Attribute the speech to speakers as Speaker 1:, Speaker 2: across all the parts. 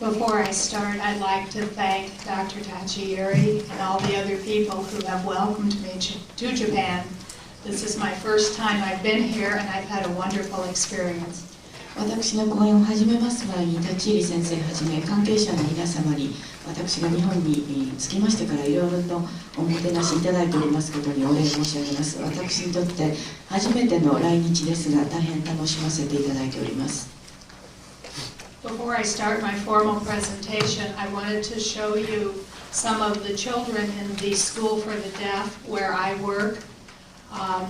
Speaker 1: Before I start, I'd like to thank Dr. Tachieri and all the other people who have welcomed me to Japan. This is my first time I've been here, and I've had a wonderful experience.
Speaker 2: 私の講演を始めます前に、立入先生はじめ関係者の皆様に、私が日本に着きましてからいろいろとおもてなしいただいておりますことにお礼申し上げます。私にとって初めての来日ですが、大変楽しませていただいております。
Speaker 1: Before I start my formal presentation, I wanted to show you some of the children in the School for the Deaf where I work.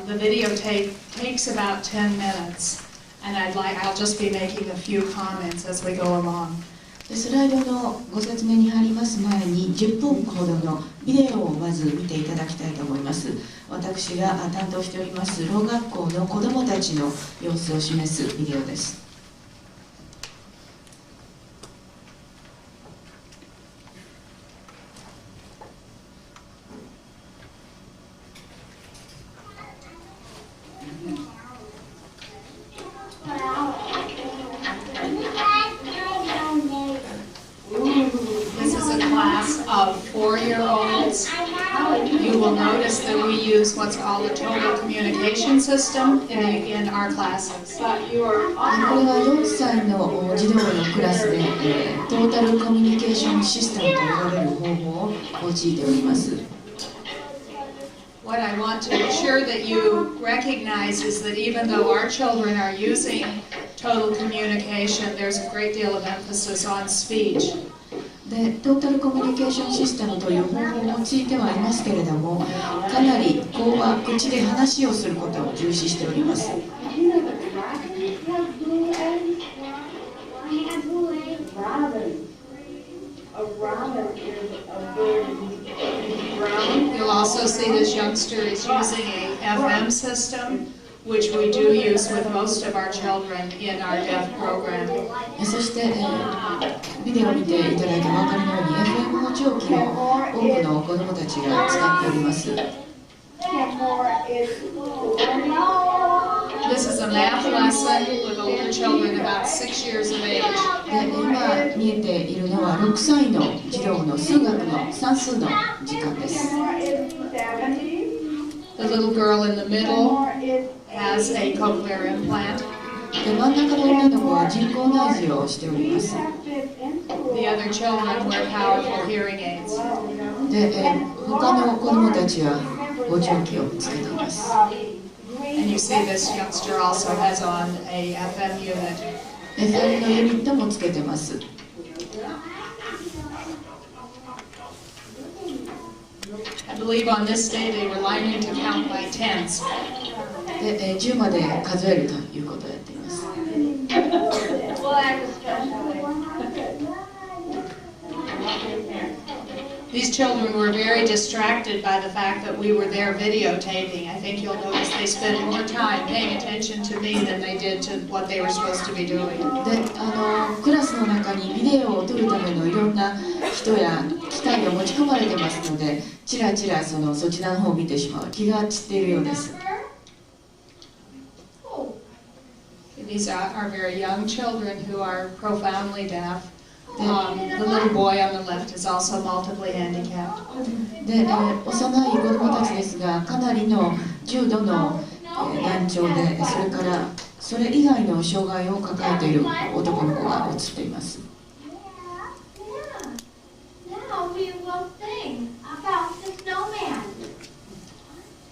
Speaker 1: The videotape takes about 10 minutes, and I'll just be making a few comments as we go along.
Speaker 2: スライドのご説明に入ります前に10分ほどのビデオをまず見ていただきたいと思います。私が担当しておりますろう学校の子どもたちの様子を示すビデオです。
Speaker 1: You will notice that we use what's called a total communication system in our classes.
Speaker 2: これは4歳の児童のクラスで、トータルコミュニケーションシステムと呼ばれる方法を用いております。
Speaker 1: What I want to ensure that you recognize is that even though our children are using total communication, there's a great deal of emphasis on speech.
Speaker 2: でトータルコミュニケーションシステムという方法を用いてはいますけれども、かなり口話、口で話をすることを重視しております。
Speaker 1: You'll also see this youngster is using a FM system, which we do use with most of our children in our deaf program.
Speaker 2: そして、ビデオを見ていただいてお分かりのように FM 補聴器を多くの子どもたちが使っております。
Speaker 1: This is a math lesson with older children about 6 years of age.
Speaker 2: で今見えているのは6歳の児童の数学の算数の時間です。
Speaker 1: The little girl in the middle has a cochlear implant.
Speaker 2: で真ん中の女の子は人工内耳をしております。
Speaker 1: The other children wear powerful hearing aids.
Speaker 2: で、他の子どもたちは補聴器をつけています。
Speaker 1: And you see this youngster also has on a FM unit.
Speaker 2: FM のユニットもつけてます。
Speaker 1: I believe on this day they were learning to count by tens.
Speaker 2: で、10まで数えるということをやっています。
Speaker 1: These children were very distracted by the fact that we were there videotaping. I think you'll notice they spent more time paying attention to me than they did to what they were supposed to be doing.
Speaker 2: で、クラスの中にビデオを撮るためのいろんな人や機械が持ち込まれてますので、ちらちらそちらの方を見てしまう。気が散っているようです。
Speaker 1: These are very young children who are profoundly deaf. The little boy on the left is also multiply handicapped.
Speaker 2: で、幼い子どもたちですが、かなりの重度の難聴で、それからそれ以外の障害を抱えている男の子が映っています。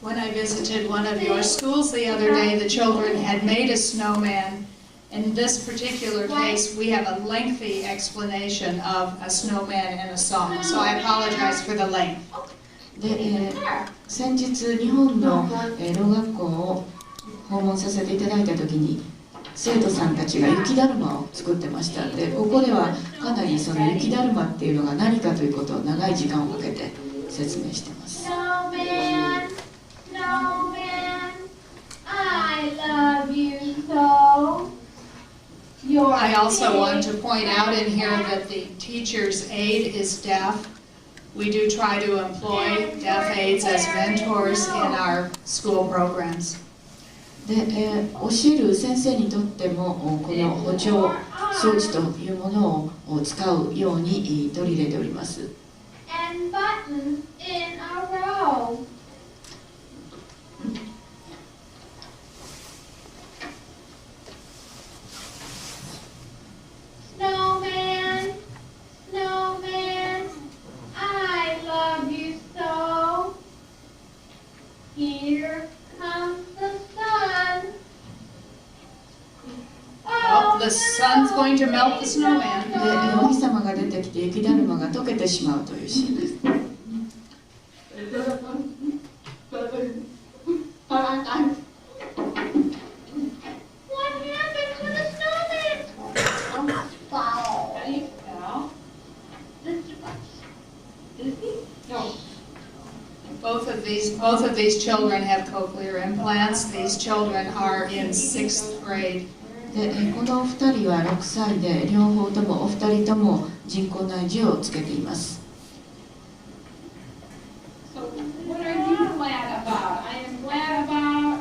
Speaker 1: When I visited one of your schools the other day, the children had made a snowman. In this particular case, we have a lengthy explanation of a snowman and a song, so I apologize for the length.
Speaker 2: で、先日日本のろう学校を訪問させていただいたときに、生徒さんたちが雪だるまを作ってました。で、ここではかなりその雪だるまっていうのが何かということを長い時間をかけて説明しています。
Speaker 3: Snowman, snowman, I love you so.
Speaker 1: I also want to point out in here that the teacher's aide is deaf. We do try to employ deaf aides as mentors in our school programs.
Speaker 2: で、教える先生にとってもこの補聴装置というものを使うように取り入れております。
Speaker 3: and buttons in a row. Snowman, snowman, I love you so. Here comes the sun.
Speaker 1: Oh, the sun's going to melt the snowman.
Speaker 2: で、お日様が出てきて雪だるまが溶けてしまうというシーンです。
Speaker 3: What happened to the snowman? Wow.
Speaker 1: Both of these children have cochlear implants. These children are in 6th grade.
Speaker 2: で、このお二人は6歳で、両方ともお二人とも人工内耳をつけています。
Speaker 3: So what are you glad about? I am glad about.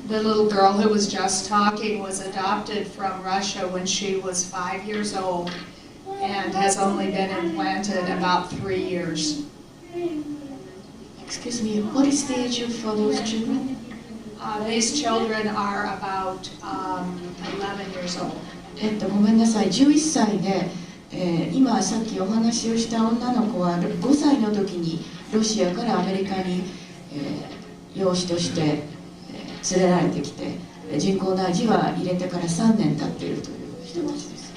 Speaker 1: The little girl who was just talking was adopted from Russia when she was 5 years old and has only been implanted about 3 years.
Speaker 2: Excuse me, what is the age of those children?
Speaker 1: These children are about 11 years old.
Speaker 2: ごめんなさい、11歳で、今さっきお話をした女の子は5歳の時にロシアからアメリカに、養子として、連れられてきて、人工内耳は入れてから3年経っているという人たちです。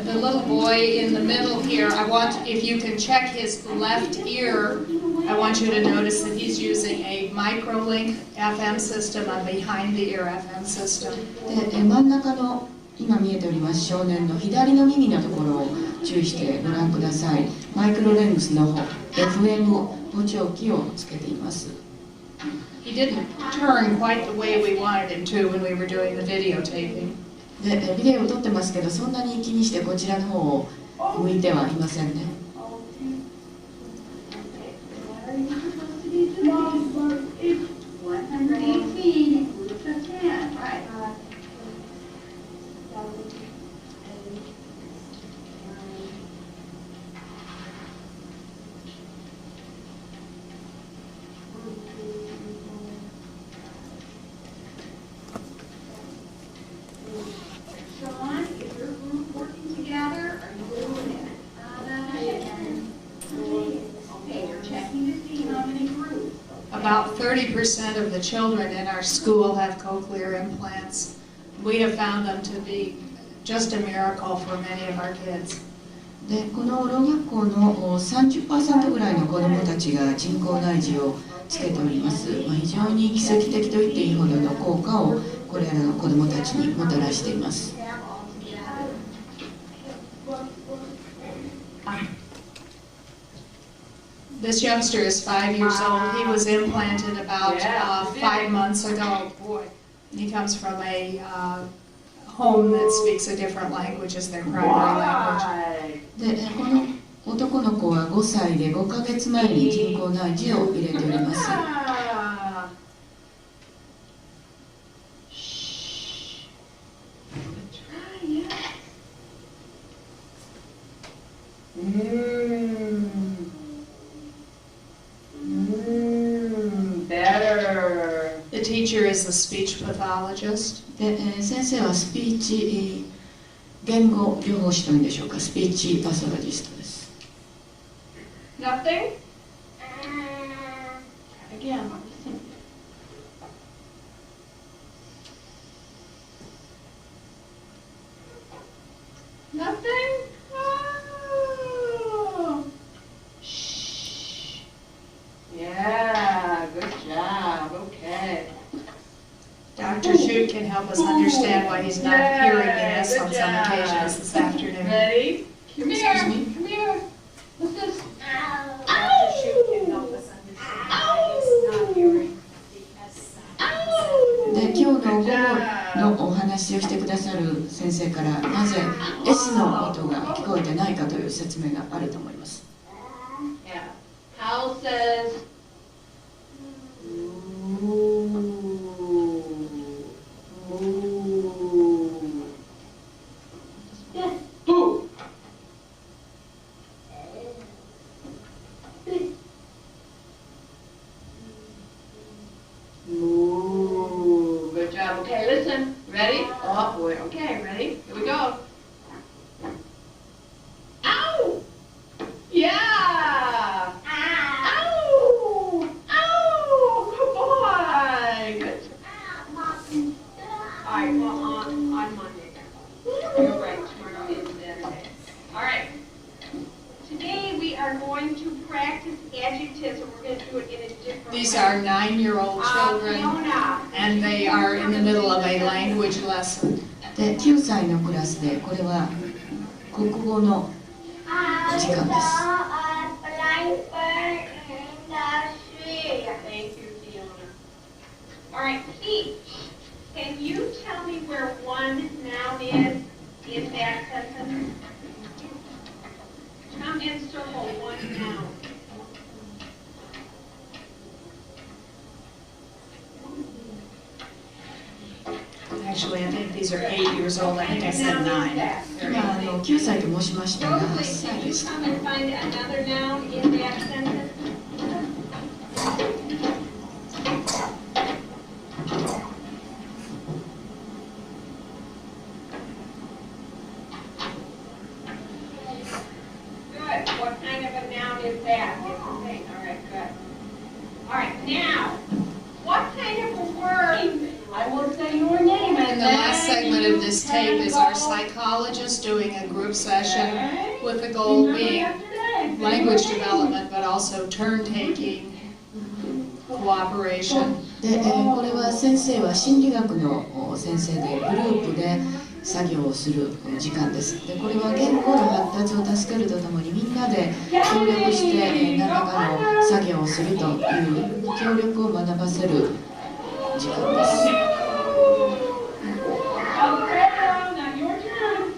Speaker 1: The little boy in the middle here, I want, if you can check his left ear, I want you to notice that he's using a microlink FM system, a behind the ear FM system.
Speaker 2: で、真ん中の今見えております少年の左の耳のところを注意してご覧ください。マイクロレンズの方、FM 補聴器をつけています。
Speaker 1: He didn't turn quite the way we wanted him to when we were doing the videotaping.
Speaker 2: で、ビデオを撮ってますけど、そんなに気にしてこちらの方を向いてはいませんね。
Speaker 1: About 30% of the children in our school have cochlear implants. We have found them to be just a miracle for many of our kids.
Speaker 2: で、このろう学校の 30% ぐらいの子どもたちが人工内耳をつけております。非常に奇跡的と言っていいほどの効果をこれらの子どもたちにもたらしています。
Speaker 1: This youngster is 5 years old. He was implanted about 5 months ago. Boy, he comes from a home that speaks a different language as their primary language.
Speaker 2: で、この男の子は5歳で5ヶ月前に人工内耳を入れております。
Speaker 1: The teacher is a speech pathologist.
Speaker 2: で、先生はスピーチ言語療法士というんでしょうか、スピーチパソロジストです。
Speaker 1: Nothing? Again. Nothing? Oh. Shh. Yeah, good job. Okay. Dr. Shute can help us understand why he's not hearing us on some occasions this afternoon.
Speaker 3: Ready? Come here.
Speaker 2: Excuse me?
Speaker 3: Come here. What's this?
Speaker 4: Dr. Shute can help us understand why he's not hearing the S sound.
Speaker 2: で、今日の午後のお話をしてくださる先生からなぜ S の音が聞こえてないかという説明があると思います。
Speaker 3: Yeah. else's. Yes. Boo. Ooh, good job. Okay, listen. Ready? Oh boy. Okay, ready? Here we go. Ow! Yeah! Ow! Ow! Good boy! Good. All right, well, on Monday. You're right, tomorrow is Saturday. All right. Today we are going to practice adjectives, and we're going to do it in a different way.
Speaker 1: These are 9-year-old children,
Speaker 3: Fiona.
Speaker 1: and they are in the middle of a language lesson.
Speaker 2: で9歳のクラスでこれは国語の時間です。
Speaker 3: Thank you, Fiona. All right, Keith, can you tell me where one noun is in that sentence? Come and circle one noun.
Speaker 1: Actually, I think these are 8 years old. I think I said 9.
Speaker 2: 今9歳と申しましたが8
Speaker 3: Rosalie,
Speaker 2: 歳
Speaker 3: can
Speaker 2: で
Speaker 3: you
Speaker 2: した。
Speaker 3: come and find another noun in that sentence? Good. What kind of a noun is that? It's a thing. All right, good. All right, now, what kind of a word? I will say your name and
Speaker 1: And the last segment of this tape is our psychologist doing a group session with the goal being language development, but also turn-taking, cooperation.
Speaker 2: で、これは先生は心理学の先生でグループで作業をする時間です。で、これは言語の発達を助けるとともにみんなで協力して何らかの作業をするという協力を学ばせる時間です。
Speaker 3: Now your turn.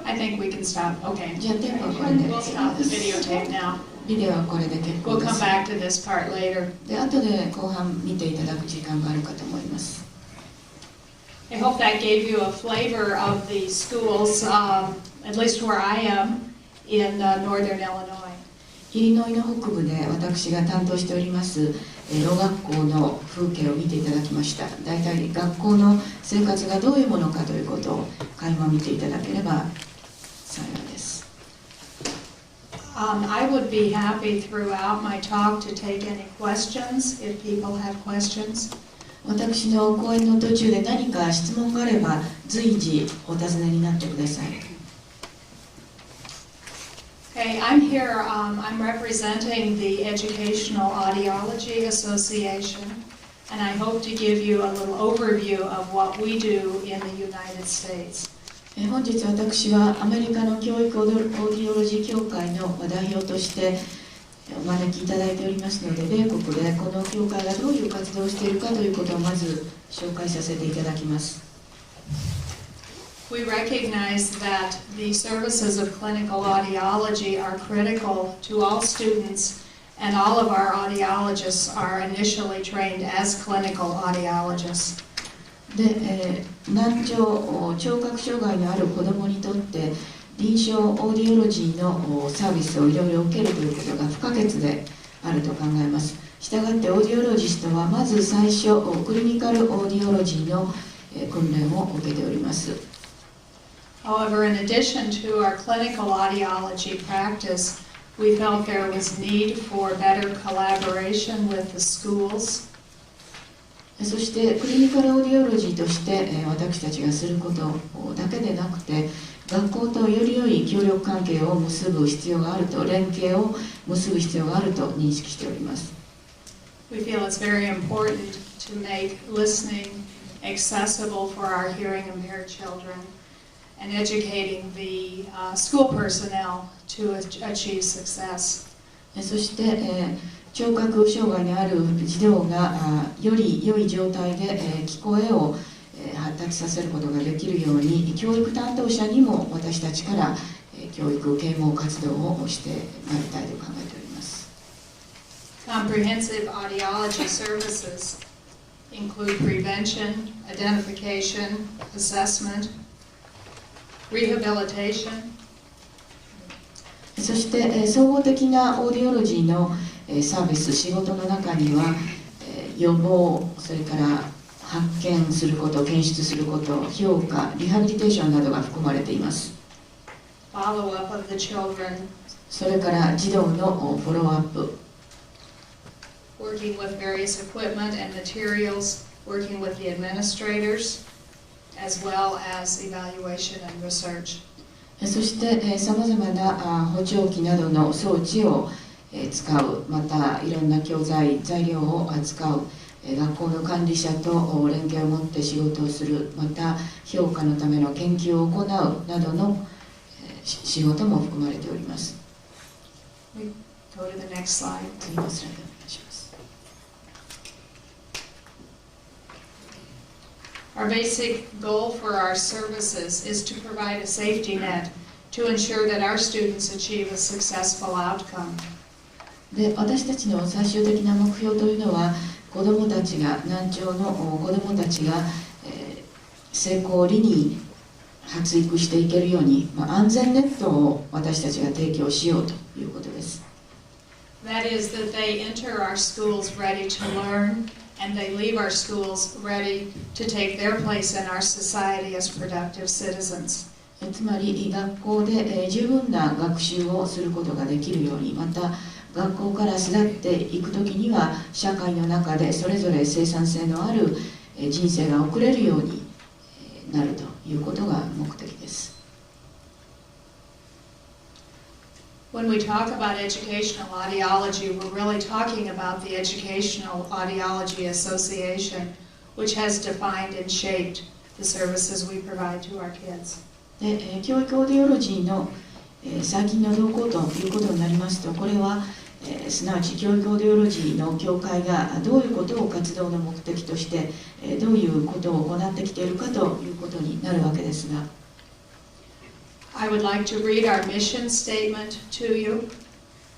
Speaker 1: I think we can stop. Okay.
Speaker 2: じゃあテープはこれで
Speaker 1: We'll stop the videotape now.
Speaker 2: ビデオはこれで結構
Speaker 1: We'll
Speaker 2: で
Speaker 1: come
Speaker 2: す。
Speaker 1: back to this part later.
Speaker 2: で、後で後半見ていただく時間があるかと思います。
Speaker 1: I hope that gave you a flavor of the schools, at least where I am, in northern Illinois.
Speaker 2: イリノイの北部で私が担当しておりますろ学校の風景を見ていただきました。大体学校の生活がどういうものかということを垣間見ていただければ幸いです。
Speaker 1: I would be happy throughout my talk to take any questions if people have questions.
Speaker 2: 私の講演の途中で何か質問があれば随時お尋ねになってください。
Speaker 1: Okay, I'm here, I'm representing the Educational Audiology Association, and I hope to give you a little overview of what we do in the United States.
Speaker 2: 本日私はアメリカの教育オーディオロジー協会の代表としてお招きいただいておりますので、米国でこの協会がどういう活動をしているかということをまず紹介させていただきます。
Speaker 1: We recognize that the services of clinical audiology are critical to all students, and all of our audiologists are initially trained as clinical audiologists.
Speaker 2: で、難聴、聴覚障害のある子どもにとって臨床オーディオロジーのサービスをいろいろ受けるということが不可欠であると考えます。したがってオーディオロジストはまず最初クリニカルオーディオロジーの訓練を受けております。
Speaker 1: However, in addition to our clinical audiology practice, we felt there was need for better collaboration with the schools.
Speaker 2: そしてクリニカルオーディオロジーとして私たちがすることだけでなくて、学校とより良い協力関係を結ぶ必要があると、連携を結ぶ必要があると認識しております。
Speaker 1: We feel it's very important to make listening accessible for our hearing impaired children and educating the school personnel to achieve success.
Speaker 2: そして、聴覚障害のある児童がより良い状態で聞こえを発達させることができるように、教育担当者にも私たちから教育啓蒙活動をしてまいりたいと考えております。
Speaker 1: Comprehensive audiology services include prevention, identification, assessment, rehabilitation.
Speaker 2: そして総合的なオーディオロジーのサービス、仕事の中には予防、それから発見すること、検出すること、評価、リハビリテーションなどが含まれています。
Speaker 1: Follow-up of the children.
Speaker 2: それから児童のフォローアップ。
Speaker 1: Working with various equipment and materials, working with the administrators, as well as evaluation and research.
Speaker 2: そしてさまざまな補聴器などの装置を使う、またいろんな教材、材料を扱う、学校の管理者と連携を持って仕事をする、また評価のための研究を行うなどの仕事も含まれております。
Speaker 1: We go to the next slide.
Speaker 2: 次のスライドお願いします。
Speaker 1: Our basic goal for our services is to provide a safety net to ensure that our students achieve a successful outcome.
Speaker 2: で、私たちの最終的な目標というのは、子どもたちが、難聴の子どもたちが、成功裏に発育していけるように、安全ネットを私たちが提供しようということです。
Speaker 1: That is that they enter our schools ready to learn and they leave our schools ready to take their place in our society as productive citizens.
Speaker 2: つまり学校で十分な学習をすることができるように、また学校から巣立っていくときには社会の中でそれぞれ生産性のある人生が送れるようになるということが目的です。
Speaker 1: When we talk about educational audiology, we're really talking about the Educational Audiology Association, which has defined and shaped the services we provide to our kids.
Speaker 2: で、教育オーディオロジーの最近の動向ということになりますと、これはすなわち教育オーディオロジーの協会がどういうことを活動の目的としてどういうことを行ってきているかということになるわけですが、
Speaker 1: I would like to read our mission statement to you.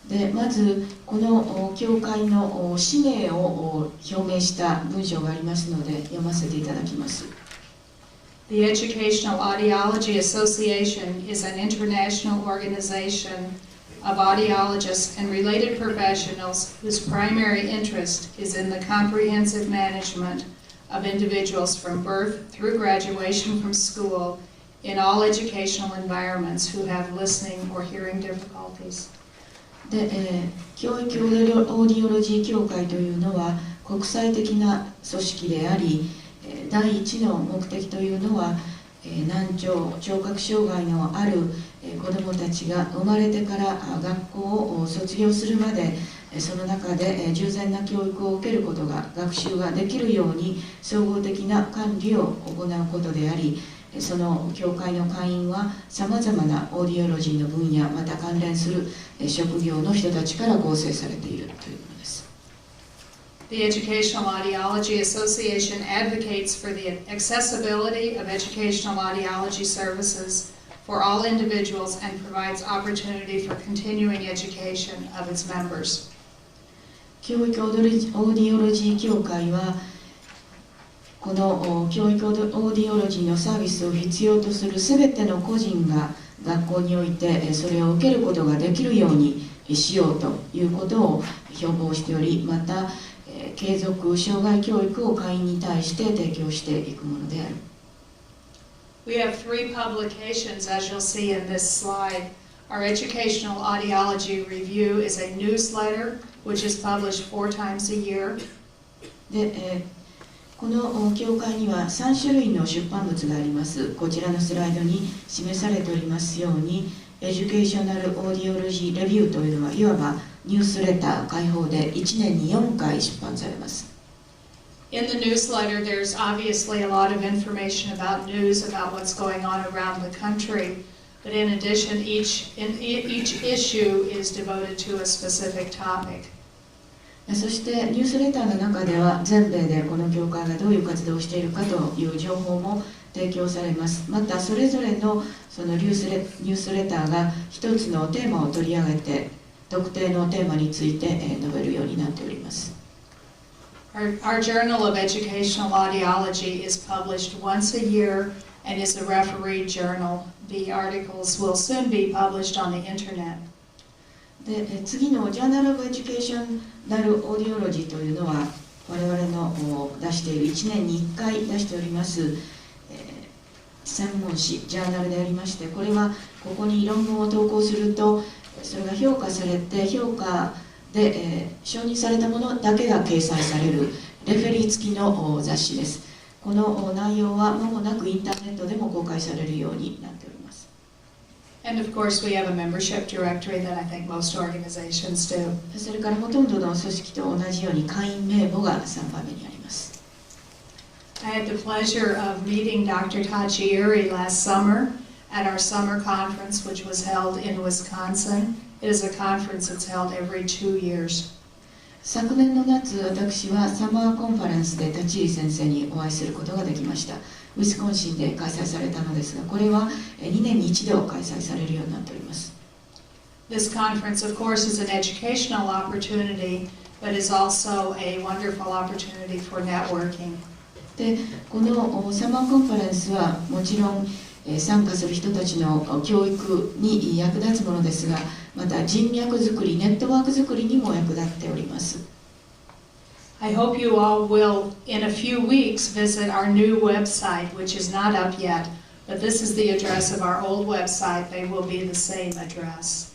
Speaker 2: で、まずこの協会の使命を表明した文章がありますので読ませていただきます。
Speaker 1: The Educational Audiology Association is an international organization of audiologists and related professionals whose primary interest is in the comprehensive management of individuals from birth through graduation from school in all educational environments who have listening or hearing difficulties.
Speaker 2: で、教育オーディオロジー協会というのは国際的な組織であり、第一の目的というのは難聴、聴覚障害のある子どもたちが生まれてから学校を卒業するまでその中で従前な教育を受けることが、学習ができるように総合的な管理を行うことであり、その協会の会員はさまざまなオーディオロジーの分野、また関連する職業の人たちから構成されているということです。
Speaker 1: The Educational Audiology Association advocates for the accessibility of educational audiology services for all individuals and provides opportunity for continuing education of its members.
Speaker 2: 教育オーディオロジー協会はこの教育オーディオロジーのサービスを必要とするすべての個人が学校においてそれを受けることができるようにしようということを標榜しており、また継続障害教育を会員に対して提供していくものである。
Speaker 1: We have 3 publications, as you'll see in this slide. Our Educational Audiology Review is a newsletter which is published 4 times a year.
Speaker 2: で、この協会には3種類の出版物があります。こちらのスライドに示されておりますように、Educational Audiology Review というのはいわばニュースレター開放で1年に4回出版されます。
Speaker 1: In the newsletter, there's obviously a lot of information about news about what's going on around the country, but in addition, each issue is devoted to a specific topic.
Speaker 2: そしてニュースレターの中では全米でこの教会がどういう活動をしているかという情報も提供されます。またそれぞれのそのニュースレターが一つのテーマを取り上げて特定のテーマについて述べるようになっております。
Speaker 1: Our Journal of Educational Audiology is published once a year and is a refereed journal. The articles will soon be published on the internet.
Speaker 2: で次のジャーナル・オブ・エデュケーショナル・オーディオロジーというのは我々の出している1年に1回出しております、専門誌ジャーナルでありまして、これはここに論文を投稿するとそれが評価されて評価で、承認されたものだけが掲載されるレフェリー付きの雑誌です。この内容は間もなくインターネットでも公開されるようになっております。
Speaker 1: And of course, we have a membership directory that I think most organizations do.
Speaker 2: それからほとんどの組織と同じように会員名簿が3番目にあります。
Speaker 1: I had the pleasure of meeting Dr. Tachiuri last summer at our summer conference, which was held in Wisconsin. It is a conference that's held every 2 years.
Speaker 2: 昨年の夏、私はサマーコンファレンスで立入先生にお会いすることができました。ウィスコンシンで開催されたのですが、これは2年に1度開催されるようになっております。
Speaker 1: This conference, of course, is an educational opportunity, but is also a wonderful opportunity for networking.
Speaker 2: で、このサマーコンファレンスはもちろん参加する人たちの教育に役立つものですが、また人脈作り、ネットワーク作りにも役立っております。
Speaker 1: I hope you all will, in a few weeks, visit our new website, which is not up yet, but this is the address of our old website. They will be the same address.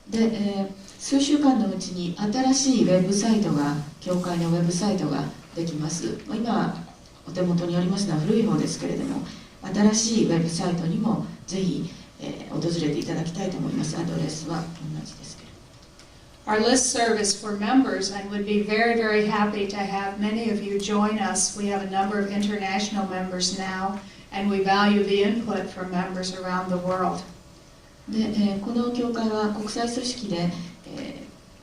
Speaker 2: で、数週間のうちに新しいウェブサイトが、教会のウェブサイトができます。今お手元にありますのは古い方ですけれども、新しいウェブサイトにもぜひ、訪れていただきたいと思います。アドレスは同じですけれど。
Speaker 1: Our listserv is for members and would be very, very happy to have many of you join us. We have a number of international members now, and we value the input from members around the world.
Speaker 2: で、この教会は国際組織で、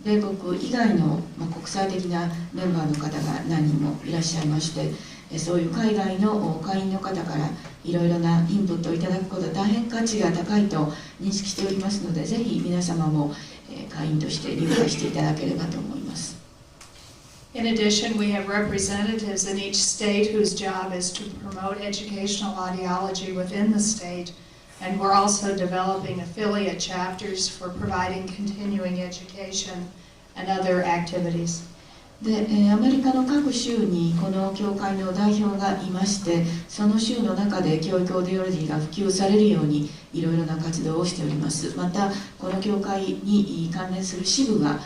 Speaker 2: 米国以外の、国際的なメンバーの方が何人もいらっしゃいまして、そういう海外の会員の方からいろいろなインプットをいただくことは大変価値が高いと認識しておりますので、ぜひ皆様も会員として理解していただければと思います。
Speaker 1: In addition, we have representatives in each state whose job is to promote educational audiology within the state, and we're also developing affiliate chapters for providing continuing education and other activities.
Speaker 2: で、アメリカの各州にこの教会の代表がいまして、その州の中で教育オーディオロジーが普及されるようにいろいろな活動をしております。またこの教会に関連する支部が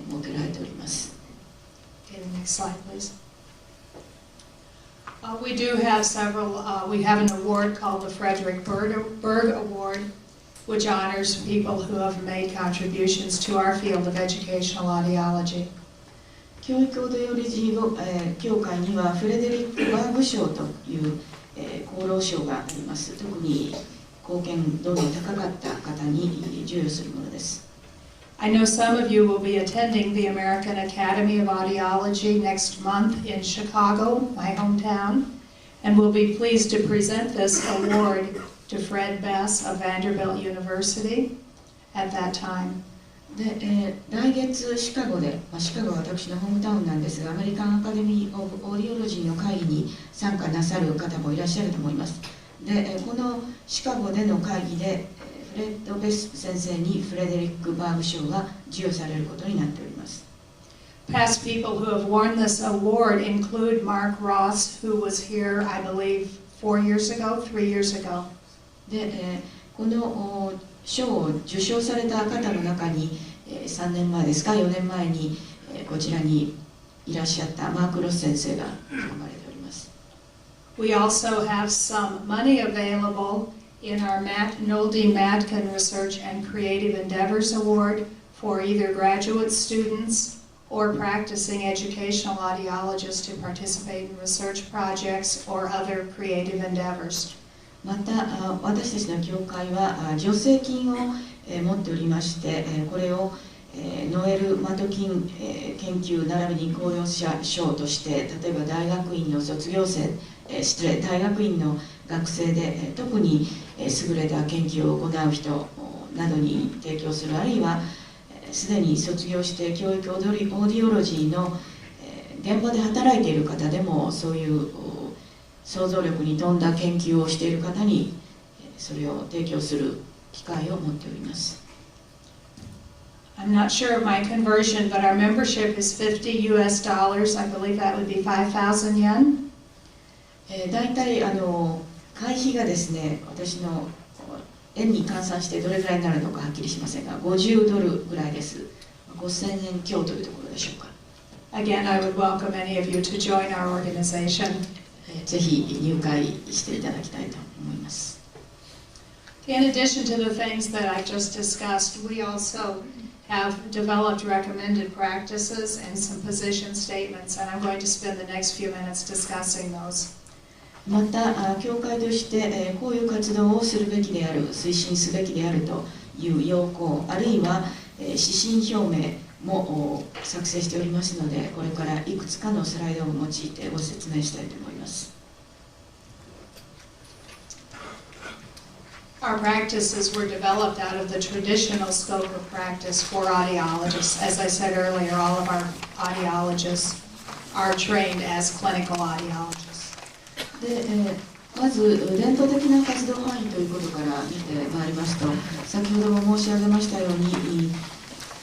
Speaker 2: 設けられております。
Speaker 1: Okay, the next slide, please. We do have several, we have an award called the Frederick Berg Award, which honors people who have made contributions to our field of educational audiology.
Speaker 2: 教育オーディオロジー協会にはフレデリック・バーグ賞という、功労賞があります。特に貢献度の高かった方に授与するものです。
Speaker 1: I know some of you will be attending the American Academy of Audiology next month in Chicago, my hometown, and we'll be pleased to present this award to Fred Bess of Vanderbilt University at that time.
Speaker 2: で、来月シカゴで、シカゴは私のホームタウンなんですが、アメリカンアカデミー・オブ・オーディオロジーの会議に参加なさる方もいらっしゃると思います。で、このシカゴでの会議でフレッド・ベス先生にフレデリック・バーグ賞が授与されることになっております。
Speaker 1: Past people who have won this award include Mark Ross, who was here, I believe, 3 years ago.
Speaker 2: で、この賞を受賞された方の中に3年前ですか、4年前にこちらにいらっしゃったマーク・ロス先生が含まれております。
Speaker 1: We also have some money available in our Noldie Madkin Research and Creative Endeavors Award for either graduate students or practicing educational audiologists to participate in research projects or other creative endeavors.
Speaker 2: また私たちの教会は助成金を持っておりまして、これをノエル・マトキン、研究並びに公用者賞として、例えば大学院の卒業生、大学院の学生で、特に優れた研究を行う人などに提供する、あるいはすでに卒業して教育オーディオロジーの現場で働いている方でも、そういう想像力に富んだ研究をしている方にそれを提供する機会を持っております。
Speaker 1: I'm not sure of my conversion, but our membership is $50 US. I believe that would be 5,000 yen.
Speaker 2: 大体会費がですね、私の円に換算してどれぐらいになるのかはっきりしませんが、50ドルぐらいです。5000円強というところでしょうか。
Speaker 1: Again, I would welcome any of you to join our organization.
Speaker 2: ぜひ入会していただきたいと思います。
Speaker 1: In addition to the things that I just discussed, we also have developed recommended practices and some position statements, and I'm going to spend the next few minutes discussing those.
Speaker 2: また、教会としてこういう活動をするべきである、推進すべきであるという要項、あるいは指針表明も作成しておりますので、これからいくつかのスライドを用いてご説明したいと思います。
Speaker 1: Our practices were developed out of the traditional scope of practice for audiologists. As I said earlier, all of our audiologists are trained as clinical audiologists.
Speaker 2: で、まず伝統的な活動範囲ということから見てまいりますと、先ほども申し上げましたように、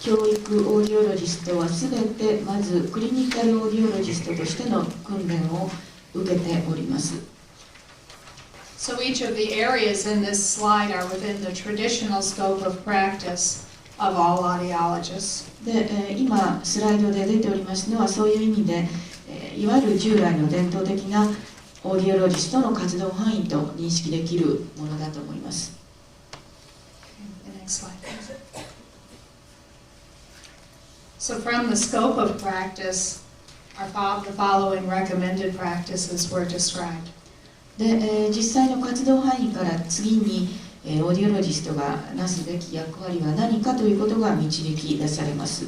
Speaker 2: 教育オーディオロジストはすべてまずクリニカルオーディオロジストとしての訓練を受けております。
Speaker 1: So each of the areas in this slide are within the traditional scope of practice of all audiologists.
Speaker 2: で、今スライドで出ておりますのはそういう意味で、いわゆる従来の伝統的なオーディオロジストの活動範囲と認識できるものだと思います。
Speaker 1: The next slide. So from the scope of practice, the following recommended practices were described.
Speaker 2: で、実際の活動範囲から次に、オーディオロジストがなすべき役割は何かということが導き出されます。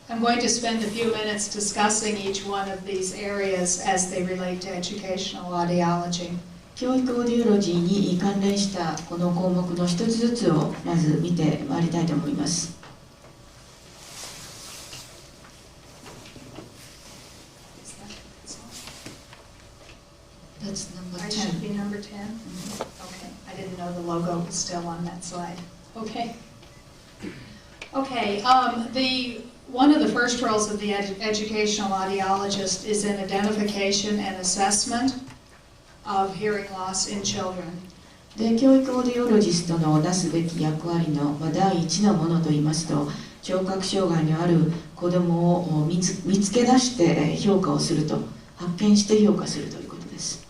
Speaker 1: I'm going to spend a few minutes discussing each one of these areas as they relate to educational audiology.
Speaker 2: 教育オーディオロジーに関連したこの項目の一つずつをまず見てまいりたいと思います。That's number 10.
Speaker 1: I should be number 10? Okay, I didn't know the logo was still on that slide. Okay. Okay, one of the first roles of the educational audiologist is in identification and assessment of hearing loss in children.
Speaker 2: で、教育オーディオロジストのなすべき役割の第一のものといいますと、聴覚障害のある子どもを見つけ出して評価をすると、発見して評価するということです。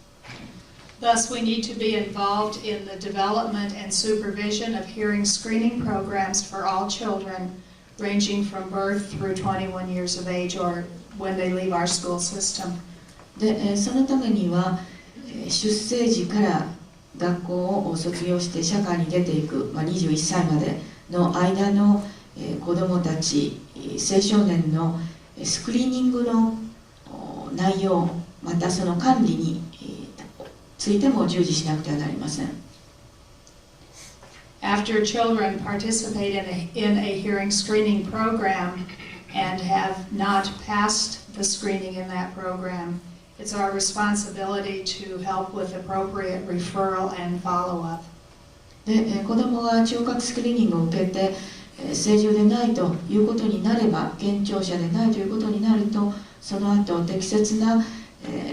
Speaker 1: Thus, we need to be involved in the development and supervision of hearing screening programs for all children, ranging from birth through 21 years of age or when they leave our school system.
Speaker 2: で、そのためには、出生時から学校を卒業して社会に出ていく、21歳までの間の子どもたち、青少年のスクリーニングの内容、またその管理についても従事しなくてはなりません。
Speaker 1: After children participate in a hearing screening program and have not passed the screening in that program, it's our responsibility to help with appropriate referral and follow-up.
Speaker 2: で、子どもが聴覚スクリーニングを受けて正常でないということになれば、健聴者でないということになると、その後適切な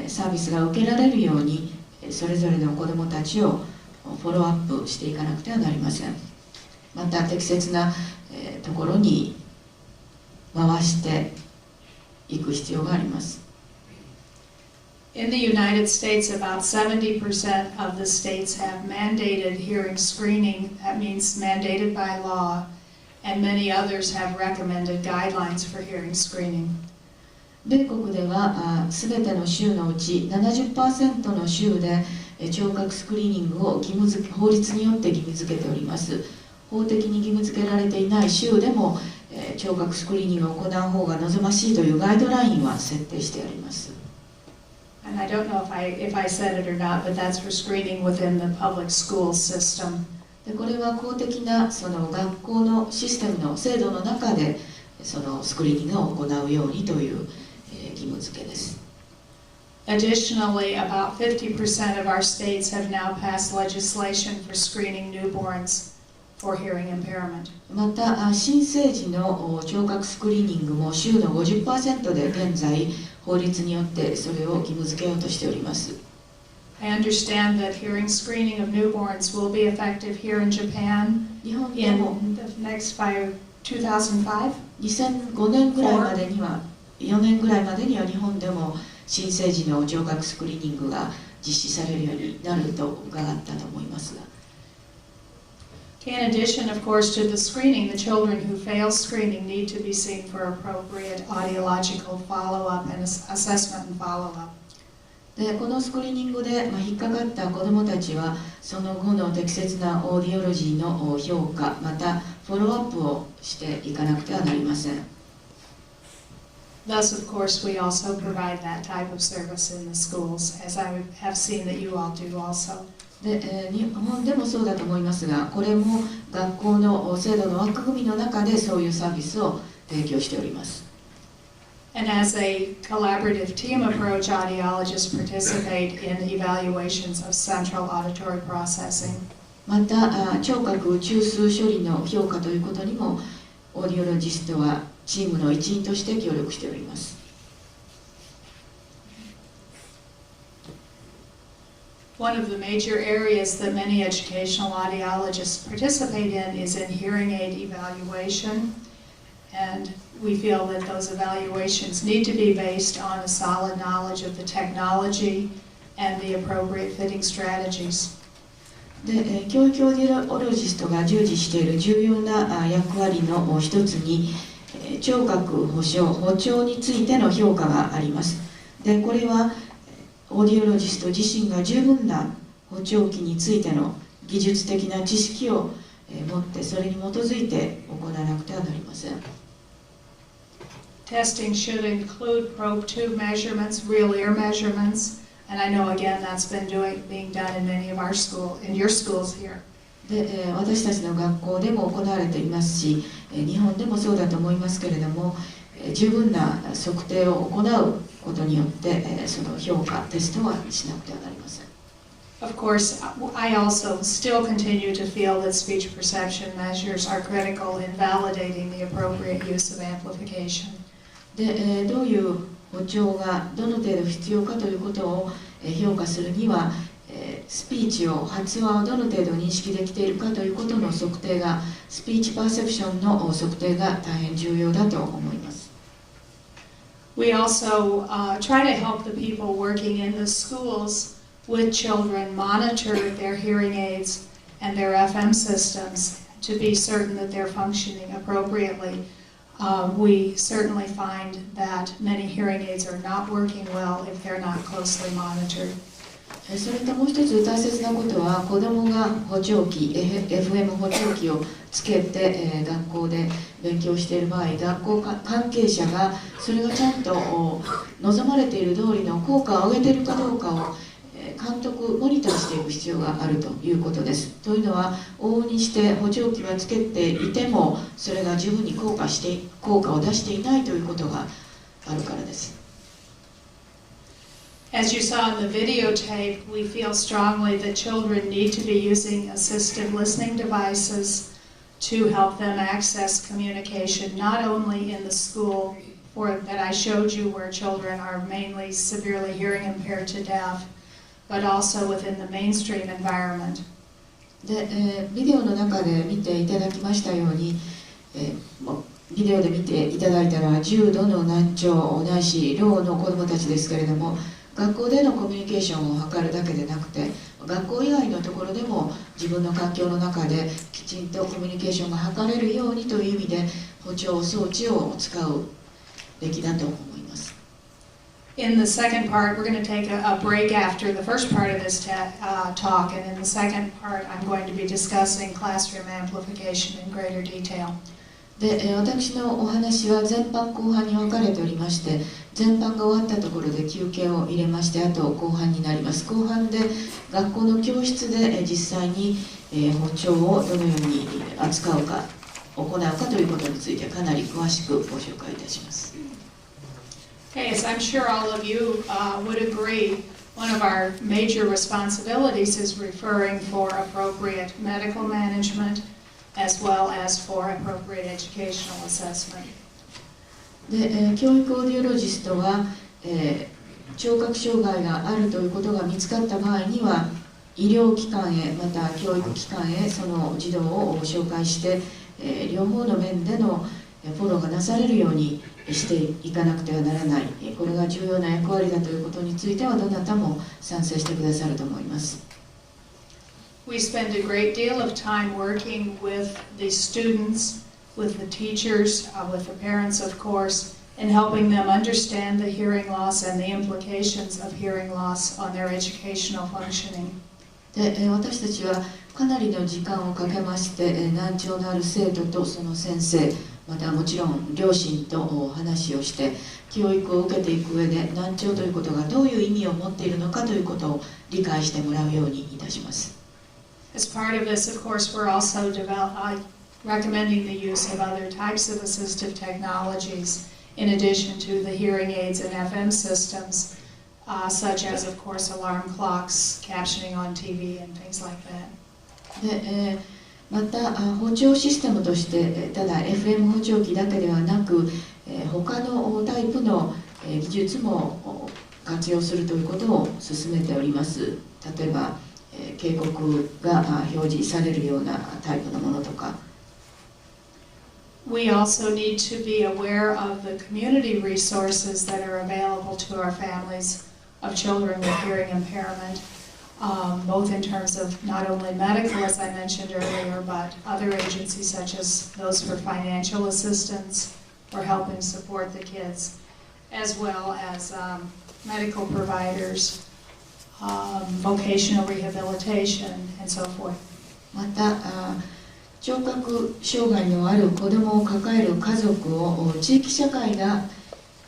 Speaker 2: サービスが受けられるように、それぞれの子どもたちをフォローアップしていかなくてはなりません。また適切なところに回していく必要があります。
Speaker 1: In the United States, about 70% of the states have mandated hearing screening. That means mandated by law, and many others have recommended guidelines for hearing screening.
Speaker 2: 米国ではすべての州のうち 70% の州で聴覚スクリーニングを法律によって義務付けております。法的に義務付けられていない州でも、聴覚スクリーニングを行う方が望ましいというガイドラインは設定してあります。
Speaker 1: And I don't know if I said it or not, but that's for screening within the public school system.
Speaker 2: でこれは公的なその学校のシステムの制度の中でそのスクリーニングを行うようにという、義務付けです。
Speaker 1: Additionally, about 50% of our states have now passed legislation for screening newborns for hearing impairment.
Speaker 2: また新生児の聴覚スクリーニングも州の 50% で現在法律によってそれを義務付けようとしております。
Speaker 1: I understand that hearing screening of newborns will be effective here in Japan
Speaker 2: 日本でも
Speaker 1: in the next 2005.
Speaker 2: 2005年ぐらいまでには4年ぐらいまでには日本でも新生児の聴覚スクリーニングが実施されるようになると伺ったと思いますが。
Speaker 1: In addition, of course, to the screening, the children who fail screening need to be seen for appropriate audiological follow-up and assessment and follow-up.
Speaker 2: でこのスクリーニングで、引っかかった子どもたちはその後の適切なオーディオロジーの評価またフォローアップをしていかなくてはなりません。
Speaker 1: Thus, of course, we also provide that type of service in the schools, as I have seen that you all do also.
Speaker 2: で日本でもそうだと思いますが、これも学校の制度の枠組みの中でそういうサービスを提供しております。
Speaker 1: And as a collaborative team approach, audiologists participate in evaluations of central auditory processing.
Speaker 2: また聴覚中枢処理の評価ということにもオーディオロジストはチームの一員として協力しております。
Speaker 1: One of the major areas that many educational audiologists participate in is in hearing aid evaluation, and we feel that those evaluations need to be based on a solid knowledge of the technology and the appropriate fitting strategies.
Speaker 2: で教育オーディオロジストが従事している重要な役割の一つに聴覚補聴についての評価があります。でこれはオーディオロジスト自身が十分な補聴器についての技術的な知識を持ってそれに基づいて行わなくてはなりません。
Speaker 1: Testing should include probe tube measurements, real ear measurements, and I know again that's been being done in many of our in your schools here.
Speaker 2: で私たちの学校でも行われていますし、日本でもそうだと思いますけれども、十分な測定を行うことによってその評価テストはしなくてはなりません。
Speaker 1: Of course, I also still continue to feel that speech perception measures are critical in validating the appropriate use of amplification.
Speaker 2: でどういう補聴がどの程度必要かということを評価するには、スピーチ発話をどの程度認識できているかということの測定がスピーチパーセプションの測定が大変重要だと思います。
Speaker 1: We also try to help the people working in the schools with children monitor their hearing aids and their FM systems to be certain that they're functioning appropriately. We certainly find that many hearing aids are not working well if they're not closely monitored.
Speaker 2: それともう一つ大切なことは子どもが補聴器 FM 補聴器をつけて学校で勉強している場合学校関係者がそれがちゃんと望まれている通りの効果を上げているかどうかを監督モニターしていく必要があるということです。というのは往々にして補聴器はつけていてもそれが十分に効果を出していないということがあるからです。
Speaker 1: As you saw in the videotape, we feel strongly that children need to be using assistive listening devices to help them access communication, not only in the school that I showed you where children are mainly severely hearing impaired to deaf, but also within the mainstream environment.
Speaker 2: でビデオの中で見ていただきましたように、ビデオで見ていただいたのは重度の難聴ないしろうの子どもたちですけれども学校でのコミュニケーションを図るだけでなくて学校以外のところでも自分の環境の中できちんとコミュニケーションが図れるようにという意味で補聴装置を使うべきだと思います。
Speaker 1: In the second part, we're going to take a break after the first part of this talk, and in the second part, I'm going to be discussing classroom amplification in greater detail.
Speaker 2: で、私のお話は前半後半に分かれておりまして、前半が終わったところで休憩を入れまして、あと後半になります。後半で学校の教室で実際に補聴をどのように扱うか行うかということについてかなり詳しくご紹介いたします。
Speaker 1: Okay, as I'm sure all of you would agree, one of our major responsibilities is referring for appropriate medical management as well as for appropriate educational assessment.
Speaker 2: で、教育オーディオロジストは、聴覚障害があるということが見つかった場合には、医療機関へまた教育機関へその児童を紹介して、両方の面でのフォローがなされるようにしていかなくてはならない、これが重要な役割だということについてはどなたも賛成してくださると思います。
Speaker 1: We spend a great deal of time working with the students, with the teachers, with the parents, of course, in helping them understand the hearing loss and the implications of hearing loss on their educational functioning.
Speaker 2: で、私たちはかなりの時間をかけまして、難聴のある生徒とその先生、またもちろん両親と話をして教育を受けていく上で難聴ということがどういう意味を持っているのかということを理解してもらうようにいたします。
Speaker 1: As part of this, of course, we're also recommending the use of other types of assistive technologies in addition to the hearing aids and FM systems, such as, of course, alarm clocks, captioning on TV, and things like that.
Speaker 2: で、また補聴システムとしてただ FM 補聴器だけではなく他のタイプの技術も活用するということを進めております。例えば警告が表示されるようなタイプのものとか。
Speaker 1: We also need to be aware of the community resources that are available to our families of children with hearing impairment, both in terms of not only medical, as I mentioned earlier, but other agencies such as those for financial assistance or helping support the kids, as well as medical providers, vocational rehabilitation, and so forth.
Speaker 2: また聴覚障害のある子どもを抱える家族を地域社会が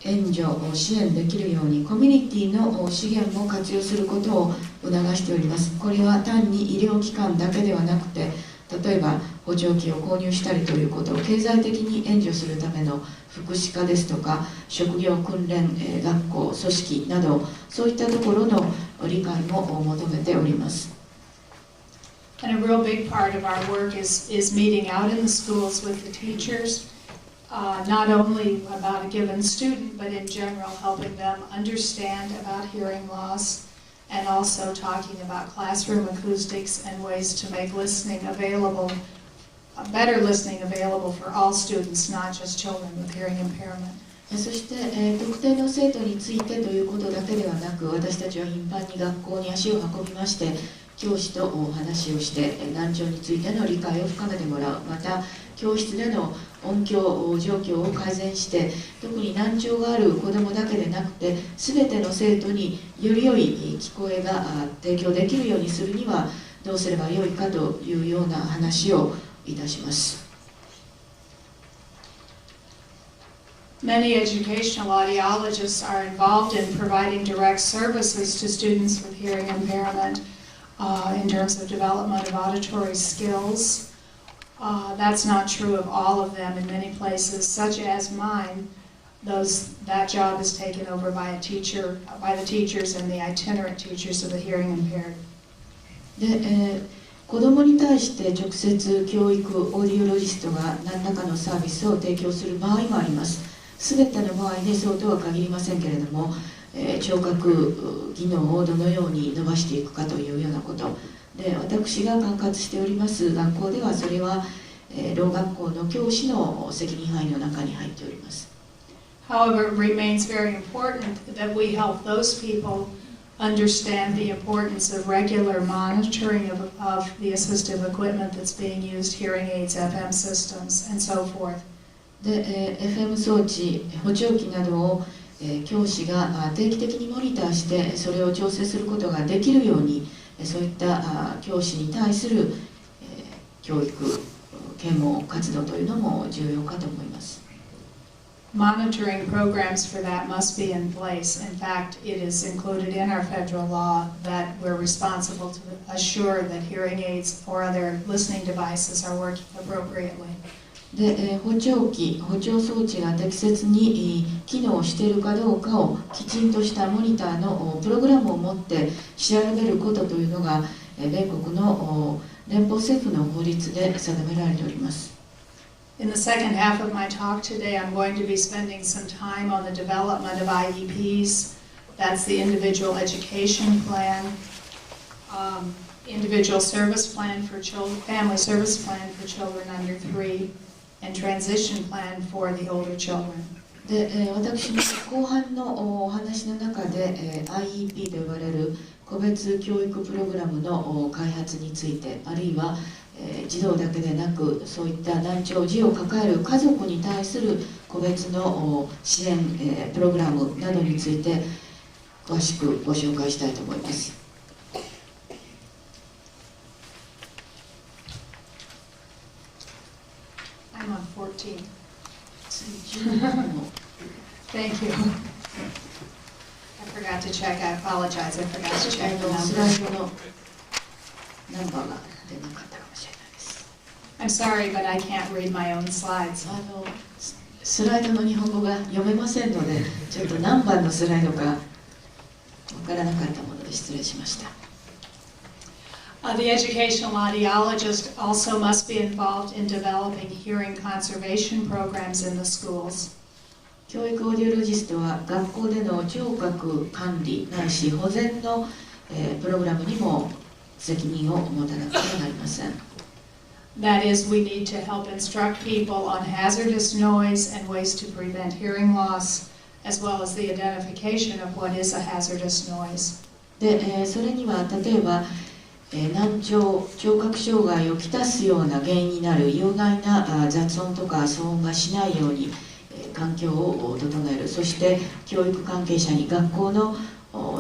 Speaker 2: 援助支援できるようにコミュニティの資源も活用することを促しております。これは単に医療機関だけではなくて、例えば補聴器を購入したりということを経済的に援助するための福祉課ですとか職業訓練学校組織などそういったところの理解も求めております。
Speaker 1: And a real big part of our work is meeting out in the schools with the teachers, not only about a given student, but in general helping them understand about hearing loss, and also talking about classroom acoustics and ways to make listening available, better listening available for all students, not just children with hearing impairment.
Speaker 2: そして、特定の生徒についてということだけではなく、私たちは頻繁に学校に足を運びまして、教師とお話をして難聴についての理解を深めてもらう。また教室での音響状況を改善して、特に難聴がある子どもだけでなくて全ての生徒により良い聞こえが提供できるようにするにはどうすればよいかというような話をいたします。
Speaker 1: Many educational audiologists are involved in providing direct services to students with hearing impairment in terms of development of auditory skills. That's not true of all of them. In many places, such as mine, that job is taken over by the teachers and the itinerant teachers of the hearing impaired.
Speaker 2: で、子どもに対して直接教育オーディオロジストが何らかのサービスを提供する場合もあります。すべての場合でそうとは限りませんけれども、聴覚技能をどのように伸ばしていくかというようなことで、私が管轄しております学校ではそれは、ろう学校の教師の責任範囲の中に入っております。
Speaker 1: However, it remains very important that we help those people understand the importance of regular monitoring of the assistive equipment that's being used, hearing aids, FM systems, and so forth.
Speaker 2: で、FM 装置、補聴器などを教師が定期的にモニターしてそれを調整することができるように、そういった教師に対する教育啓蒙活動というのも重要かと思います。
Speaker 1: Monitoring programs for that must be in place. In fact, it is included in our federal law that we're responsible to assure that hearing aids or other listening devices are working appropriately.
Speaker 2: で、補聴器、補聴装置が適切に機能しているかどうかをきちんとしたモニターのプログラムを持って調べることというのが米国の連邦政府の法律で定められております。
Speaker 1: In the second half of my talk today, I'm going to be spending some time on the development of IEPs. That's the Individual Education Plan, Individual Service Plan for Children, Family Service Plan for Children under 3, and Transition Plan for the older children.
Speaker 2: で、私の後半のお話の中で、IEP と呼ばれる個別教育プログラムの開発について、あるいは児童だけでなくそういった難聴児を抱える家族に対する個別の支援プログラムなどについて詳しくご紹介したいと思います。
Speaker 1: I'm on 14.
Speaker 2: 次17の
Speaker 1: Thank you. I forgot to check. I apologize. I forgot to check the
Speaker 2: スライ
Speaker 1: numbers.
Speaker 2: ドのナンバーが出なかったかもしれないです。
Speaker 1: I'm sorry, but I can't read my own slides.
Speaker 2: スライドの日本語が読めませんので、ちょっと何番のスライドかわからなかったもので失礼しました。
Speaker 1: The educational audiologist also must be involved in developing hearing conservation programs in the schools.
Speaker 2: 教育オーディオロジストは学校での聴覚管理ないし保全の、プログラムにも責任を持たなくてはなりません。
Speaker 1: That is, we need to help instruct people on hazardous noise and ways to prevent hearing loss, as well as the identification of what is a hazardous noise.
Speaker 2: で、それには例えば難聴、聴覚障害をきたすような原因になる有害な雑音とか騒音がしないように環境を整える。そして教育関係者に学校の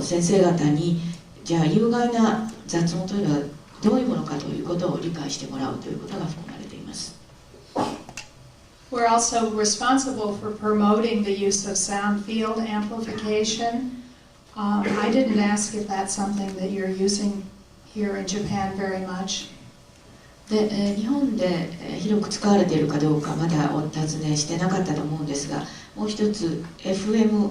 Speaker 2: 先生方にじゃあ有害な雑音というのはどういうものかということを理解してもらうということが含まれています。
Speaker 1: We're also responsible for promoting the use of sound field amplification. I didn't ask if that's something that you're using here in Japan very much.
Speaker 2: で、日本で広く使われているかどうかまだお尋ねしてなかったと思うんですが、もう一つ FM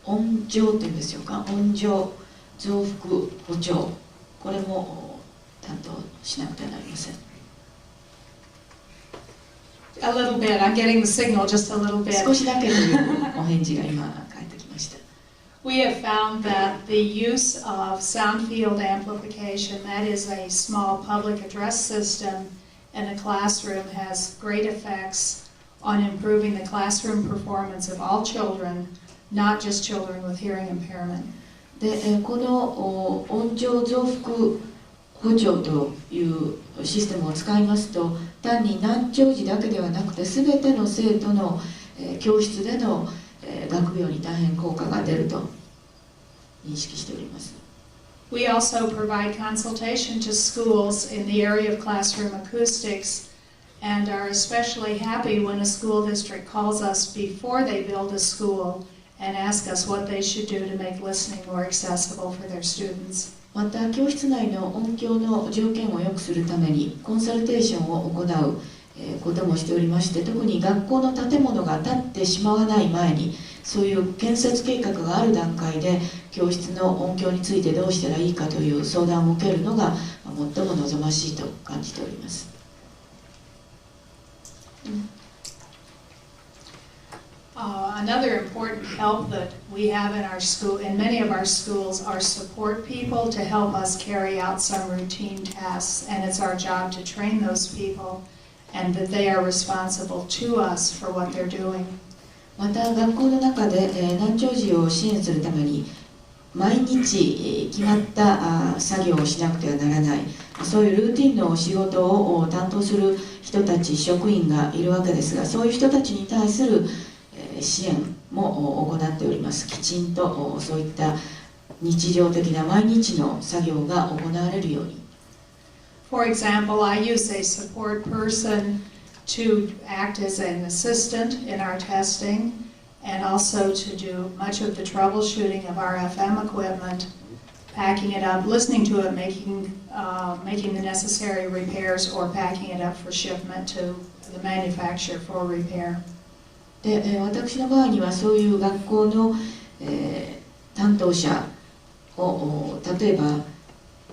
Speaker 2: 音上というんでしょうか、音上増幅補聴、これも担当しなくてはなりません。
Speaker 1: A little bit. I'm getting the signal just a little bit.
Speaker 2: 少しだけというお返事が今返ってきました。
Speaker 1: We have found that the use of sound field amplification, that is a small public address system in a classroom, has great effects on improving the classroom performance of all children, not just children with hearing impairment.
Speaker 2: で、この音上増幅補聴というシステムを使いますと、単に難聴児だけではなくて全ての生徒の教室での学業に大変効果が出ると認識しております。
Speaker 1: We also provide consultation to schools in the area of classroom acoustics and are especially happy when a school district calls us before they build a school and ask us what they should do to make listening more accessible for their students.
Speaker 2: また教室内の音響の条件を良くするためにコンサルテーションを行うこともしておりまして、特に学校の建物が建ってしまわない前にそういう建設計画がある段階で教室の音響についてどうしたらいいかという相談を受けるのが最も望ましいと感じております。
Speaker 1: Another important help that we have in our school, in many of our schools, are support people to help us carry out some routine tasks, and it's our job to train those people and that they are responsible to us for what they're doing.
Speaker 2: また学校の中で難聴児を支援するために毎日決まった作業をしなくてはならない、そういうルーティンの仕事を担当する人たち職員がいるわけですが、そういう人たちに対する支援も行っております。きちんとそういった日常的な毎日の作業が行われるように。
Speaker 1: For example, I use a support person to act as an assistant in our testing and also to do much of the troubleshooting of our FM equipment, packing it up, listening to it, making the necessary repairs or packing it up for shipment to the manufacturer for repair.
Speaker 2: で、私の場合にはそういう学校の、担当者を例えば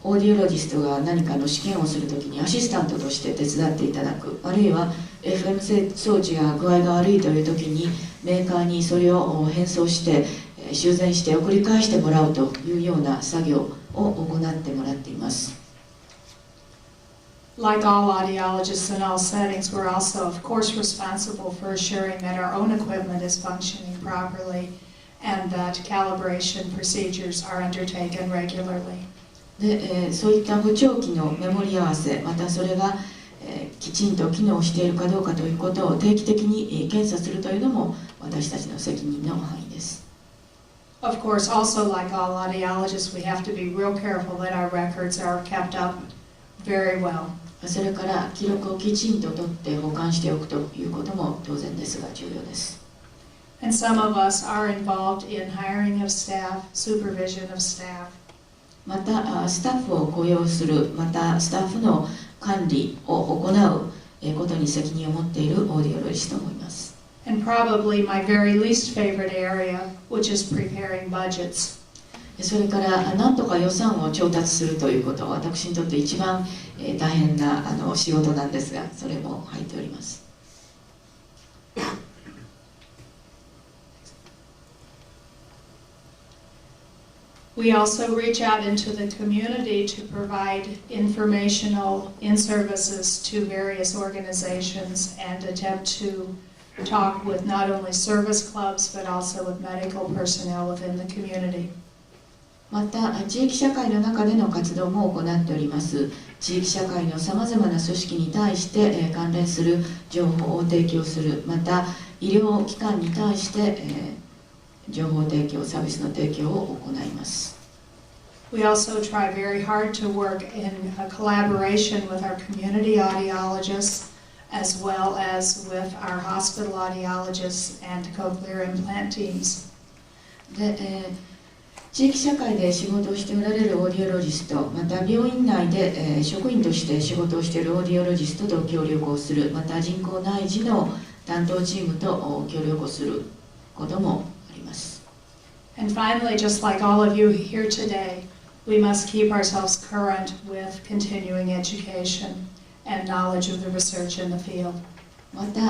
Speaker 2: オーディオロジストが何かの試験をするときにアシスタントとして手伝っていただく、あるいは FM 装置が具合が悪いというときにメーカーにそれを返送して修繕して送り返してもらうというような作業を行ってもらっています。
Speaker 1: Like all audiologists in all settings, we're also, of course, responsible for assuring that our own equipment is functioning properly and that calibration procedures are undertaken regularly.
Speaker 2: で、そういった補聴器のメモリ合わせ、またそれが、きちんと機能しているかどうかということを定期的に、検査するというのも私たちの責任の範囲です。
Speaker 1: Of course, also like all audiologists, we have to be real careful that our records are kept up very well.
Speaker 2: それから記録をきちんと取って保管しておくということも当然ですが重要です。
Speaker 1: And some of us are involved in hiring of staff, supervision of staff.
Speaker 2: またスタッフを雇用する、またスタッフの管理を行うことに責任を持っているオーディオロジストもいます。
Speaker 1: And probably my very least favorite area, which is preparing budgets.
Speaker 2: それから何とか予算を調達するということは私にとって一番大変な仕事なんですが、それも入っております。
Speaker 1: We also reach out into the community to provide informational in-services to various organizations and attempt to talk with not only service clubs but also with medical personnel within the community.
Speaker 2: また地域社会の中での活動も行っております。地域社会のさまざまな組織に対して関連する情報を提供する、また医療機関に対して情報提供、サービスの提供を行います。
Speaker 1: We also try very hard to work in a collaboration with our community audiologists as well as with our hospital audiologists and cochlear implant teams.
Speaker 2: で、地域社会で仕事をしておられるオーディオロジスト、また病院内で職員として仕事をしているオーディオロジストと協力をする、また人工内耳の担当チームと協力をすることもあります。
Speaker 1: And finally, just like all of you here today, we must keep ourselves current with continuing education and knowledge of the research in the field.
Speaker 2: また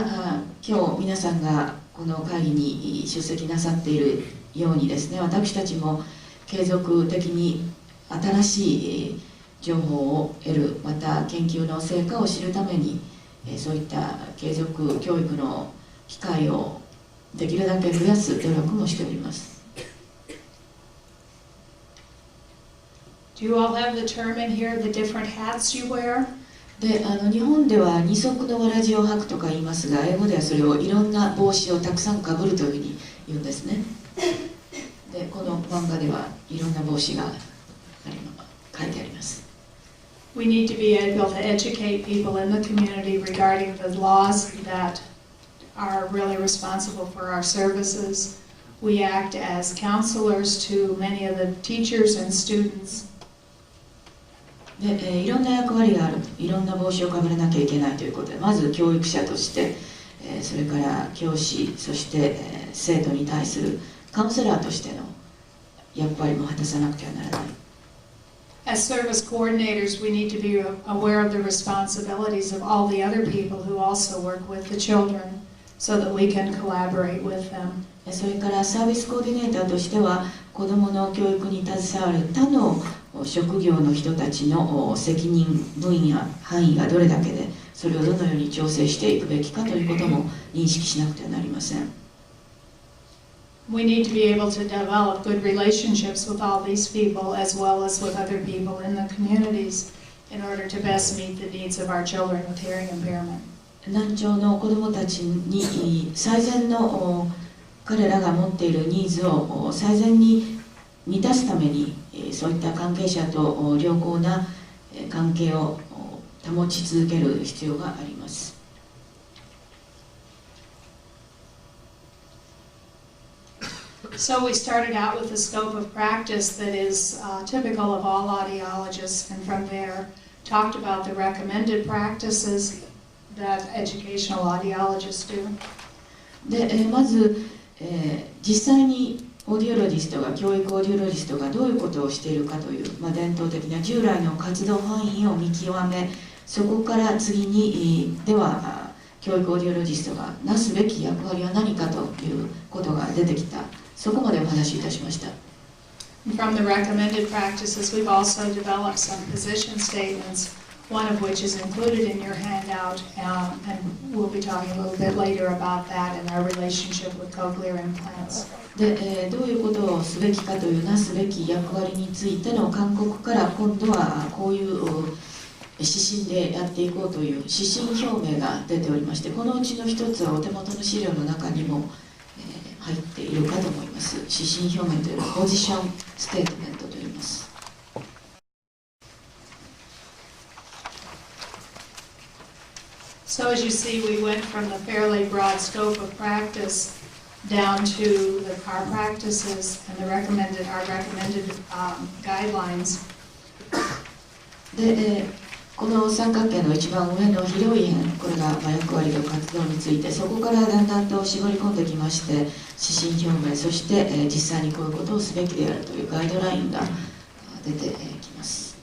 Speaker 2: 今日皆さんがこの会議に出席なさっているようにですね、私たちも継続的に新しい情報を得る、また研究の成果を知るためにそういった継続教育の機会をできるだけ増やす努力もしております。
Speaker 1: Do you all have the term in here, the different hats you wear?
Speaker 2: で、日本では二足のわらじを履くとか言いますが、英語ではそれをいろんな帽子をたくさんかぶるというふうに言うんですね。で、この漫画ではいろんな帽子が書いてあります。
Speaker 1: We need to be able to educate people in the community regarding the laws that are really responsible for our services. We act as counselors to many of the teachers and students.
Speaker 2: で、いろんな役割がある、いろんな帽子をかぶらなきゃいけないということで、まず教育者として、それから教師、そして、生徒に対するカウンセラーとしての役割も果たさなくてはならない。
Speaker 1: As service coordinators, we need to be aware of the responsibilities of all the other people who also work with the children so that we can collaborate with them.
Speaker 2: それからサービスコーディネーターとしては子どもの教育に携わる他の職業の人たちの責任分野範囲がどれだけでそれをどのように調整していくべきかということも認識しなくてはなりません。
Speaker 1: We need to be able to develop good relationships with all these people as well as with other people in the communities in order to best meet the needs of our children with hearing impairment.
Speaker 2: 難聴の子どもたちに最善の彼らが持っているニーズを最善に満たすためにそういった関係者と良好な関係を保ち続ける必要があります。
Speaker 1: So we started out with a scope of practice that is typical of all audiologists, and from there talked about the recommended practices that educational audiologists do.
Speaker 2: で、まず、実際にオーディオロジストが教育オーディオロジストがどういうことをしているかという、伝統的な従来の活動範囲を見極め、そこから次にでは教育オーディオロジストがなすべき役割は何かということが出てきた。そこまでお話しいたしました。
Speaker 1: From the recommended practices, we've also developed some position statements, one of which is included in your handout, and we'll be talking a little bit later about that and our relationship with cochlear implants.
Speaker 2: で、どういうことをすべきかというなすべき役割についての勧告から今度はこういう指針でやっていこうという指針表明が出ておりまして、このうちの一つはお手元の資料の中にも入っているかと思います。指針表明というのはポジションステートメントと言います。
Speaker 1: So as you see, we went from the fairly broad scope of practice down to the car practices and our recommended guidelines.
Speaker 2: で、この三角形の一番上の広い辺、これが役割と活動について、そこからだんだんと絞り込んできまして、指針表明、そして、実際にこういうことをすべきであるというガイドラインが出てきます。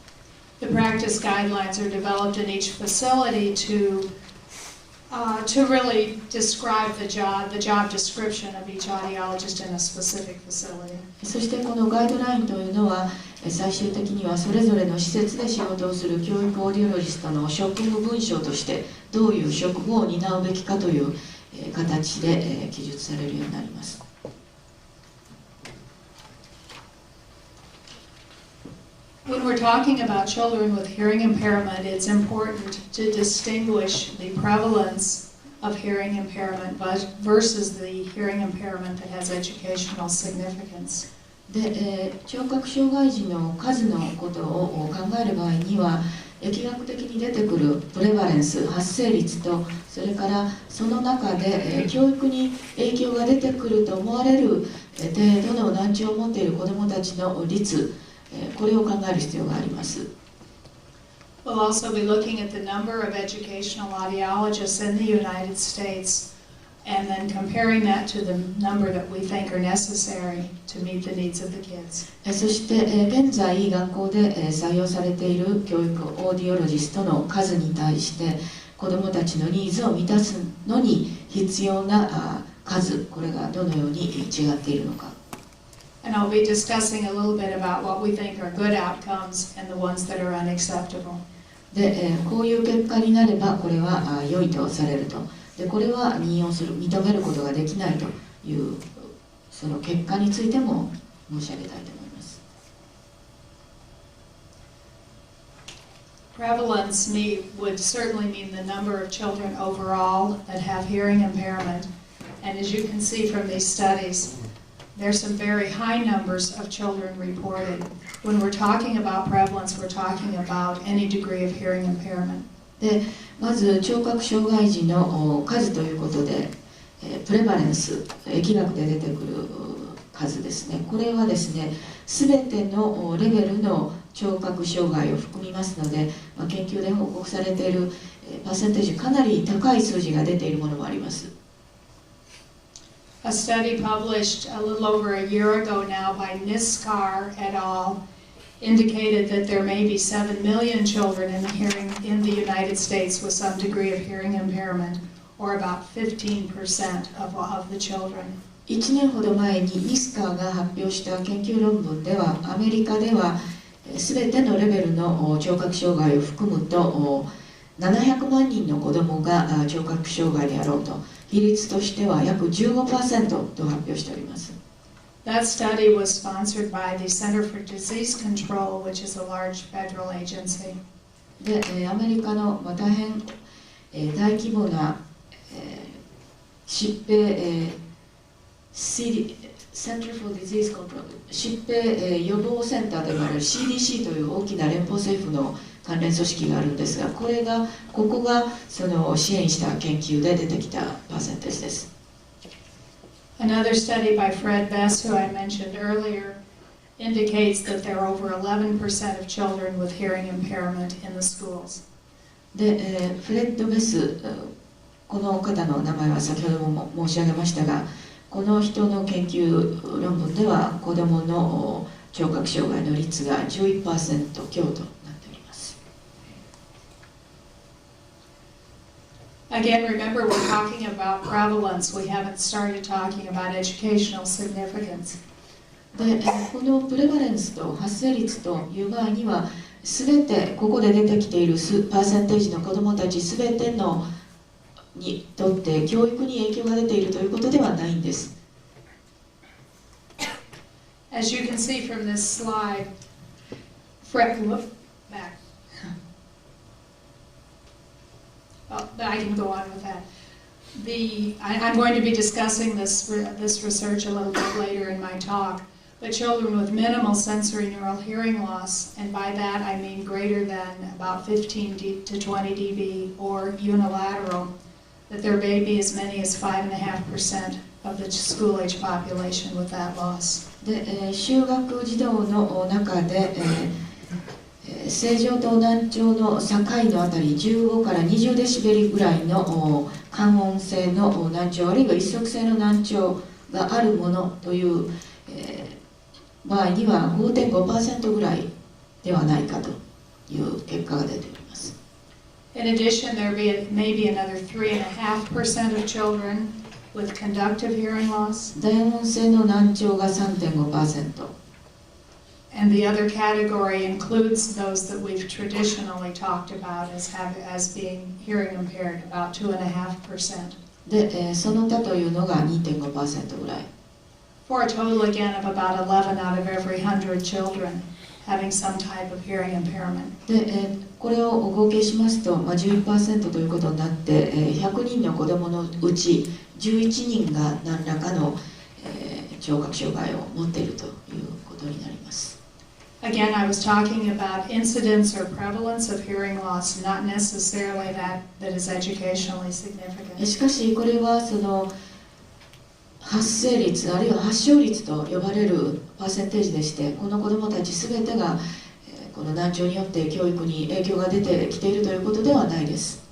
Speaker 1: The practice guidelines are developed in each facility to really describe the job description of each audiologist in a specific facility.
Speaker 2: そしてこのガイドラインというのは最終的にはそれぞれの施設で仕事をする教育オーディオロジストの職務文書としてどういう職務を担うべきかという形で記述されるようになります。
Speaker 1: When we're talking about children with hearing impairment, it's important to distinguish the prevalence of hearing impairment versus the hearing impairment that has educational significance.
Speaker 2: で、聴覚障害児の数のことを考える場合には、疫学的に出てくるプレバレンス、発生率と、それからその中で教育に影響が出てくると思われる程度の難聴を持っている子どもたちの率、これを考える必要があります。
Speaker 1: We'll also be looking at the number of educational audiologists in the United States and then comparing that to the number that we think are necessary to meet the needs of the kids.
Speaker 2: そして現在学校で採用されている教育オーディオロジストの数に対して子どもたちのニーズを満たすのに必要な数、これがどのように違っているのか。
Speaker 1: And I'll be discussing a little bit about what we think are good outcomes and the ones that are unacceptable.
Speaker 2: で、こういう結果になればこれは良いとされると。で、これは認めることができないというその結果についても申し上げたいと思います。
Speaker 1: Prevalence would certainly mean the number of children overall that have hearing impairment. And as you can see from these studies, there's some very high numbers of children reported. When we're talking about prevalence, we're talking about any degree of hearing impairment.
Speaker 2: で、まず聴覚障害児の数ということで、プレバレンス、疫学で出てくる数ですね。これはですね、すべてのレベルの聴覚障害を含みますので、研究で報告されているパーセンテージかなり高い数字が出ているものもあります。
Speaker 1: A study published a little over a year ago now by Niskar et al. Indicated that there may be 7 million children in the United States with some degree of hearing impairment, or about 15% of the children.
Speaker 2: 1年ほど前にニスカーが発表した研究論文では、アメリカではすべてのレベルの聴覚障害を含むと700万人の子どもが聴覚障害であろうと、比率としては約 15% と発表しております。
Speaker 1: That study was sponsored by the Center for Disease Control, which is a large federal agency.
Speaker 2: で、アメリカの大変大規模な疾病 Center for Disease Control 疾病予防センターと呼ばれる CDC という大きな連邦政府の関連組織があるんですが、ここがその支援した研究で出てきたパーセンテージです。
Speaker 1: Another study by Fred Bess, who I mentioned earlier, indicates that there are over 11% of children with hearing impairment in the schools.
Speaker 2: で、フレッド・ベス、この方の名前は先ほども申し上げましたが、この人の研究論文では子どもの聴覚障害の率が 11% 強となっております。
Speaker 1: Again, remember we're talking about prevalence. We haven't started talking about educational significance.
Speaker 2: で、このプレバレンスと発生率という場合には、すべてここで出てきているパーセンテージの子どもたちすべてのにとって教育に影響が出ているということではないんです。
Speaker 1: As you can see from this slide, Fred, look back. Oh, I can go on with that. I'm going to be discussing this research a little bit later in my talk. But children with minimal sensory neural hearing loss, and by that I mean greater than about 15 to 20 dB or unilateral, that there may be as many as 5.5% of the school-age population with that loss.
Speaker 2: で、就学児童の中で、正常と難聴の境のあたり15から20デシベルぐらいの感音性の難聴あるいは一足性の難聴があるものという、場合には 5.5% ぐらいではないかという結果が出ております。
Speaker 1: In addition, there may be another 3.5% of children with conductive hearing loss.
Speaker 2: 大音性の難聴が 3.5%。And
Speaker 1: the other category includes those that we've traditionally talked about as being hearing impaired, about 2.5%.
Speaker 2: で、その他というのが 2.5% ぐらい。
Speaker 1: For a total again of about 11 out of every 100 children having some type of hearing impairment.
Speaker 2: で、これを合計しますと、11% ということになって、100人の子どものうち11人が何らかの、聴覚障害を持っているということになります。
Speaker 1: Again, I was talking about incidence or prevalence of hearing loss, not necessarily that is educationally significant.
Speaker 2: しかしこれはその発生率あるいは発症率と呼ばれるパーセンテージでして、この子どもたちすべてがこの難聴によって教育に影響が出てきているということではないです。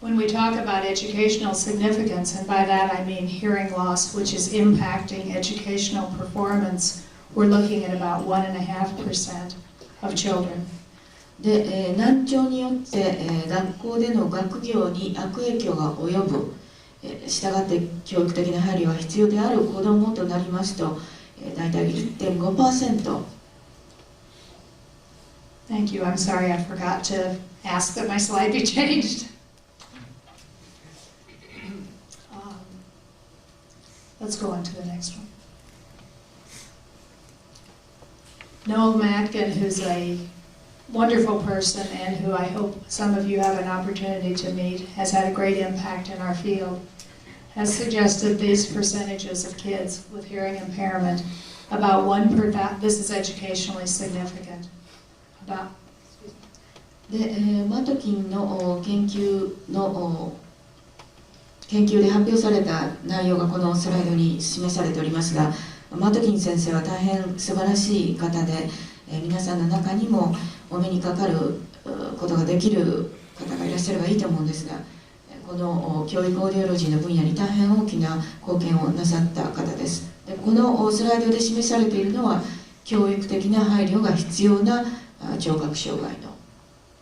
Speaker 1: When we talk about educational significance, and by that I mean hearing loss, which is impacting educational performance, we're looking at about 1.5% of children.
Speaker 2: で、難聴によって、学校での学業に悪影響が及ぶ、したがって教育的な配慮が必要である子どもとなりますと、大体 1.5%。Thank
Speaker 1: you. I'm sorry, I forgot to ask that my slide be changed. Let's go on to the next one. Noel Matkin, who's a wonderful person and who I hope some of you have an opportunity to meet, has had a great impact in our field, has suggested these percentages of kids with hearing impairment, about 1%, this is educationally significant. About,
Speaker 2: で、マトキンの研究で発表された内容がこのスライドに示されておりますが、マトキン先生は大変素晴らしい方で、皆さんの中にもお目にかかることができる方がいらっしゃればいいと思うんですが、この教育オーディオロジーの分野に大変大きな貢献をなさった方です。で、このスライドで示されているのは教育的な配慮が必要な聴覚障害の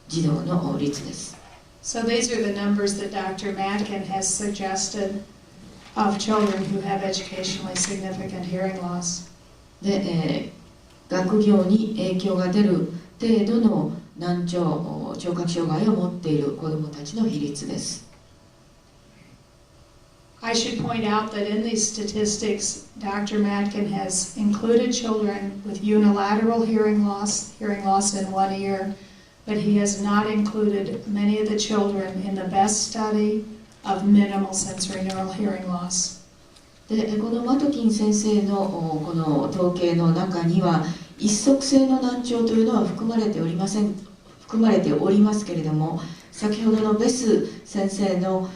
Speaker 2: 児童の率です。
Speaker 1: So these are the numbers that Dr. Matkin has suggested of children who have educationally significant hearing loss.
Speaker 2: で、学業に影響が出る程度の難聴、聴覚障害を持っている子どもたちの比率です。
Speaker 1: I should point out that in these statistics, Dr. Matkin has included children with unilateral hearing loss in one ear, but he has not included many of the children in the best study of minimal sensory neural hearing loss.
Speaker 2: でこのマトキン先生のこの統計の中には一足性の難聴というのは含まれておりますけれども、先ほどのベス先生の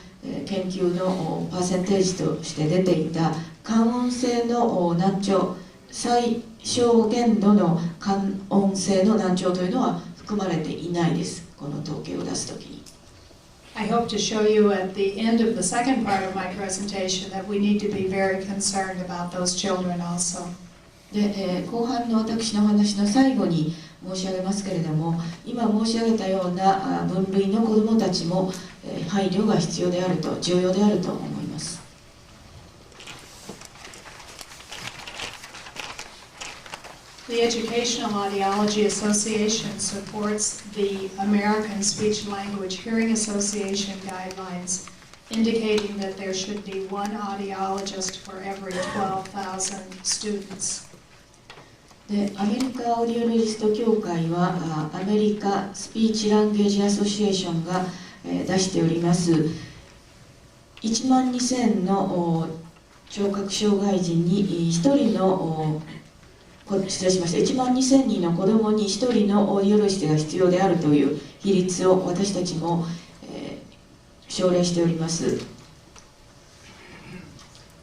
Speaker 2: 研究のパーセンテージとして出ていた感音性の難聴、最小限度の感音性の難聴というのは含まれていないです、この統計を出すときに。
Speaker 1: I hope to show you at the end of the second part of my presentation that we need to be very concerned about those children also.
Speaker 2: で、後半の私の話の最後に申し上げますけれども、今申し上げたような分類の子どもたちも配慮が必要であると、重要であると思います。
Speaker 1: The Educational Audiology Association supports the American Speech Language Hearing Association guidelines, indicating that there should be one audiologist for every 12,000 students.
Speaker 2: で、アメリカオーディオロジスト協会はアメリカスピーチランゲージアソシエーションが出しております1万2000の聴覚障害児に1人の失礼しました、1万2000人の子どもに1人のオーディオロジストが必要であるという比率を私たちも、奨励しております。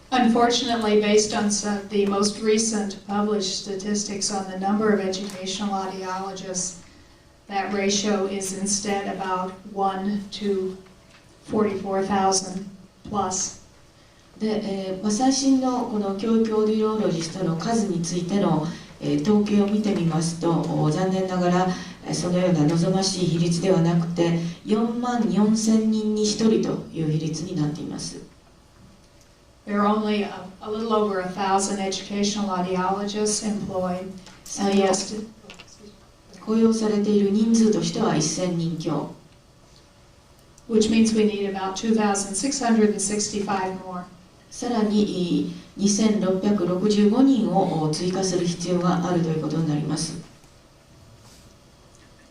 Speaker 1: Unfortunately, based on the most recent published statistics on the number of educational audiologists, that ratio is instead about 1 to 44,000 plus.
Speaker 2: で、最新のこの教育オーディオロジストの数についての、統計を見てみますと、残念ながらそのような望ましい比率ではなくて4万4000人に1人という比率になっています。
Speaker 1: There are only a little over 1,000 educational audiologists employed.
Speaker 2: 雇用されている人数としては1000人強。
Speaker 1: Which means we need about 2,665 more.
Speaker 2: さらに2665人を追加する必要があるということになります。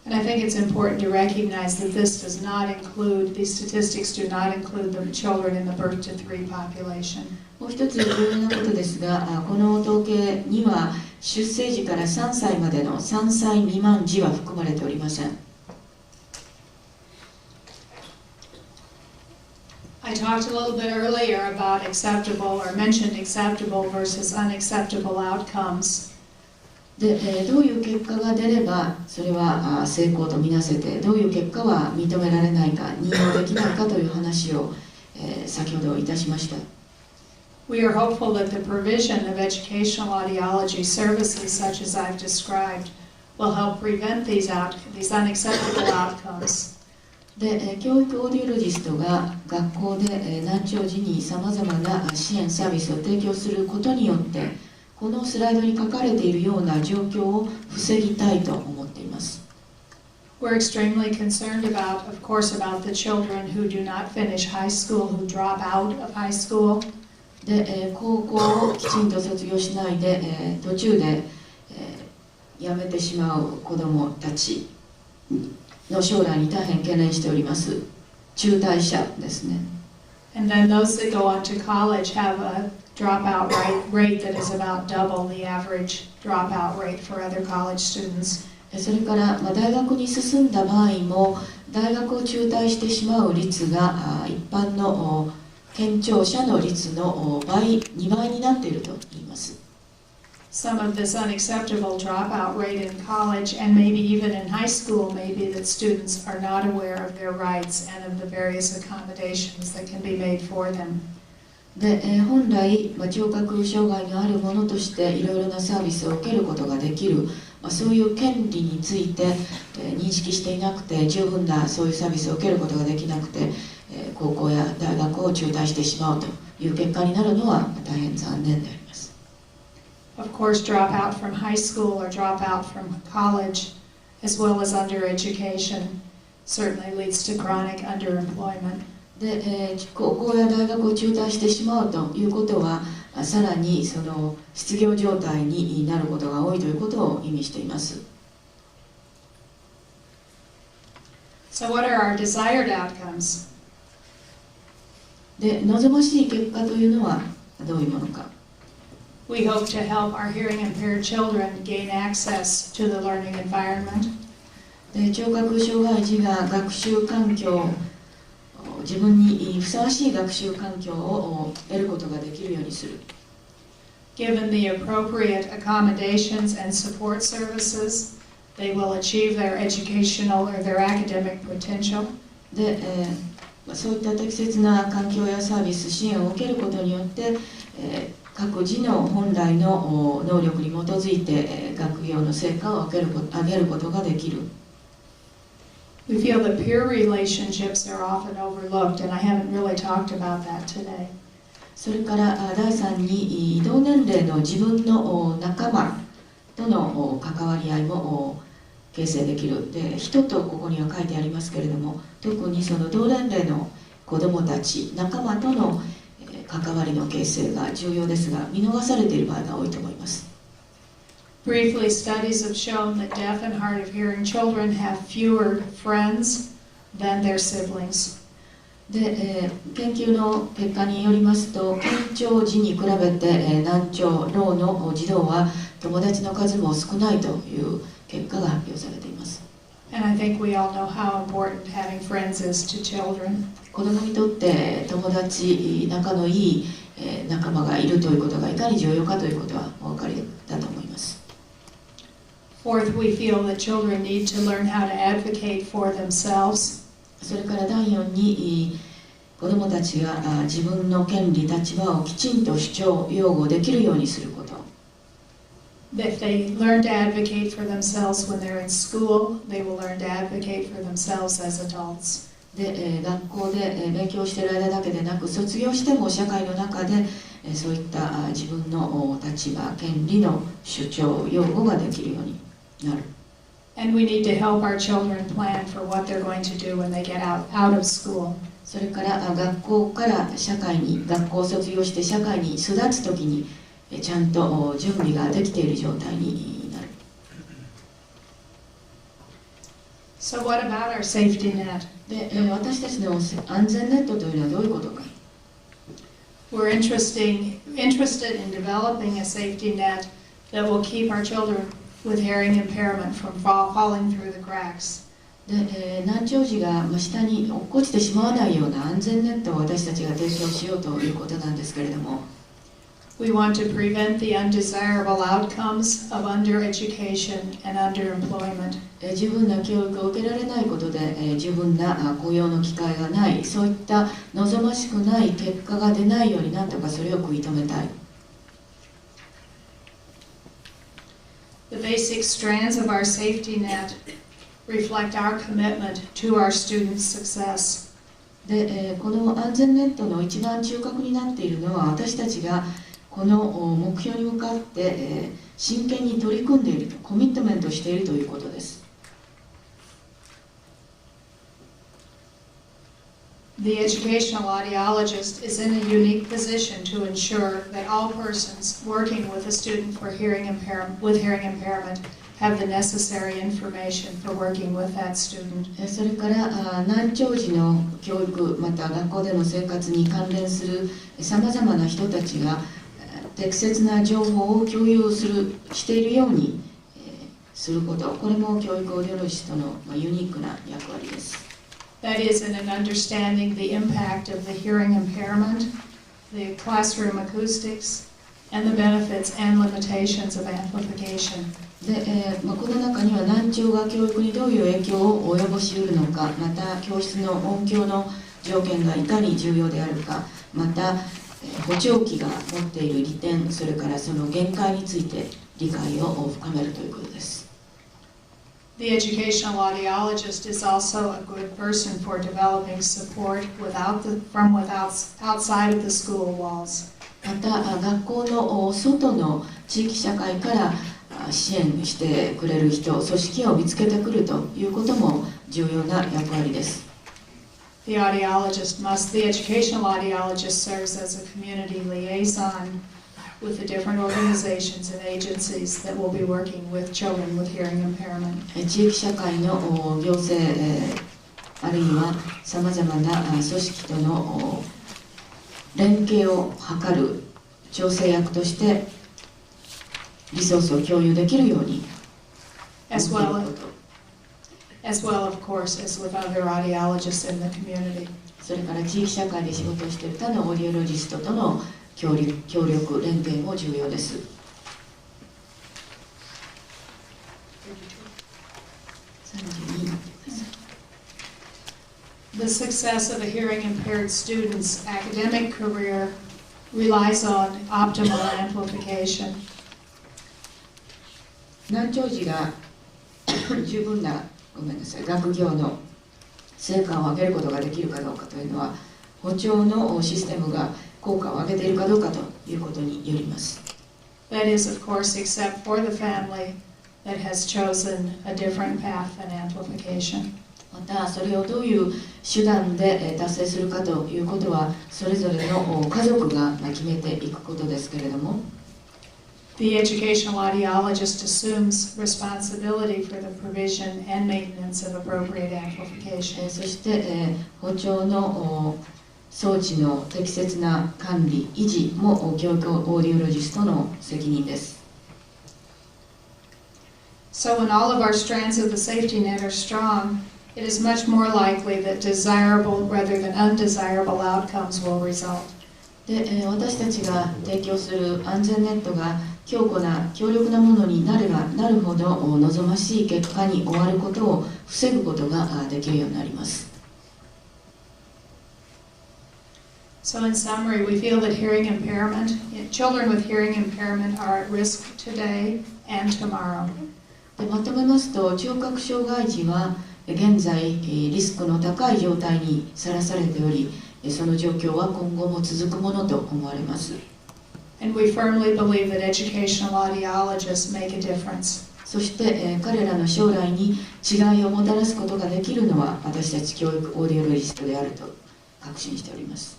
Speaker 1: And I think it's important to recognize that this does not include, these statistics do not include the children in the birth to 3 population.
Speaker 2: もう一つ重要なことですが、この統計には出生時から3歳までの3歳未満児は含まれておりません。
Speaker 1: I talked a little bit earlier about acceptable or mentioned acceptable versus unacceptable outcomes.
Speaker 2: で、どういう結果が出ればそれは成功とみなせて、どういう結果は認められないか、任用できないかという話を、先ほどいたしました。
Speaker 1: We are hopeful that the provision of educational audiology services such as I've described will help prevent these unacceptable outcomes.
Speaker 2: で、教育オーディオロジストが学校で難聴児にさまざまな支援サービスを提供することによってこのスライドに書かれているような状況を防ぎたいと思っています。
Speaker 1: We're extremely concerned about, of course, about the children who do not finish high school, who drop out of high school.
Speaker 2: で、高校をきちんと卒業しないで、途中で、辞めてしまう子どもたちの将来に大変懸念しております。中退者ですね。
Speaker 1: And then those that go on to college have a dropout rate that is about double the average dropout rate for other college students.
Speaker 2: それから、大学に進んだ場合も大学を中退してしまう率が一般の健聴者の率の2倍になっていると言います。
Speaker 1: Some of this unacceptable dropout rate in college and maybe even in high school may be that students are not aware of their rights and of the various accommodations that can be made for them.
Speaker 2: で、本来、聴覚障害のある者としていろいろなサービスを受けることができる、そういう権利について、認識していなくて十分なそういうサービスを受けることができなくて、高校や大学を中退してしまうという結果になるのは大変残念であります。
Speaker 1: Of course, dropout from high school or dropout from college, as well as undereducation, certainly leads to chronic underemployment.
Speaker 2: で、高校や大学を中退してしまうということは、さらにその失業状態になることが多いということを意味しています。
Speaker 1: So what are our desired outcomes?
Speaker 2: で、望ましい結果というのはどういうものか。
Speaker 1: We hope to help our hearing impaired children gain access to the learning environment.
Speaker 2: で、聴覚障害児が学習環境、自分にふさわしい学習環境を得ることができるようにする。
Speaker 1: Given the appropriate accommodations and support services, they will achieve their educational or their academic potential.
Speaker 2: で、そういった適切な環境やサービス、支援を受けることによって、各自の本来の能力に基づいて、学業の成果を上げることができる。
Speaker 1: We feel that peer relationships are often overlooked, and I haven't really talked about that today.
Speaker 2: それから第3に同年齢の自分の仲間との関わり合いも形成できる。で、人とここには書いてありますけれども、特にその同年齢の子どもたち、仲間との関わりの形成が重要ですが、見逃されている場合が多いと思います。
Speaker 1: Briefly, studies have shown that deaf and hard of hearing children have fewer friends than their siblings.
Speaker 2: で、研究の結果によりますと、健聴児に比べて難聴、ろうの児童は友達の数も少ないという結果が発表されています。
Speaker 1: And I think we all know how important having friends is to children.
Speaker 2: 子供にとって友達、仲のいい仲間がいるということがいかに重要かということはお分かりだと思います。
Speaker 1: Fourth, we feel that children need to learn how to advocate for themselves.
Speaker 2: それから第4に子どもたちが自分の権利、立場をきちんと主張、擁護できるようにすること。
Speaker 1: If they learn to advocate for themselves when they're in school, they will learn to advocate for themselves as adults.
Speaker 2: で、学校で勉強している間だけでなく、卒業しても社会の中でそういった自分の立場、権利の主張、擁護ができるようになる。
Speaker 1: And we need to help our children plan for what they're going to do when they get out of school.
Speaker 2: それから学校から学校を卒業して社会に育つときにちゃんと準備ができている状態になる。
Speaker 1: So what about our safety net?
Speaker 2: で、私たちの安全ネットというのはどういうことか。
Speaker 1: We're interested in developing a safety net that will keep our children with hearing impairment from falling through the cracks.
Speaker 2: で、難聴児が下に落っこちてしまわないような安全ネットを私たちが提供しようということなんですけれども、
Speaker 1: We want to prevent the undesirable outcomes of undereducation and underemployment.
Speaker 2: 十分な教育を受けられないことで十分な雇用の機会がない、そういった望ましくない結果が出ないようになんとかそれを食い止めたい。
Speaker 1: The basic strands of our safety net reflect our commitment to our students' success.
Speaker 2: で、この安全ネットの一番中核になっているのは私たちがこの目標に向かって真剣に取り組んでいると、コミットメントしているということです。
Speaker 1: The educational audiologist is in a unique position to ensure that all persons working with a student with hearing impairment have the necessary information for working with that student.
Speaker 2: それから難聴児の教育、また学校での生活に関連するさまざまな人たちが適切な情報を共有しているようにすること、これも教育オーディオロジストのユニークな役割です。
Speaker 1: That is, in an understanding the impact of the hearing impairment, the classroom acoustics, and the benefits and limitations of amplification.
Speaker 2: で、この中には難聴が教育にどういう影響を及ぼしうるのか、また教室の音響の条件がいかに重要であるか、また補聴器が持っている利点、それからその限界について理解を深めるということです。
Speaker 1: The educational audiologist is also a good person for developing support from outside of the school walls.
Speaker 2: また学校の外の地域社会から支援してくれる人、組織を見つけてくるということも重要な役割です。
Speaker 1: The educational audiologist serves as a community liaison with the different organizations and agencies that will be working with children with hearing impairment.
Speaker 2: 地域社会の行政、あるいはさまざまな組織との連携を図る調整役としてリソースを共有できるように
Speaker 1: as well, of course, as with other audiologists in the community.
Speaker 2: それから地域社会で仕事をしている他のオーディオロジストとの協力連携も重要です。
Speaker 1: The success of a hearing impaired student's academic career relies on optimal amplification.
Speaker 2: 難聴児が十分な学業の成果を上げることができるかどうかというのは、補聴のシステムが効果を上げているかどうかということによります。
Speaker 1: That is, of course, except for the family that has chosen a different path than amplification.
Speaker 2: また、それをどういう手段で達成するかということは、それぞれの家族が決めていくことですけれども、
Speaker 1: The educational audiologist assumes responsibility for the provision and maintenance of appropriate amplification.
Speaker 2: そして、補聴の装置の適切な管理・維持も教育オーディオロジストの責任です。
Speaker 1: So when all of our strands of the safety net are strong, it is much more likely that desirable rather than undesirable outcomes will result.
Speaker 2: で、私たちが提供する安全ネットが強固な強力なものになればなるほど望ましい結果に終わることを防ぐことができるようになります。
Speaker 1: So in summary, we feel that children with hearing impairment are at risk today and tomorrow.
Speaker 2: で、まとめますと、聴覚障害児は現在リスクの高い状態にさらされており、その状況は今後も続くものと思われます。
Speaker 1: And we firmly believe that educational audiologists make a difference.
Speaker 2: そして、彼らの将来に違いをもたらすことができるのは私たち教育オーディオロジストであると確信しております。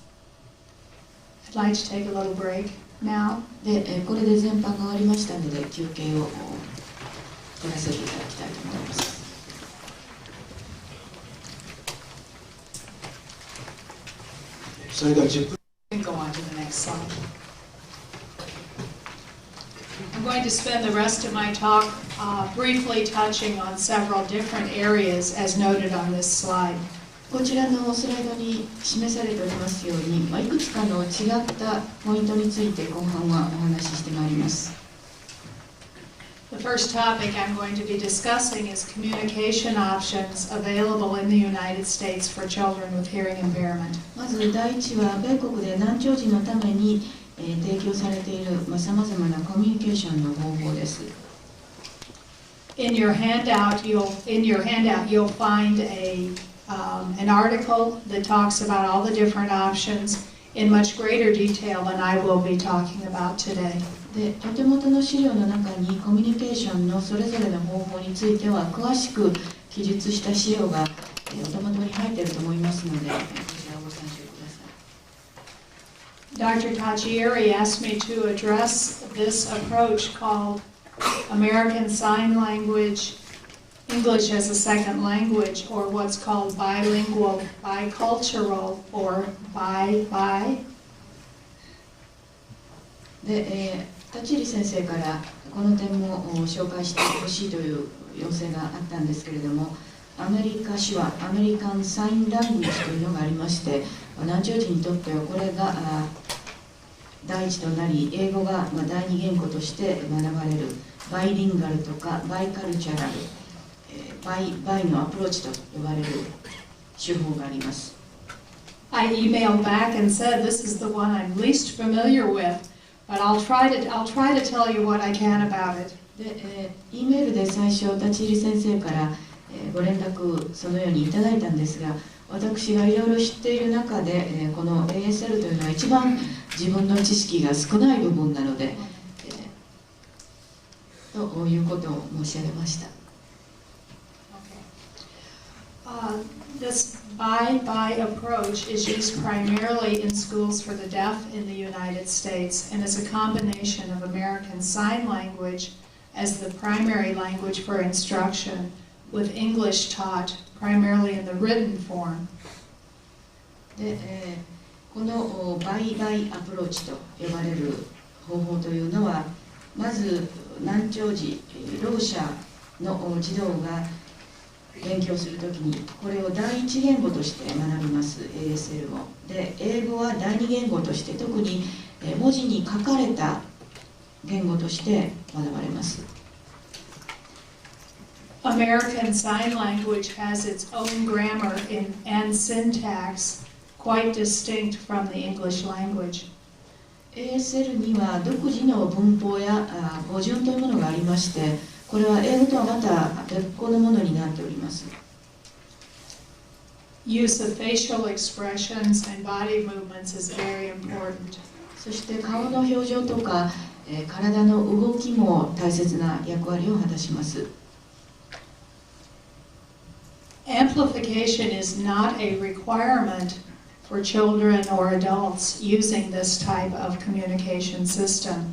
Speaker 1: I'd like to take a little break now.
Speaker 2: で、これで全般が終わりましたので休憩を取らせていただきたいと思います。
Speaker 5: それでは10分。
Speaker 1: Go on to the next slide. I'm going to spend the rest of my talk briefly touching on several different areas as noted on this slide.
Speaker 2: こちらのスライドに示されておりますように、いくつかの違ったポイントについて後半はお話ししてまいります。
Speaker 1: The first topic I'm going to be discussing is communication options available in the United States for children with hearing impairment.
Speaker 2: まず第一は、米国で難聴児のために提供されているさまざまなコミュニケーションの方法です。
Speaker 1: In your handout, you'll find an article that talks about all the different options in much greater detail than I will be talking about today.
Speaker 2: で、お手元の資料の中にコミュニケーションのそれぞれの方法については詳しく記述した資料がお手元に入っていると思いますので、こちらをご参照ください。
Speaker 1: Dr. Tachieri asked me to address this approach called American Sign Language, English as a Second Language, or what's called bilingual, bicultural, or bi.
Speaker 2: で、立入先生からこの点も紹介してほしいという要請があったんですけれども、アメリカ手話、アメリカンサインラングージというのがありまして、難聴児にとってはこれが第一となり、英語が第二言語として学ばれるバイリンガルとかバイカルチャラル、バイのアプローチと呼ばれる手法があります。
Speaker 1: I emailed back and said this is the one I'm least familiar with, but I'll try to tell you what I can about it.
Speaker 2: で、E メールで最初立入先生からご連絡そのようにいただいたんですが、私がいろいろ知っている中で、この ASL というのは一番自分の知識が少ない部分なので、ということを申し上げました。
Speaker 1: This by approach is used primarily in schools for the deaf in the United States and is a combination of American Sign Language as the primary language for instruction, with English taught primarily in the written form.
Speaker 2: で、このバイアプローチと呼ばれる方法というのは、まず難聴児、ろう者の児童が勉強するときにこれを第一言語として学びます。 ASL をで、英語は第二言語として、特に文字に書かれた言語として学ばれます。
Speaker 1: American Sign Language has its own grammar and syntax, quite distinct from the English language.
Speaker 2: ASL には独自の文法や語順というものがありまして、これは英語とはまた別個のものになっております。
Speaker 1: Use of facial expressions and body movements is very important.
Speaker 2: そして顔の表情とか、体の動きも大切な役割を果たします。
Speaker 1: Amplification is not a requirement for children or adults using this type of communication system.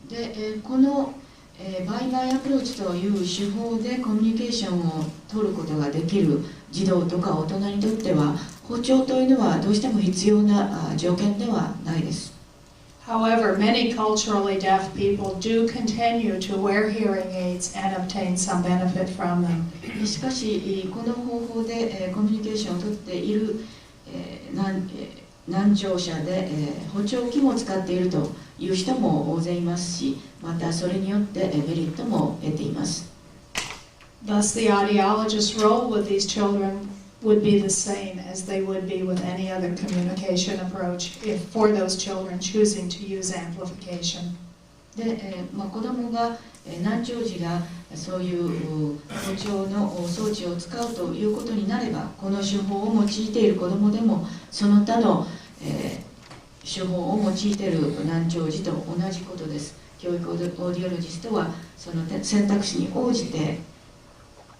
Speaker 2: で、このバイバイアプローチという手法でコミュニケーションを取ることができる児童とか大人にとっては、補聴というのはどうしても必要な条件ではないです。
Speaker 1: However, many culturally deaf people do continue to wear hearing aids and obtain some benefit from them.
Speaker 2: しかし、この方法でコミュニケーションを取っている難聴者で補聴器も使っているという人も大勢いますし、またそれによってメリットも得ています。
Speaker 1: Thus, the audiologist's role with these children would be the same as they would be with any other communication approach for those children choosing to use amplification.
Speaker 2: で、子どもが難聴児がそういう補聴の装置を使うということになれば、この手法を用いている子どもでもその他の、手法を用いている難聴児と同じことです。教育オーディオロジストはその選択肢に応じて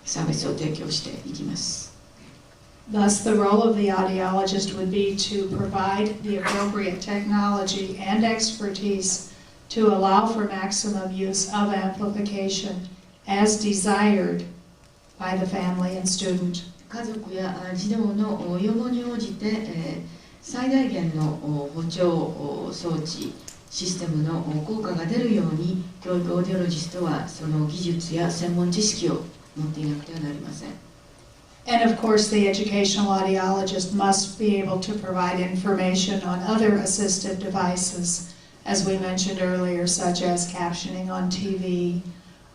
Speaker 2: サービスを提供していきます。
Speaker 1: Thus, the role of the audiologist would be to provide the appropriate technology and expertise to allow for maximum use of amplification as desired by the family and student.
Speaker 2: 家族や児童の要望に応じて、最大限の補聴装置システムの効果が出るように、教育オーディオロジストはその技術や専門知識を持っていなくてはなりません。
Speaker 1: And of course, the educational audiologist must be able to provide information on other assistive devices, as we mentioned earlier, such as captioning on TV,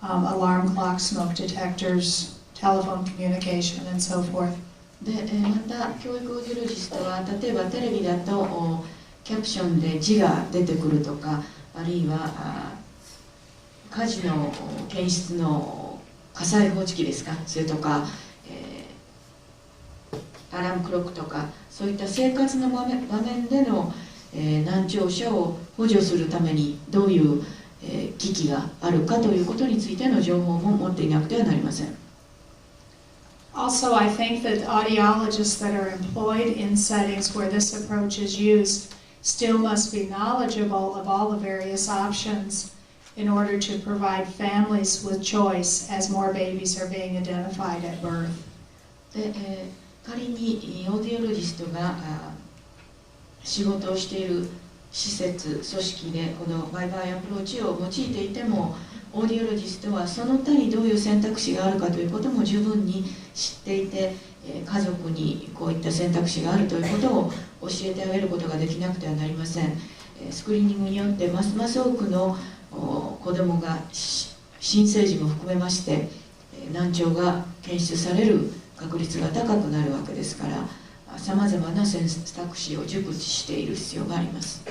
Speaker 1: alarm clocks, smoke detectors, telephone communication, and so forth.
Speaker 2: で、また教育オーディオロジストは、例えばテレビだとキャプションで字が出てくるとか、あるいは火事の検出の火災報知器ですか、それとか、アラームクロックとか、そういった生活の場面での、難聴者を補助するためにどういう、機器があるかということについての情報も持っていなくてはなりません。
Speaker 1: Also, I think that audiologists that are employed in settings where this approach is used still must be knowledgeable of all the various options in order to provide families with choice as more babies are being identified at birth.
Speaker 2: で、仮にオーディオロジストが仕事をしている施設、組織でこのバイバイアプローチを用いていても、オーディオロジストはその他にどういう選択肢があるかということも十分に知っていて、家族にこういった選択肢があるということを教えてあげることができなくてはなりません。スクリーニングによってますます多くの子どもが新生児も含めまして難聴が検出される確率が高くなるわけですから、さまざまな選択肢を熟知している必要があります。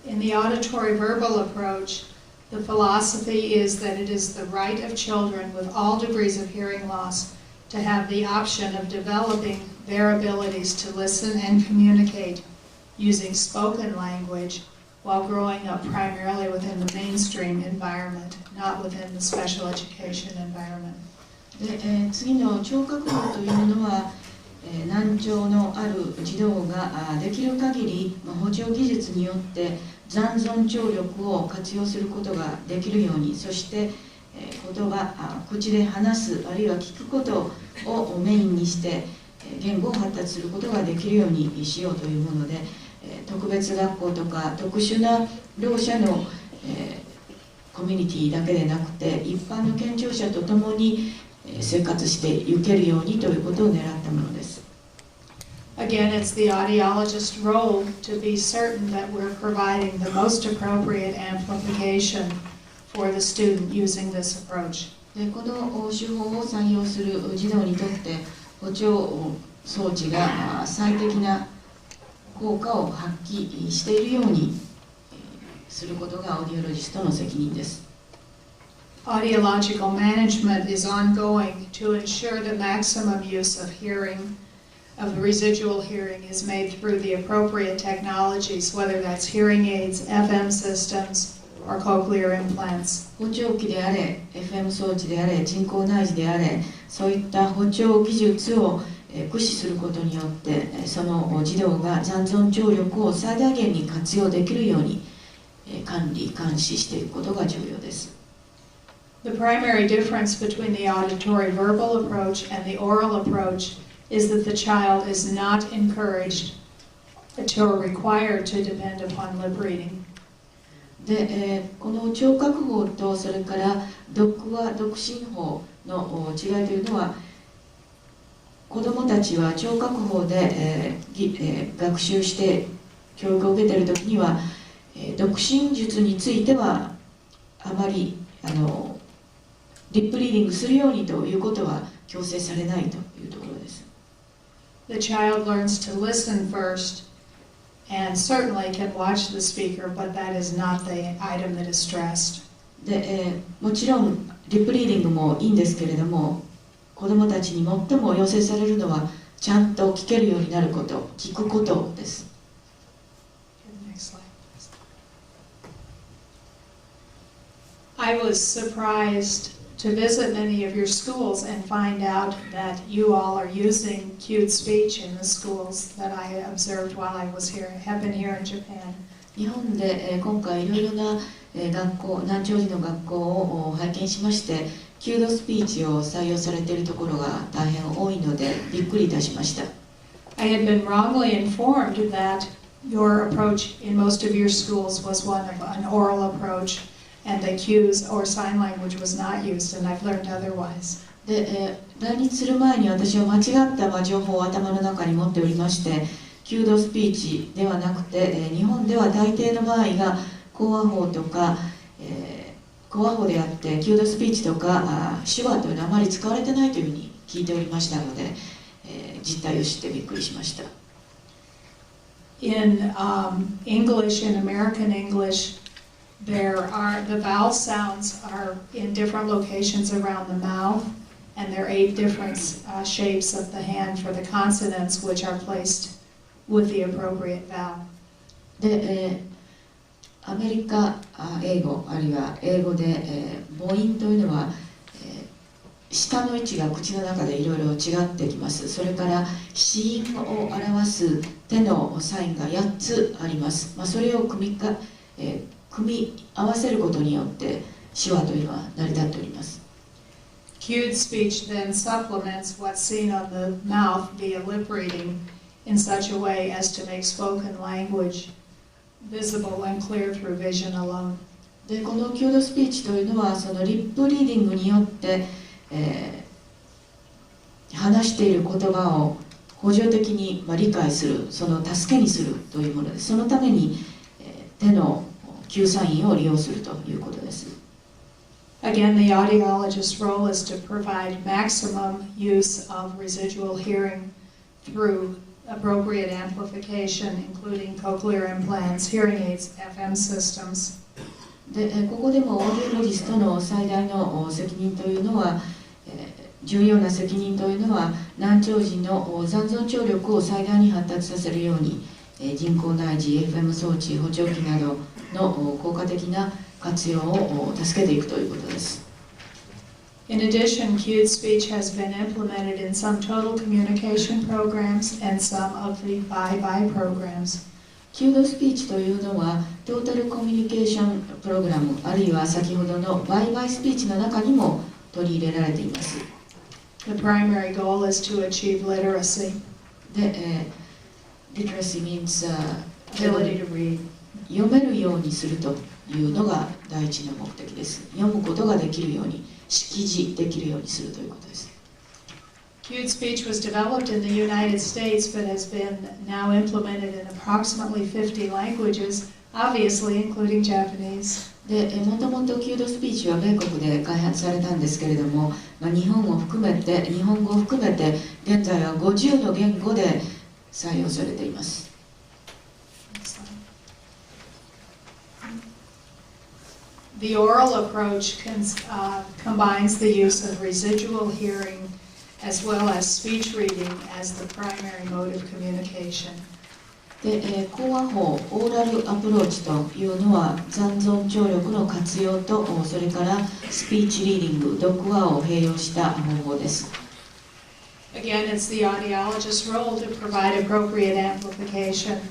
Speaker 1: In the auditory verbal approach, the philosophy is that it is the right of children with all degrees of hearing loss to have the option of developing their abilities to listen and communicate using spoken language while growing up primarily within the mainstream environment, not within the special education environment.
Speaker 2: で、次の聴覚法というのは、難聴のある児童ができる限り補聴技術によって残存聴力を活用することができるように、そして言葉、口で話すあるいは聞くことをメインにして言語を発達することができるようにしようというもので、特別学校とか特殊なろう者のコミュニティだけでなくて、一般の健常者と共に生活していけるようにということを狙ったものです。
Speaker 1: Again, it's the audiologist's role to be certain that we're providing the most appropriate amplification for the student using this approach.
Speaker 2: でこの手法を採用する児童にとって補聴装置が最適な効果を発揮しているようにすることがオーディオロジストの責任です。
Speaker 1: Audiological management is ongoing to ensure the maximum use of residual hearing is made through the appropriate technologies, whether that's hearing aids, FM systems, or cochlear implants.
Speaker 2: 補聴器であれ、FM 装置であれ、人工内耳であれ、そういった補聴技術を駆使することによって、その児童が残存聴力を最大限に活用できるように管理・監視していくことが重要です。
Speaker 1: The primary difference between the auditory verbal approach and the oral approach is that the child is not encouraged or required to depend upon lip reading.
Speaker 2: で、この聴覚法とそれから読話・読心法の違いというのは、子どもたちは聴覚法で、学習して教育を受けているときには、読心術についてはあまりリップリーディングするようにということは強制されないというところです。
Speaker 1: The child learns to listen first and certainly can watch the speaker, but that is not the item that is stressed.
Speaker 2: で、もちろんリップリーディングもいいんですけれども、子どもたちに最も要請されるのはちゃんと聞けるようになること、聞くことです。
Speaker 1: I was surprised to visit many of your schools and find out that you all are using cued speech in the schools that I observed while I was here, have been here in Japan.
Speaker 2: 日本で今回いろいろな学校、難聴児の学校を拝見しまして、キュードスピーチを採用されているところが大変多いのでびっくりいたしました。
Speaker 1: I had been wrongly informed that your approach in most of your schools was one of an oral approach, and the cues or sign language was not used, and I've learned otherwise.
Speaker 2: で、来日する前に私は間違った情報を頭の中に持っておりまして、キュードスピーチではなくて、日本では大抵の場合が口話法とか、口話法であってキュードスピーチとか手話というのはあまり使われてないというふうに聞いておりましたので、実態を知ってびっくりしました。
Speaker 1: In English, in American English, the vowel sounds are in different locations around the mouth, and there are 8 different shapes of the hand for the consonants, which are placed with the appropriate vowel.
Speaker 2: で、アメリカ英語あるいは英語で、母音というのは、下の位置が口の中でいろいろ違ってきます。それから子音を表す手のサインが8つあります。それを組み合わせることによって手話というのは成り立っております。
Speaker 1: Cued speech then supplements what's seen on the mouth via lip reading in such a way as to make spoken language visible and clear through vision alone.
Speaker 2: で、このキュードスピーチというのはそのリップリーディングによって、話している言葉を補助的に理解する、その助けにするというものです。そのために、手のキューサインを利用するということです。
Speaker 1: Again, the audiologist's role is to provide maximum use of residual hearing through appropriate amplification, including cochlear implants, hearing aids, FM systems.
Speaker 2: で、ここでもオーディオロジストの最大の責任というのは、重要な責任というのは難聴児の残存聴力を最大に発達させるように、人工内耳、FM 装置、補聴器などの効果的な活用を助けていくということです。
Speaker 1: In addition, cued speech has been implemented in some total communication programs and some of the bye-bye programs.
Speaker 2: キュードスピーチというのはトータルコミュニケーションプログラムあるいは先ほどのバイバイスピーチの中にも取り入れられています。
Speaker 1: The primary goal is to achieve literacy,
Speaker 2: で、literacy means
Speaker 1: ability to read.
Speaker 2: 読めるようにするというのが第一の目的です。読むことができるように、識字できるようにするということです。
Speaker 1: Cued speech was developed in the United States but has been now implemented in approximately 50 languages, obviously including Japanese.
Speaker 2: で、もともとキュードスピーチは米国で開発されたんですけれども、日本語を含めて現在は50の言語で採用されています。
Speaker 1: The oral approach combines the use of residual hearing as well as speech reading as the primary mode of communication.
Speaker 2: で、講話法、オーラルアプローチというのは残存聴力の活用と、それからスピーチリーディング、読話を併用した方法です。
Speaker 1: Again, it's the audiologist's role to provide appropriate amplification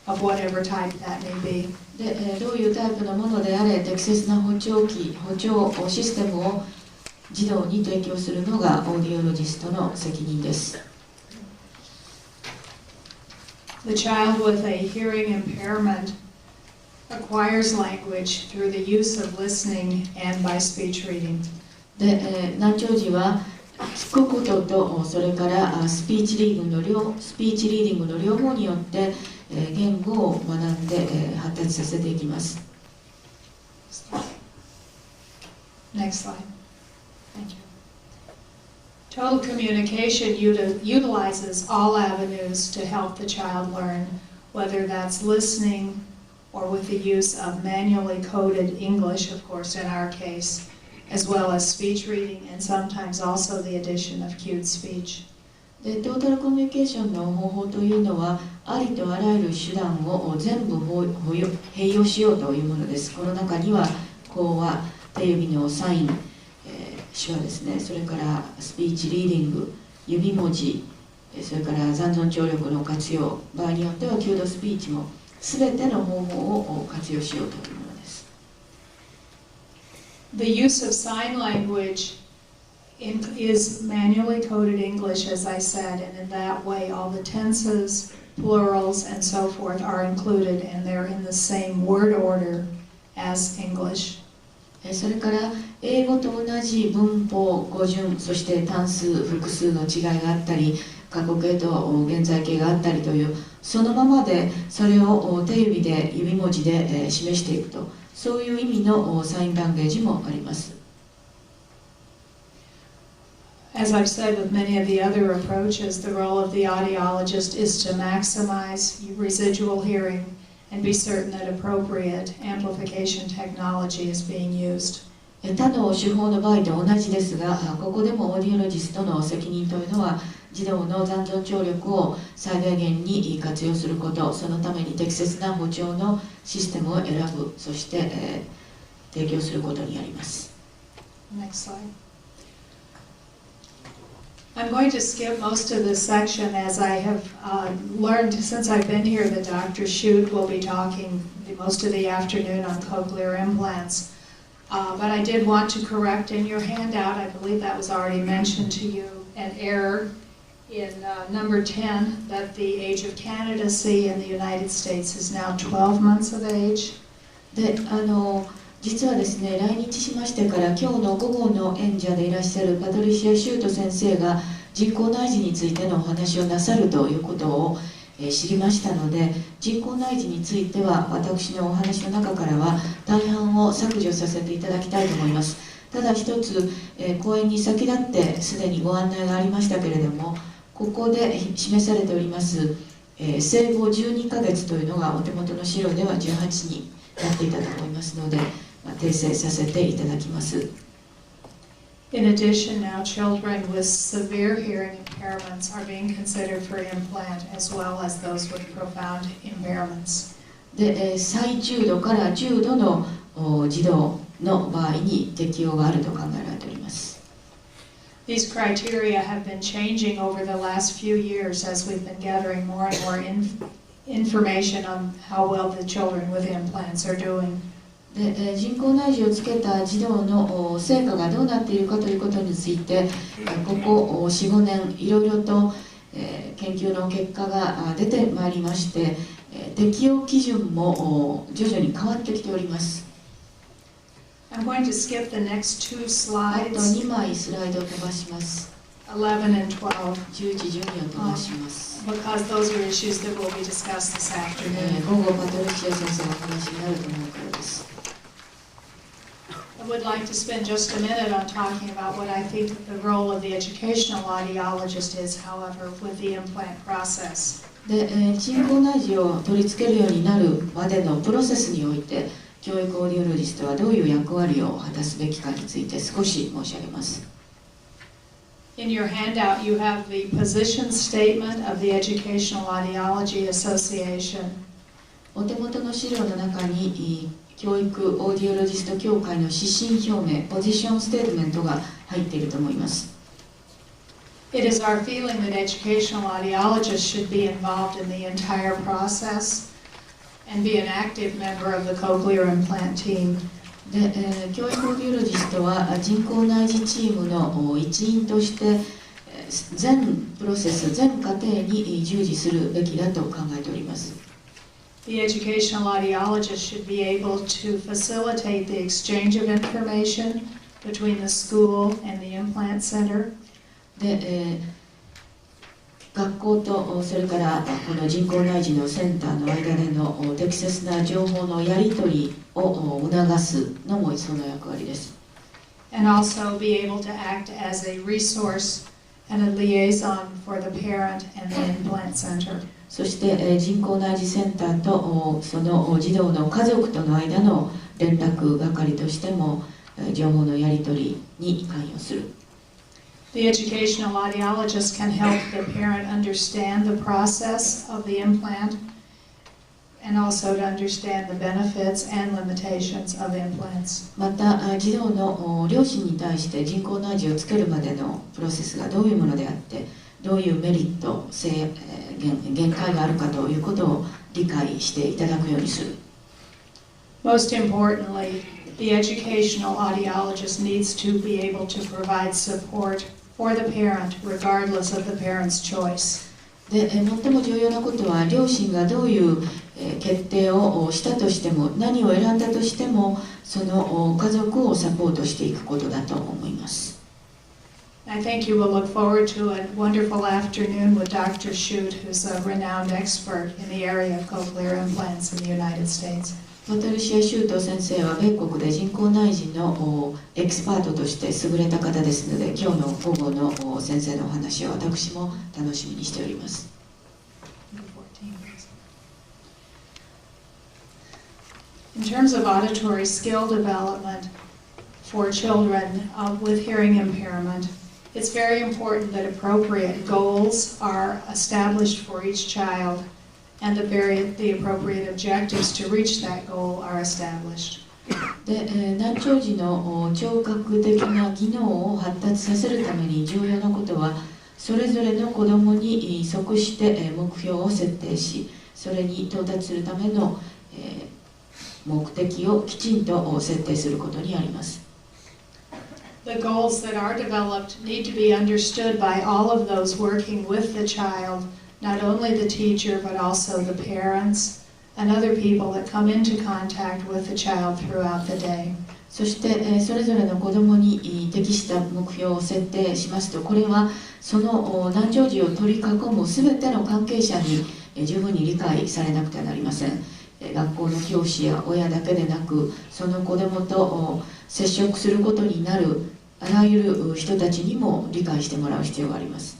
Speaker 1: of whatever type that may be.
Speaker 2: で、どういうタイプのものであれ、適切な補聴システムを児童に提供するのがオーディオロジストの責任です。
Speaker 1: The child with a hearing impairment acquires language through the use of listening and by speech reading.
Speaker 2: で、難聴児は聞くこととそれからスピーチリーディングの両方によって言語を学んで発達させていきます。
Speaker 1: Next slide. Thank you. Total communication utilizes all avenues to help the child learn, whether that's listening or with the use of manually coded English, of course, in our case, as well as speech reading and sometimes also the addition of cued speech.
Speaker 2: で、トータルコミュニケーションの方法というのはありとあらゆる手段を全部併用しようというものです。この中には講話、手指のサイン、手話ですね、それからスピーチリーディング、指文字、それから残存聴力の活用、場合によってはキュードスピーチも全ての方法を活用しようというものです。
Speaker 1: The use of sign language is manually coded English, as I said, and in that way all the tenses, plurals, and so forth are included, and they're in the same word order as English.
Speaker 2: それから英語と同じ文法、語順、そして単数、複数の違いがあったり、過去形と現在形があったりというそのままでそれを手指で指文字で示していくと、そういう意味のサインランゲージもあります。
Speaker 1: As I've said with many of the other approaches, the role of the audiologist is to maximize residual hearing and be certain that appropriate amplification technology is being used.
Speaker 2: 他の手法の場合と同じですが、ここでもオーディオロジストの責任というのは児童の残存聴力を最大限に活用すること、そのために適切な補聴のシステムを選ぶ、そして、提供することにあります。
Speaker 1: Next slide. I'm going to skip most of this section as I have learned since I've been here that Dr. Shute will be talking most of the afternoon on cochlear implants. But I did want to correct in your handout, I believe that was already mentioned to you, an error in number 10, that the age of candidacy in the United States is now 12 months of age.
Speaker 2: で、実はですね、来日しましてから今日の午後の演者でいらっしゃるパトリシア・シュート先生が人工内耳についてのお話をなさるということを知りましたので、人工内耳については私のお話の中からは大半を削除させていただきたいと思います。ただ一つ、講演に先立ってすでにご案内がありましたけれども、ここで示されております、生後12ヶ月というのがお手元の資料では18になっていたと思いますので、訂正させていただきます。
Speaker 1: In addition, now children with severe hearing impairments are being considered for implant as well as those with profound impairments.
Speaker 2: で、最重度から重度の児童の場合に適用があると考えられております。
Speaker 1: These criteria have been changing over the last few years as we've been gathering more and more information on how well the children with implants are doing.
Speaker 2: で人工内耳をつけた児童の成果がどうなっているかということについて、ここ 4,5 年いろいろと研究の結果が出てまいりまして、適用基準も徐々に変わってきております。
Speaker 1: I'm going to skip the next two
Speaker 2: あと
Speaker 1: slides,
Speaker 2: 2枚スライドを飛ばします。
Speaker 1: 11 and 12,
Speaker 2: 10時、12を飛ばします。
Speaker 1: because those are issues that will be discussed this afternoon.
Speaker 2: 午後パトリシア先生のお話になると思うからです。
Speaker 1: I would like to spend just a minute on talking about what I think the role of the educational audiologist is, however, with the implant process.
Speaker 2: で、人工内耳を取り付けるようになるまでのプロセスにおいて、教育オーディオロジストはどういう役割を果たすべきかについて少し申し上げます。
Speaker 1: In your handout, you have the position statement of the Educational Audiology Association.
Speaker 2: お手元の資料の中に教育オーディオロジスト協会の指針表明、ポジションステートメントが入っていると思います。
Speaker 1: It is our feeling that educational audiologists should be involved in the entire process and be an active member of the cochlear implant team.
Speaker 2: で、教育オーディオロジストは人工内耳チームの一員として全プロセス、全過程に従事するべきだと考えております。
Speaker 1: The educational audiologist should be able to facilitate the exchange of information between the school and the implant center.
Speaker 2: で、学校とそれからこの人工内耳のセンターの間での適切な情報のやり取りを促すのもその役割です。
Speaker 1: And also be able to act as a resource and a liaison for the parent and the implant center.
Speaker 2: そして人工内耳センターとその児童の家族との間の連絡係としても情報のやり取りに関与する。
Speaker 1: The educational audiologist can help the parent understand the process of the implant and also to understand the benefits and limitations of implants.
Speaker 2: また児童の両親に対して人工内耳をつけるまでのプロセスがどういうものであってどういうメリット、限界があるかということを理解していただくようにする。
Speaker 1: Most importantly, the educational audiologist needs to be able to provide support for the parent regardless of the parent's choice.
Speaker 2: で、最も重要なことは両親がどういう決定をしたとしても何を選んだとしてもその家族をサポートしていくことだと思います。
Speaker 1: I think you will look forward to a wonderful afternoon with Dr. Shute, who's a renowned expert in the area of cochlear implants in the United States.
Speaker 2: パトリシア・シュート先生は米国で人工内耳のエキスパートとして優れた方ですので今日の午後の先生のお話を私も楽しみにしております。
Speaker 1: In terms of auditory skill development for children with hearing impairment, it's very important that appropriate goals are established for each child and the appropriate objectives to reach that goal are established.
Speaker 2: で、難聴児の聴覚的な技能を発達させるために重要なことはそれぞれの子どもに即して目標を設定しそれに到達するための目的をきちんと設定することにあります。
Speaker 1: The goals that are developed need to be understood by all of those working with the child, not only the teacher but also the parents and other people that come into contact with the child throughout the day.
Speaker 2: そしてそれぞれの子どもに適した目標を設定しますとこれはその難聴児を取り囲むすべての関係者に十分に理解されなくてはなりません。学校の教師や親だけでなくその子どもと接触することになるあらゆる人たちにも理解してもらう必要があります。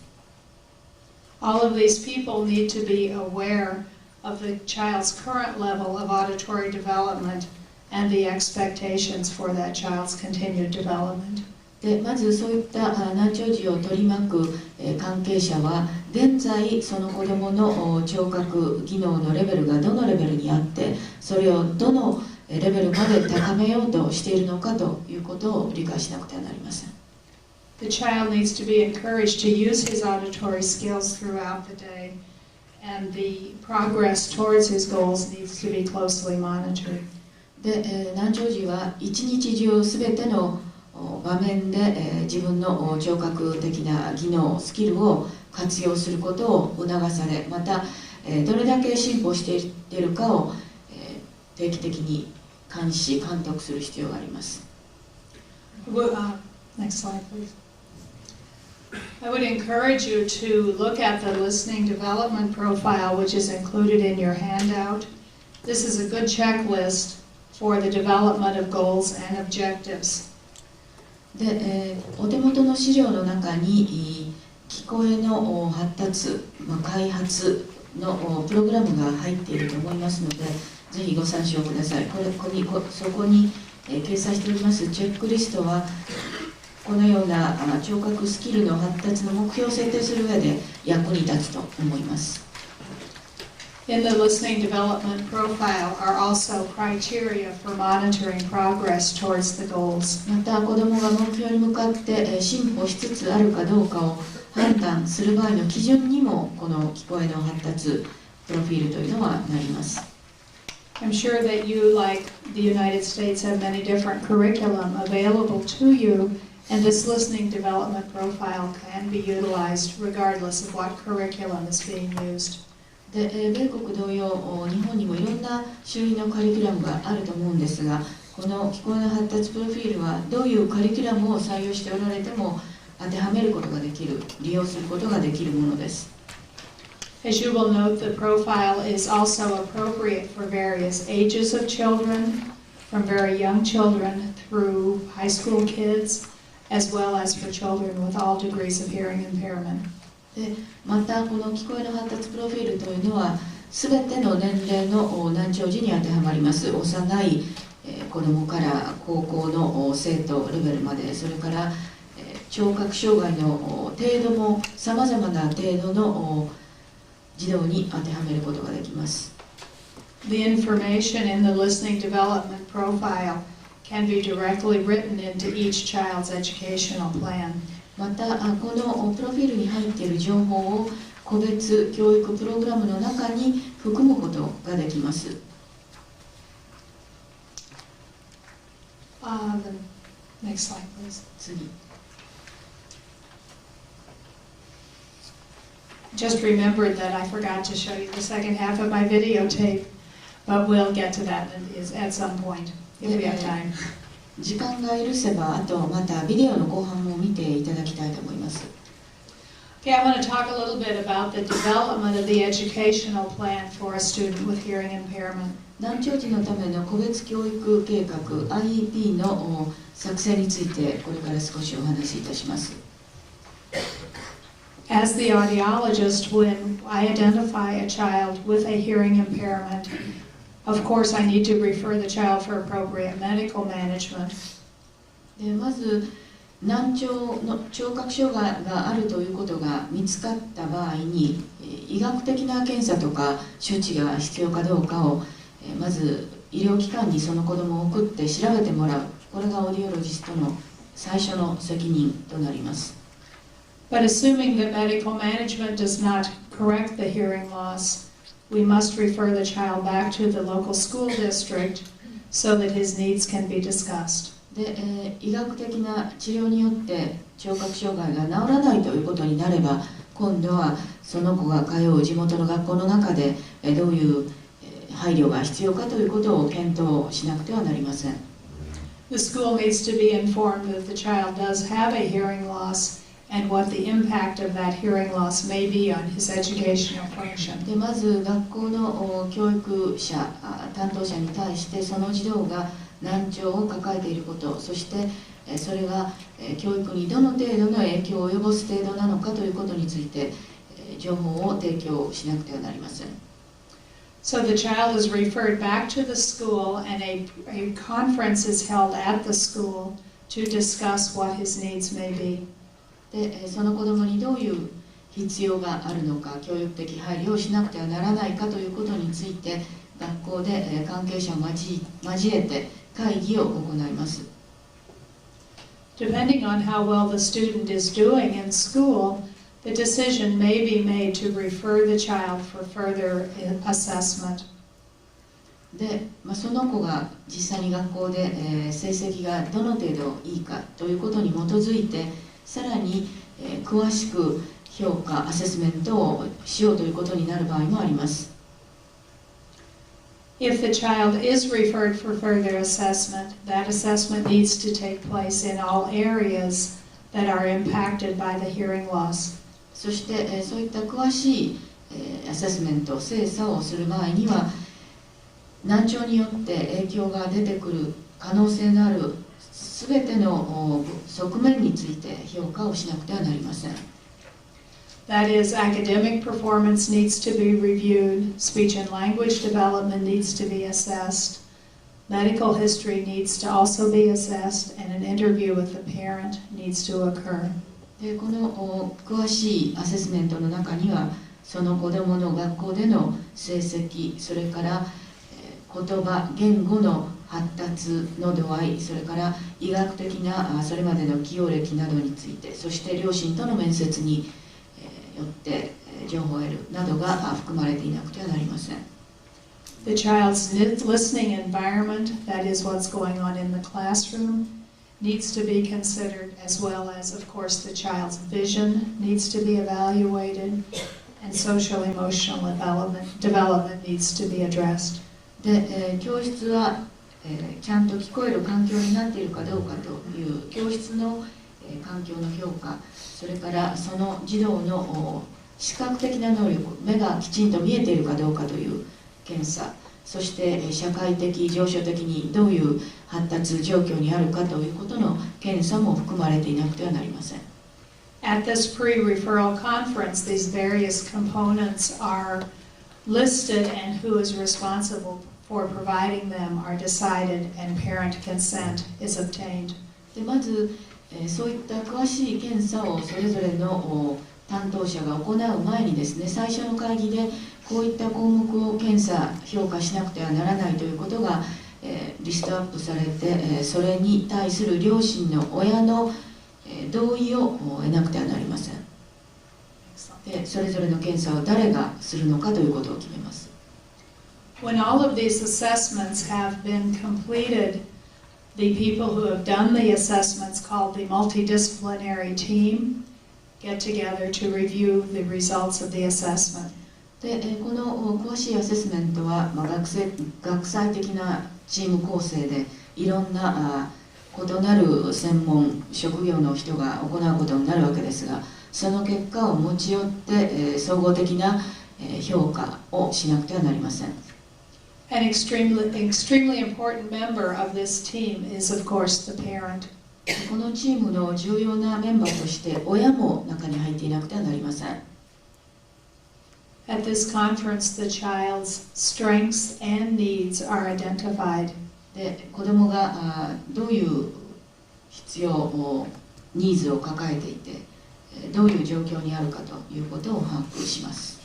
Speaker 1: All of these people need to be aware of the child's current level of auditory development and the expectations for that child's continued development.
Speaker 2: でまずそういった難聴児を取り巻く関係者は現在その子どもの聴覚技能のレベルがどのレベルにあってそれをどのレベルまで高めようとしているのかということを理解しなくてはなりません。
Speaker 1: The child needs to be encouraged to use his auditory skills throughout the day, and the progress towards his goals needs to be closely monitored.
Speaker 2: で、難聴児は一日中すべての場面で、自分の聴覚的な技能、スキルを活用することを促され、また、どれだけ進歩していっているかを、定期的に監視、監督する必要があります。
Speaker 1: Next slide, please. I would encourage you to look at the listening development profile, which is included in your handout. This is a good checklist for the development of goals and objectives.
Speaker 2: で、お手元の資料の中に聞こえの発達、開発のプログラムが入っていると思いますので、ぜひご参照ください。そこに掲載しておりますチェックリストは、このような聴覚スキルの発達の目標を設定する上で役に立つと思います。
Speaker 1: In the listening development profile are also criteria for monitoring progress towards the goals.
Speaker 2: また、子どもが目標に向かって進歩しつつあるかどうかを判断する場合の基準にも、この聞こえの発達プロフィールというのはなります。
Speaker 1: I'm sure that you, like the United States, have many different curriculum available to you, and this listening development profile can be utilized regardless of what curriculum is being used.
Speaker 2: で、米国同様、日本にもいろんな種類のカリキュラムがあると思うんですが、この聞こえの発達プロフィールはどういうカリキュラムを採用しておられても当てはめることができる、利用することができるものです。
Speaker 1: As you will note, the profile is also appropriate for various ages of children, from very young children through high school kids, as well as for children with all degrees of hearing impairment.
Speaker 2: で、またこの聞こえの発達プロフィールというのは、すべての年齢の難聴児に当てはまります。幼い子どもから高校の生徒レベルまで、それから聴覚障害の程度もさまざまな程度の児童に当てはめることができます。
Speaker 1: The information in the listening development profile can be directly written into each child's educational plan.
Speaker 2: また、このプロフィールに入っている情報を個別教育プログラムの中に含むことができます。
Speaker 1: The next slide, please.
Speaker 2: 次。
Speaker 1: Just remembered that I forgot to show you the second half of my videotape, but we'll get to that at some point, if we have time.
Speaker 2: 時間が許せば、あとまたビデオの後半も見ていただきたいと思います。
Speaker 1: Okay, I want to talk a little bit about the development of the educational plan for a student with hearing impairment.
Speaker 2: 難聴児のための個別教育計画 IEP の作成についてこれから少しお話しいたします。
Speaker 1: As the audiologist, when I identify a child with a hearing impairment, of course I need to refer the child for appropriate medical management.
Speaker 2: で、まず難聴の聴覚障害があるということが見つかった場合に、医学的な検査とか処置が必要かどうかをまず医療機関にその子どもを送って調べてもらう。これがオーディオロジストの最初の責任となります。
Speaker 1: But assuming that medical management does not correct the hearing loss, we must refer the child back to the local school district so that his needs can be discussed.
Speaker 2: で、医学的な治療によって聴覚障害が治らないということになれば、今度はその子が通う地元の学校の中でどういう配慮が必要かということを検討しなくてはなりません。
Speaker 1: The school needs to be informed that the child does have a hearing loss and what the impact of that hearing loss may be on his educational function.
Speaker 2: で、まず学校の教育者、担当者に対してその児童が難聴を抱えていること、そしてそれが教育にどの程度の影響を及ぼす程度なのかということについて情報を提供しなくてはなりません。
Speaker 1: So the child is referred back to the school and a conference is held at the school to discuss what his needs may be.
Speaker 2: で、その子どもにどういう必要があるのか、教育的配慮をしなくてはならないかということについて学校で関係者を交えて会議を行います。
Speaker 1: Depending on how well the student is doing in school, the decision may be made to refer the child for further assessment.
Speaker 2: で、その子が実際に学校で、成績がどの程度いいかということに基づいてさらに、詳しく評価アセスメントをしようということになる場合もあります。
Speaker 1: If the child is referred for further assessment, that assessment needs to take place in all areas that are impacted by the hearing loss.
Speaker 2: そして、そういった詳しい、アセスメント、精査をする場合には難聴によって影響が出てくる可能性のあるすべての側面について評価をしなくてはなりません。
Speaker 1: That is, academic performance needs to be reviewed, speech and language development needs to be assessed, medical history needs to also be assessed, and an interview with the parent needs to occur.
Speaker 2: でこの詳しいアセスメントの中にはその子どもの学校での成績、それから言葉、言語の発達の度合い、それから医学的なそれまでの起用歴などについて、そして両親との面接によって情報を得るなどが含まれていなくてはなりません。
Speaker 1: The child's listening environment, that is what's going on in the classroom, needs to be considered, as well as, of course, the child's vision needs to be evaluated, and social emotional development needs to be addressed.
Speaker 2: で、教室は、ちゃんと聞こえる環境になっているかどうかという教室の、環境の評価、それからその児童の視覚的な能力、目がきちんと見えているかどうかという検査、そして社会的、情緒的にどういう発達状況にあるかということの検査も含まれていなくてはなりません。
Speaker 1: At this pre-referral conference, these various components are listed and who is responsible for providing them are decided and parent consent is obtained.
Speaker 2: でまず、そういった詳しい検査をそれぞれの担当者が行う前にですね、最初の会議でこういった項目を検査、評価しなくてはならないということが、リストアップされて、それに対する両親の親の、同意を得なくてはなりません。でそれぞれの検査を誰がするのかということを決めます。
Speaker 1: When all of these assessments have been completed, the people who have done the assessments, called the multidisciplinary team, get together to review the results of the assessment.
Speaker 2: でこの詳しいアセスメントは、学際的なチーム構成でいろんな異なる専門職業の人が行うことになるわけですが、その結果を持ち寄って、総合的な評価をしなくてはなりません。
Speaker 1: An extremely important member of this team is, of course, the parent.
Speaker 2: このチームの重要なメンバーとして親も中に入っていなくてはなりません。
Speaker 1: At this conference, the child's strengths and needs are identified.
Speaker 2: で子どもがどういう必要、ニーズを抱えていて、どういう状況にあるかということを把握します。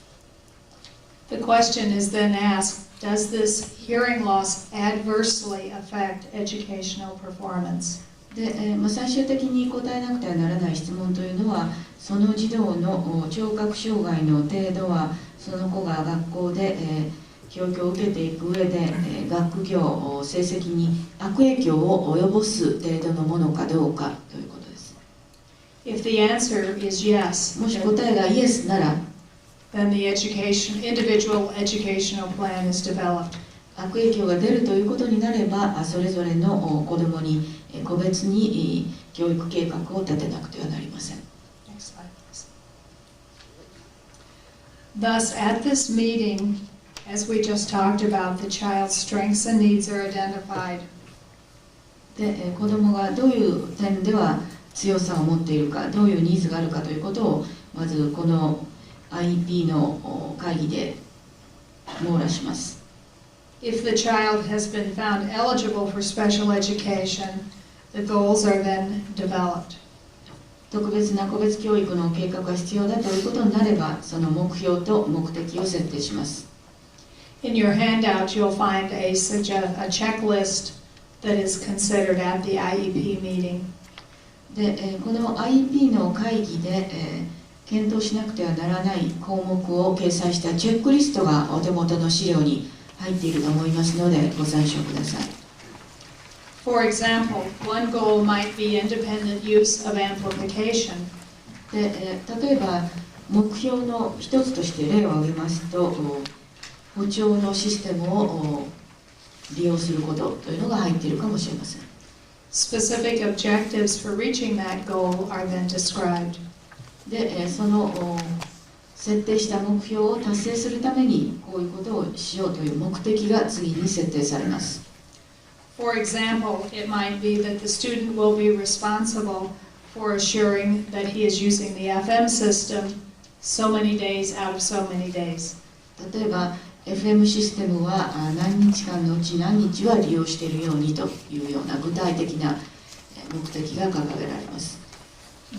Speaker 1: The question is then asked, does this hearing loss adversely affect educational performance?
Speaker 2: で最終的に答えなくてはならない質問というのは、その児童の聴覚障害の程度はその子が学校で、教育を受けていく上で、学業成績に悪影響を及ぼす程度のものかどうかということです。
Speaker 1: If the answer is yes,
Speaker 2: もし答えがイエスなら、
Speaker 1: then the individual educational plan is developed.
Speaker 2: 悪影響が出るということになれば、それぞれの子どもに個別に教育計画を立てなくてはなりません。
Speaker 1: Next slide, please. Thus, at this meeting, as we just talked about, the child's strengths and needs are identified.
Speaker 2: で子どもがどういう点では強さを持っているか、どういうニーズがあるかということをまずこの IEP の会議で網羅します。
Speaker 1: If the child has been found eligible for special education, the goals are then developed.
Speaker 2: 特別な個別教育の計画が必要だということになれば、その目標と目的を設定します。
Speaker 1: In your handout, you'll find a checklist that is considered at the IEP meeting.
Speaker 2: でこの IEP の会議で、検討しなくてはならない項目を掲載したチェックリストがお手元の資料に入っていると思いますのでご参照ください。
Speaker 1: For example, one goal might be independent use of amplification.
Speaker 2: で例えば目標の一つとして例を挙げますと、補聴のシステムを利用することというのが入っているかもしれません。
Speaker 1: Specific objectives for reaching that goal are then described.
Speaker 2: でその設定した目標を達成するためにこういうことをしようという目的が次に設定されます。
Speaker 1: For example, it might be that the student will be responsible for assuring that he is using the FM system so many days out of so many days.
Speaker 2: 例えば FM システムは何日間のうち何日は利用しているようにというような具体的な目的が掲げられます。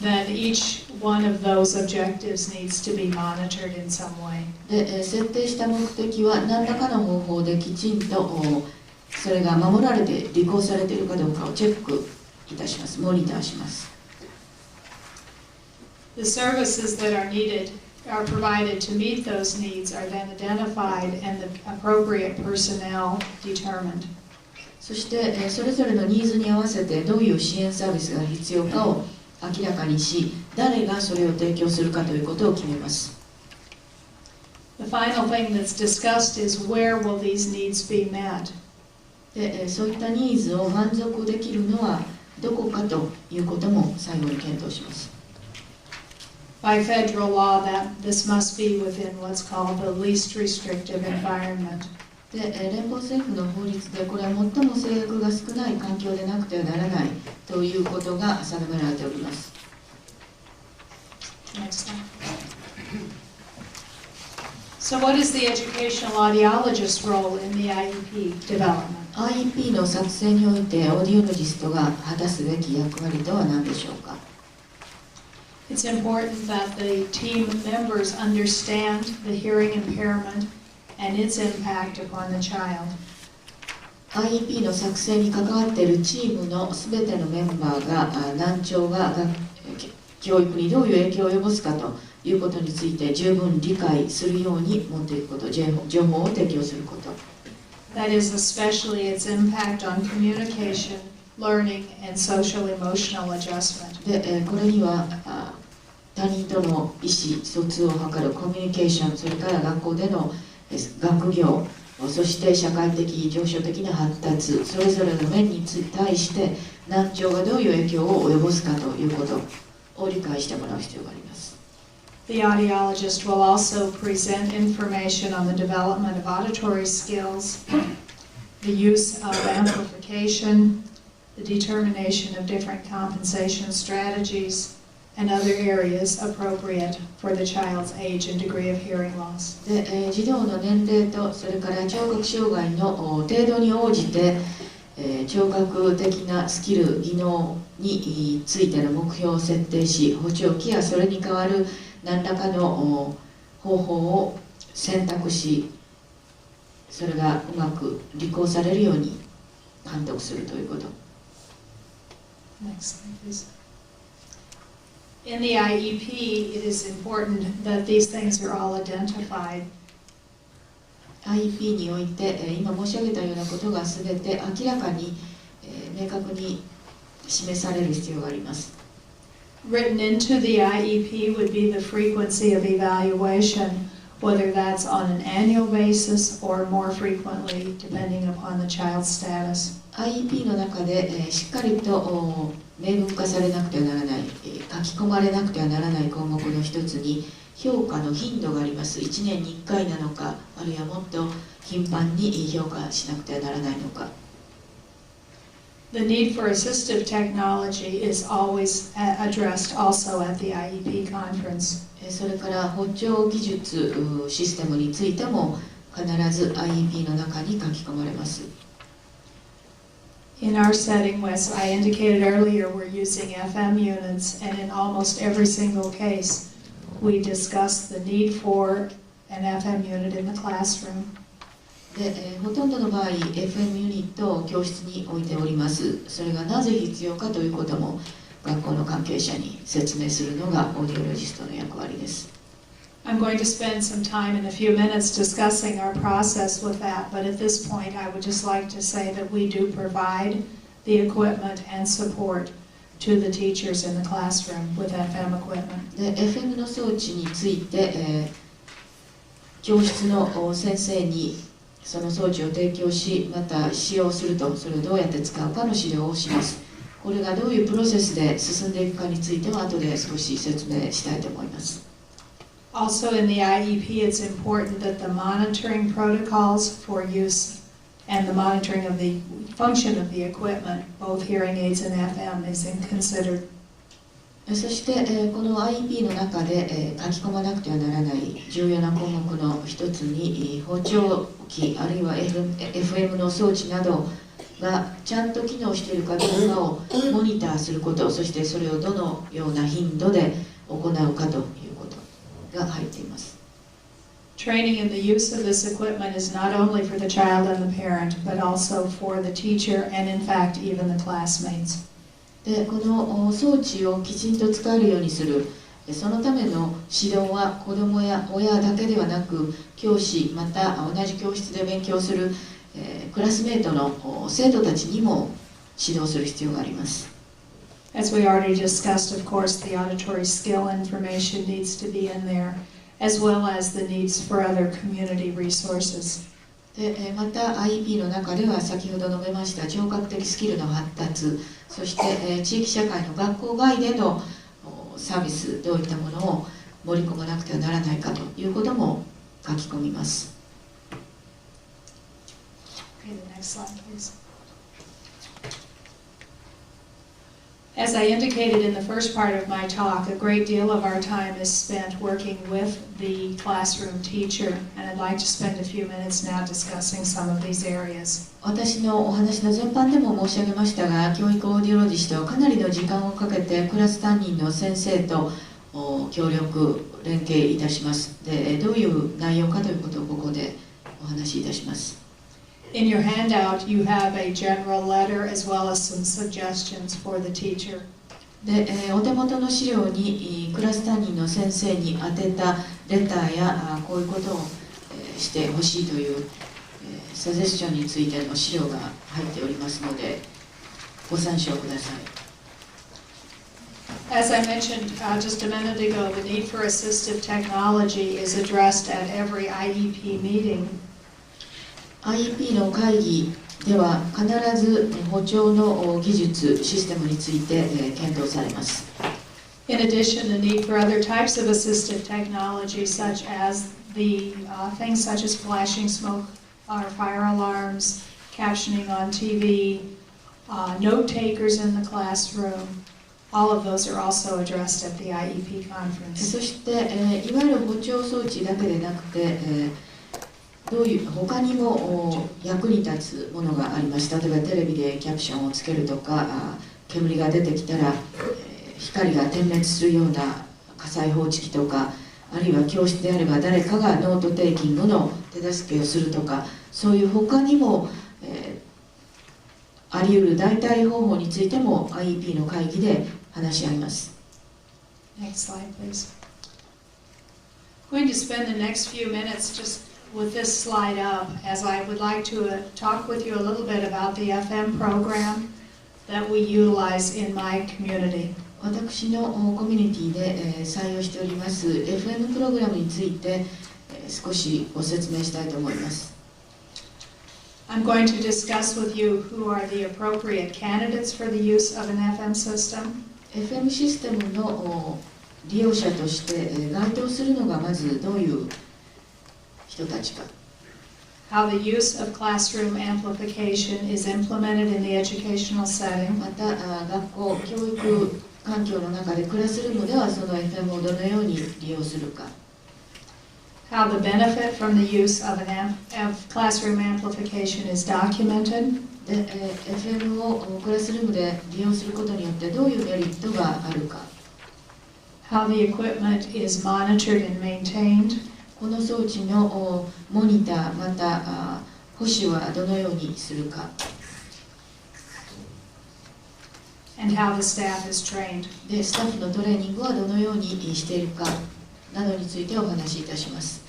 Speaker 1: Then each one of those objectives needs to be monitored in some way.
Speaker 2: で設定した目的は何らかの方法できちんとそれが守られて履行されているかどうかをチェックいたします。モニターします。
Speaker 1: The services that are needed are provided to meet those needs are then identified and the appropriate personnel determined.
Speaker 2: そしてそれぞれのニーズに合わせてどういう支援サービスが必要かを明らかにし、誰がそれを提供するかということを決めます。
Speaker 1: The final thing that's discussed is where will these needs be met?
Speaker 2: でそういったニーズを満足できるのはどこかということも最後に検討します。
Speaker 1: By federal law, this must be within what's called the least restrictive environment.
Speaker 2: で連邦政府の法律でこれは最も制約が少ない環境でなくてはならないということが定められております。
Speaker 1: Next slide. So what is the educational audiologist role in the IEP development?
Speaker 2: IEP の作成においてオーディオロジストが果たすべき役割とは何でしょうか。
Speaker 1: It's important that the team members understand the hearing impairment and its impact upon the child.
Speaker 2: IEP の作成に関わっているチームのすべてのメンバーが難聴が教育にどういう影響を及ぼすかということについて十分理解するように持っていくこと、情報を提供すること。
Speaker 1: That is especially its impact on communication, learning, and social emotional adjustment.
Speaker 2: でこれには他人との意思疎通を図るコミュニケーション、それから学校での学業、そして社会的情緒的な発達、それぞれの面に対して難聴がどういう影響を及ぼすかということを理解してもらう必要があります。
Speaker 1: The audiologist will also present information on the development of auditory skills, the use of amplification, the determination of different compensation strategies, and other areas appropriate for the child's age and degree of hearing loss.
Speaker 2: で児童の年齢とそれから聴覚障害の程度に応じて聴覚的なスキル、技能についての目標を設定し、補聴器やそれに代わる何らかの方法を選択し、それがうまく履行されるように監督するということ。
Speaker 1: Next slide, please. In the IEP, it is important that these things are all identified.
Speaker 2: IEP において今申し上げたようなことがすべて明らかに明確に示される必要があります。
Speaker 1: Written into the IEP would be the frequency of evaluation, whether that's on an annual basis or more frequently, depending upon the child's status.
Speaker 2: IEP の中でしっかりと明文化されなくてはならない、書き込まれなくてはならない項目の一つに評価の頻度があります。1年に1回なのか、あるいはもっと頻繁に評価しなくてはならないのか。
Speaker 1: The need for assistive technology is always addressed also at the IEP conference.
Speaker 2: それから補聴技術システムについても必ず IEP の中に書き込まれます。
Speaker 1: In our setting, as I indicated earlier, we're using FM units, and in almost every single case, we discuss the need for an FM unit in the classroom.
Speaker 2: でほとんどの場合 FM ユニットを教室に置いております。それがなぜ必要かということも学校の関係者に説明するのがオーディオロジストの役割です。
Speaker 1: I'm going to spend some time in a few minutes discussing our process with that, but at this point I would just like to say that we do provide the equipment and support to the teachers in the classroom with FM equipment.
Speaker 2: で FM の装置について、教室の先生にその装置を提供し、また使用すると、それをどうやって使うかの指導をします。これがどういうプロセスで進んでいくかについては後で少し説明したいと思います。
Speaker 1: Also in the IEP, it's important that the monitoring protocols for use and the monitoring of the function of the equipment, both hearing aids and FM, is considered.
Speaker 2: そして、この IEP の中で、書き込まなくてはならない重要な項目の一つに、補聴器あるいは FM の装置などがちゃんと機能しているかどうかをモニターすること、そしてそれをどのような頻度で行うかということが入っています。
Speaker 1: Training in the use of this equipment is not only for the child and the parent, but also for the teacher and in fact even the classmates.
Speaker 2: でこの装置をきちんと使えるようにする、そのための指導は子どもや親だけではなく、教師また同じ教室で勉強する、クラスメートの生徒たちにも指導する必要があります。
Speaker 1: As we already discussed, of course, the auditory skill information needs to be in there, as well as the needs for other community resources.
Speaker 2: でまた IEP の中では先ほど述べました聴覚的スキルの発達、そして地域社会の学校外でのサービス、どういったものを盛り込まなくてはならないかということも書き込みます。
Speaker 1: Okay, the next slide, please. As I indicated in the first part of my talk, a great deal of our time is spent working with the classroom teacher, and I'd like to spend a few minutes now discussing some of these areas.
Speaker 2: 私のお話の前半でも申し上げましたが、教育オーディオロジストはかなりの時間をかけてクラス担任の先生と協力連携いたします。でどういう内容かということをここでお話しいたします。
Speaker 1: In your handout, you have a general letter as well as some suggestions for the teacher.
Speaker 2: でお手元の資料にクラス担任の先生に宛てたレターやこういうことをしてほしいというサジェスションについての資料が入っておりますのでご参照ください。
Speaker 1: As I mentioned just a minute ago, the need for assistive technology is addressed at every IEP meeting.
Speaker 2: IEP の会議では必ず補聴の技術、システムについて検討されます。
Speaker 1: In addition, the need for other types of assistive technology, such as the things such as flashing smoke or fire alarms, captioning on TV, note takers in the classroom, all of those are also addressed at the IEP conference.
Speaker 2: そして、いわゆる補聴装置だけでなくて、どういう他にも役に立つものがあります。例えばテレビでキャプションをつけるとか、煙が出てきたら、光が点滅するような火災報知器とか、あるいは教室であれば誰かがノートテイキングの手助けをするとか、そういう他にも、あり得る代替方法についても IEP の会議で話し合います。
Speaker 1: Next slide, please. I'm going to spend the next few minutes just with this slide up, as I would like to talk with you a little bit about the FM program that we utilize in my community.
Speaker 2: 私のコミュニティで採用しております FM プログラムについて少しご説明したいと思います。
Speaker 1: I'm going to discuss with you who are the appropriate candidates for the use of an FM system.
Speaker 2: FM システムの利用者として該当するのがまずどういう人たちか。
Speaker 1: How the use of classroom amplification is implemented in the educational setting.
Speaker 2: また学校教育環境の中でクラスルームではその FM をどのように利用するか。
Speaker 1: How the benefit from the use of classroom amplification is documented.
Speaker 2: で、FM をクラスルームで利用することによってどういうメリットがあるか。
Speaker 1: How the equipment is monitored and maintained.
Speaker 2: この装置のモニターまた保守はどのようにするか。
Speaker 1: And how the staff is trained.
Speaker 2: で、スタッフのトレーニングはどのようにしているか。などについてお話しいたします。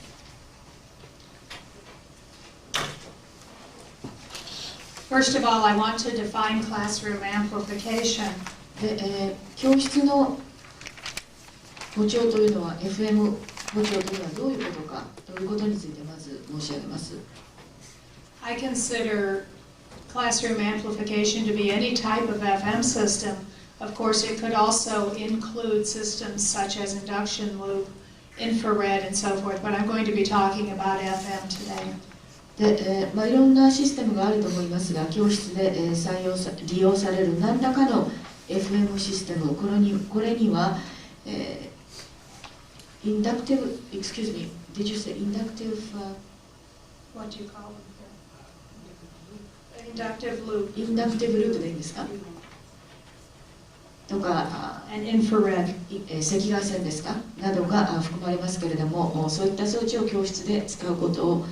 Speaker 1: First of all, I want to define classroom amplification.
Speaker 2: で、教室の補聴というのは FM 補聴というのはどういうことかということについてまず申し上げます。
Speaker 1: I consider classroom amplification to be any type of FM system. Of course, it could also include systems such as induction loop, infrared, and so forth, but I'm going to be talking about FM today.
Speaker 2: で、いろんなシステムがあると思いますが、教室で、利用される何らかの FM システム、これには、inductive, excuse me, did you say inductive?
Speaker 1: What do you call it? Inductive loop.
Speaker 2: Inductive loop でいいんですか？とか、
Speaker 1: and infrared.
Speaker 2: 赤外線ですか？などが含まれますけれども、そういった装置を教室で使うことを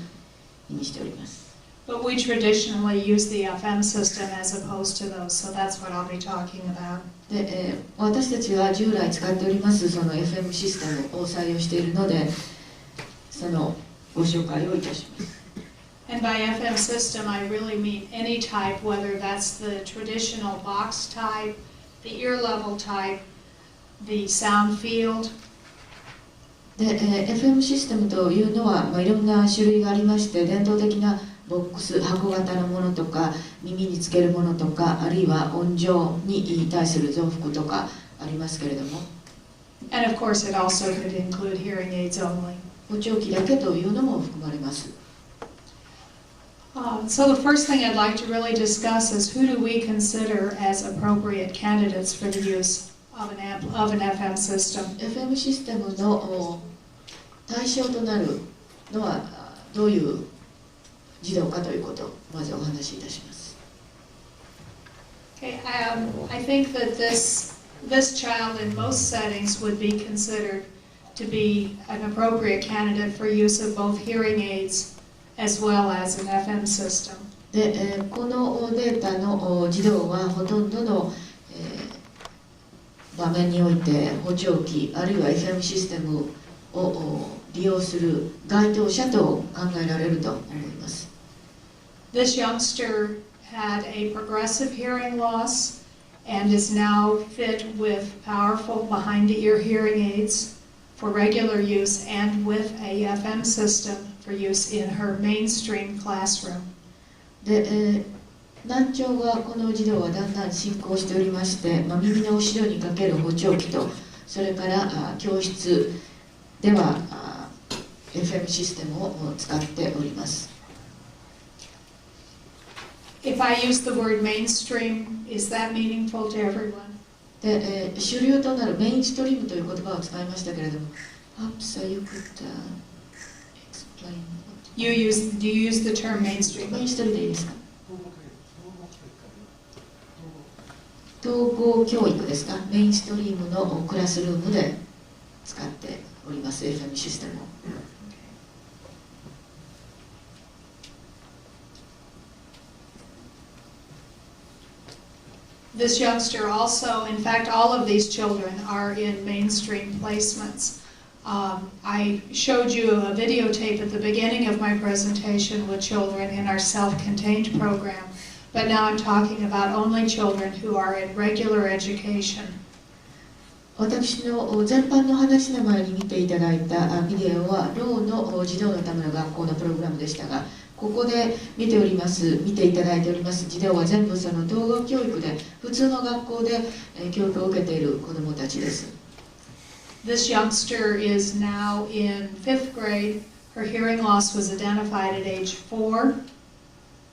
Speaker 2: 意味しております。
Speaker 1: But we traditionally use the FM system as opposed to those, so that's what I'll be talking about.
Speaker 2: で、私たちは従来使っておりますその FM システムを採用しているので、そのご紹介をいたします。
Speaker 1: And by FM system, I really mean any type, whether that's the traditional box type, the ear level type, the sound field.
Speaker 2: で、FM システムというのは、いろんな種類がありまして、伝統的なボックス、箱型のものとか、耳につけるものとか、あるいは音情に対する増幅とかありますけれども。
Speaker 1: And of course, it also could include hearing aids only.
Speaker 2: 補聴器だけというのも含まれます。
Speaker 1: So the first thing I'd like to really discuss is who do we consider as appropriate candidates for the use of an FM system.
Speaker 2: FM システムの対象となるのはどういう児童かということをまずお話しいたします。
Speaker 1: Okay, I think that this child in most settings would be considered to be an appropriate candidate for use of both hearing aids as well as an FM system.
Speaker 2: で、このデータの児童はほとんどの、場面において補聴器あるいは FM システムを利用する該当者と考えられると思います。
Speaker 1: This youngster had a progressive hearing loss and is now fit with powerful behind-the-ear hearing aids for regular use and with a FM system for use in her mainstream classroom.
Speaker 2: で、難聴がこの児童はだんだん進行しておりまして、耳の後ろにかける補聴器とそれから教室ではFM システムを使っております。
Speaker 1: If I use the word mainstream, is that meaningful to everyone?
Speaker 2: で、主流となるメインストリームという言葉を使いましたけれども、Perhaps you could explain.
Speaker 1: Do you use the term mainstream?
Speaker 2: メインストリームでいいですか？統合教育ですか？メインストリームのクラスルームで使っております FM システムを。
Speaker 1: This youngster also, in fact, all of these children are in mainstream placements. I showed you a videotape at the beginning of my presentation with children in our self-contained program, but now I'm talking about only children who are in regular education.
Speaker 2: 私の全般の話の前に見ていただいたビデオはろうの児童のための学校のプログラムでしたが、ここで見ていただいております児童は全部その統合教育で普通の学校で教育を受けている子どもたちです。
Speaker 1: This youngster is now in 5th grade. Her hearing loss was identified at age 4.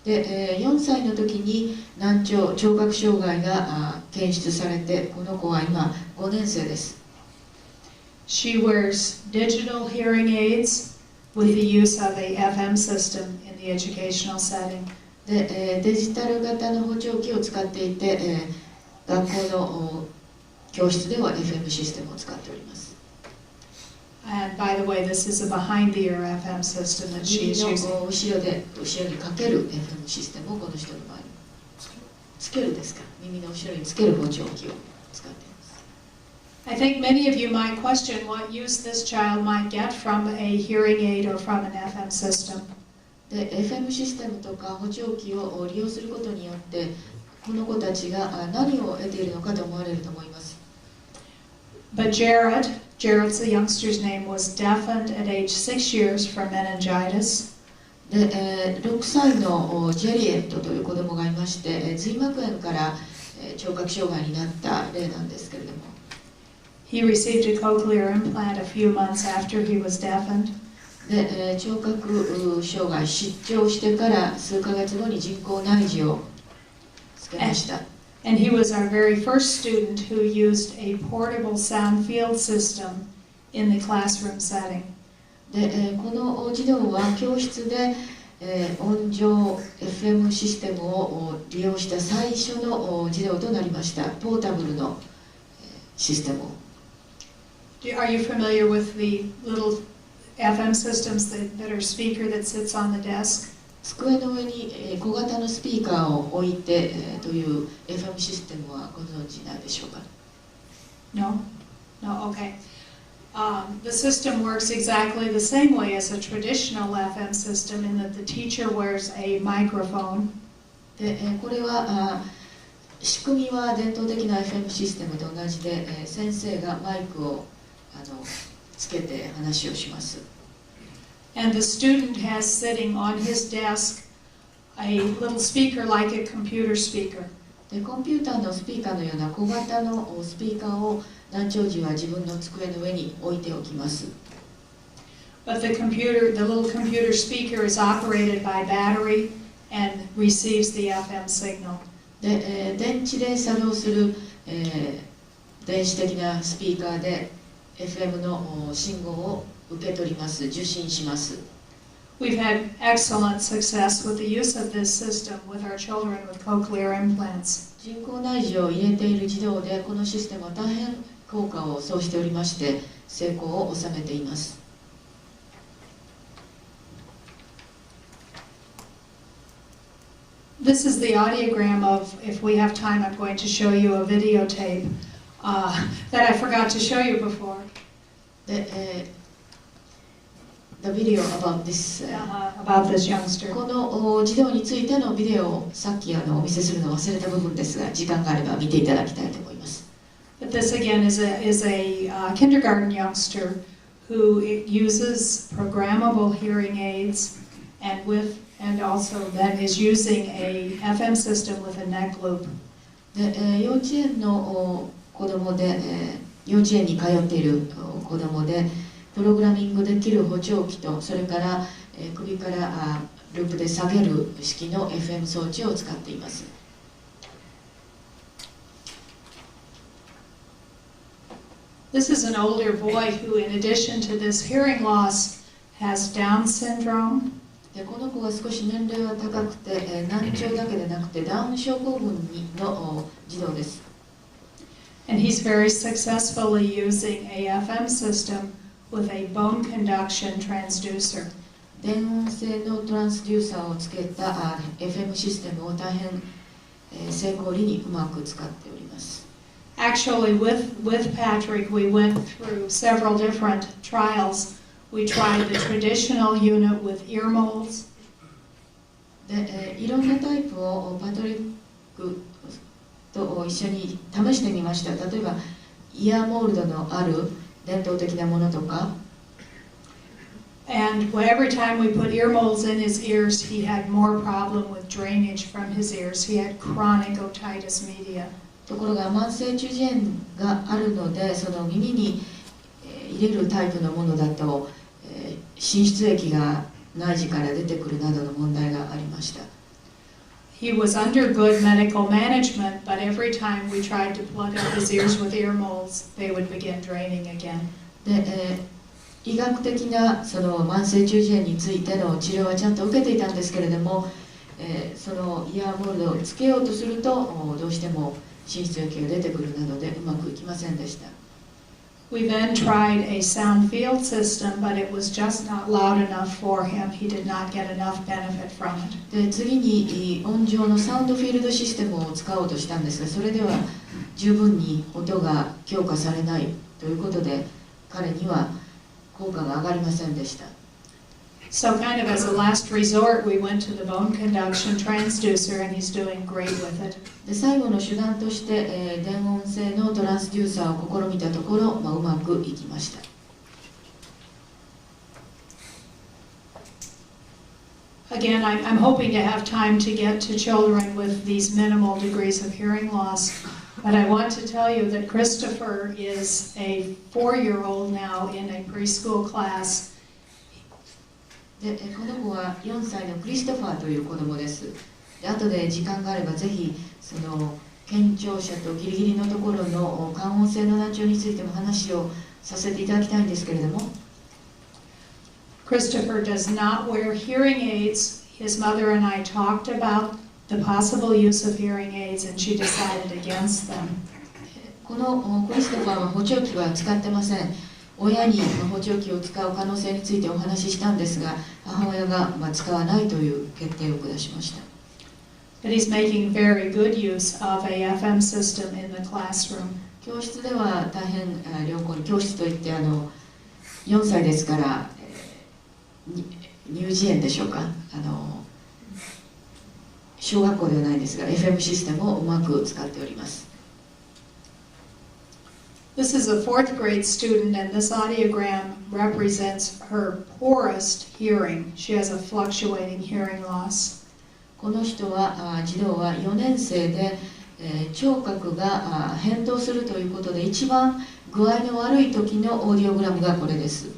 Speaker 2: で、4歳の時に難聴、聴覚障害が検出されて、この子は今5年生です。
Speaker 1: She wears digital hearing aids with the use of a FM system in the educational setting.
Speaker 2: で、デジタル型の補聴器を使っていて、学校の教室では FM システムを使っております。
Speaker 1: And by the way, this is a behind-the-ear FM system that she is using.
Speaker 2: 後ろにかける FM システムをこの人の場合につけるですか、耳の後ろにつける補聴器を使っています。
Speaker 1: I think many of you might question what use this child might get from a hearing aid or from an FM system.
Speaker 2: で FM システムとか補聴器を利用することによってこの子たちが何を得ているのかと思われると思います。
Speaker 1: But Jared's the youngster's name, was deafened at age 6 years from meningitis.
Speaker 2: で、6歳のジェリエットという子供がいまして髄膜炎から聴覚障害になった例なんですけれども、
Speaker 1: He received a cochlear implant a few months after he was deafened.
Speaker 2: で、聴覚障害失聴してから数ヶ月後に人工内耳をつけました。
Speaker 1: And he was our very first student who used a portable sound field system in the classroom setting.
Speaker 2: で、この児童は教室で、音上 FM システムを利用した最初の児童となりました。ポータブルのシステムを。
Speaker 1: Are you familiar with the little FM systems that are speaker that sits on the desk?
Speaker 2: 机の上に小型のスピーカーを置いてという FM システムはご存知ないでしょうか？
Speaker 1: No? No? Okay. The system works exactly the same way as a traditional FM system in that the teacher wears a microphone.
Speaker 2: で、これは仕組みは伝統的な FM システムと同じで、先生がマイクをつけて話をします。
Speaker 1: And the student has sitting on his desk a little speaker like a computer speaker.
Speaker 2: で、コンピューターのスピーカーのような小型のスピーカーを難聴児は自分の机の上に置いておきます。
Speaker 1: But the little computer speaker is operated by battery and receives the FM signal.
Speaker 2: で、電池で作動する、電子的なスピーカーで FM の信号を受け取ります、受信します。
Speaker 1: We've had excellent success with the use of this system with our children with cochlear implants.
Speaker 2: 人工内耳を入れている児童でこのシステムは大変効果を奏しておりまして成功を収めています。
Speaker 1: This is the audiogram of, if we have time, I'm going to show you a videotape that I forgot to show you before.
Speaker 2: The video about this,
Speaker 1: about this youngster.
Speaker 2: この児童についてのビデオをさっきお見せするのを忘れた部分ですが時間があれば見ていただきたいと思います。
Speaker 1: But this again is a kindergarten youngster who uses programmable hearing aids and also that is using a FM system with a neck loop.
Speaker 2: で、幼稚園の子供で、幼稚園に通っている子供でプログラミングできる補聴器とそれから、首からループで下げる式の FM 装置を使っています。
Speaker 1: This is an older boy who, in addition to this hearing loss, has Down syndrome.
Speaker 2: で、この子は少し年齢は高くて、難聴だけでなくてダウン症候群の児童です。
Speaker 1: And he's very successfully using a FM system with a bone conduction transducer.
Speaker 2: 電音性のトランスデューサーをつけたFM システムを大変成功裏にうまく使っております。
Speaker 1: Actually, with Patrick, we went through several different trials. We tried the traditional unit with ear molds.
Speaker 2: で、いろんなタイプをパトリックと一緒に試してみました。例えば、イヤーモールドのある伝統的なものとか。
Speaker 1: And every time we put ear molds in his ears, he had more problem with drainage from his ears. He had chronic otitis media.
Speaker 2: ところが慢性中耳炎があるので、その耳に入れるタイプのものだと滲出液が内耳から出てくるなどの問題がありました。
Speaker 1: He was under good medical management, but every time we tried to plug up his ears with ear molds, they would begin draining again.
Speaker 2: で、医学的なその慢性中耳炎についての治療はちゃんと受けていたんですけれども、そのイヤーモールドをつけようとするとどうしても滲出液が出てくるなのでうまくいきませんでした。
Speaker 1: We then tried a sound field system, but it was just not loud enough for him. He did not get enough benefit from it.
Speaker 2: で、次に音上のサウンドフィールドシステムを使おうとしたんですが、それでは十分に音が強化されないということで、彼には効果が上がりませんでした。
Speaker 1: So kind of as a last resort, we went to the bone conduction transducer and he's doing great with it.
Speaker 2: で最後の手段として、電音性のトランスデューサーを試みたところ、うまくいきました。
Speaker 1: Again, I'm hoping to have time to get to children with these minimal degrees of hearing loss, but I want to tell you that Christopher is a 4-year-old now in a preschool class.
Speaker 2: でこの子は4歳のクリストファーという子供です。で後で時間があればぜひその健聴者とギリギリのところの感音性の難聴についても話をさせていただきたいんですけれども、
Speaker 1: Christopher does not wear hearing aids. His mother and I talked about the possible use of hearing aids and she decided against them.
Speaker 2: このクリストファーは補聴器は使ってません。親に補聴器を使う可能性についてお話ししたんですが、母親が使わないという決定を下しました。
Speaker 1: But he's making very good use of a FM system in the classroom.
Speaker 2: 教室では大変良好に、教室といって4歳ですから乳児園でしょうか、小学校ではないですが FM システムをうまく使っております。
Speaker 1: This is a 4th grade student and this audiogram represents her poorest hearing. She has a fluctuating hearing loss.
Speaker 2: この人は児童は4年生で、聴覚が変動するということで一番具合の悪い時のオーディオグラムがこれです。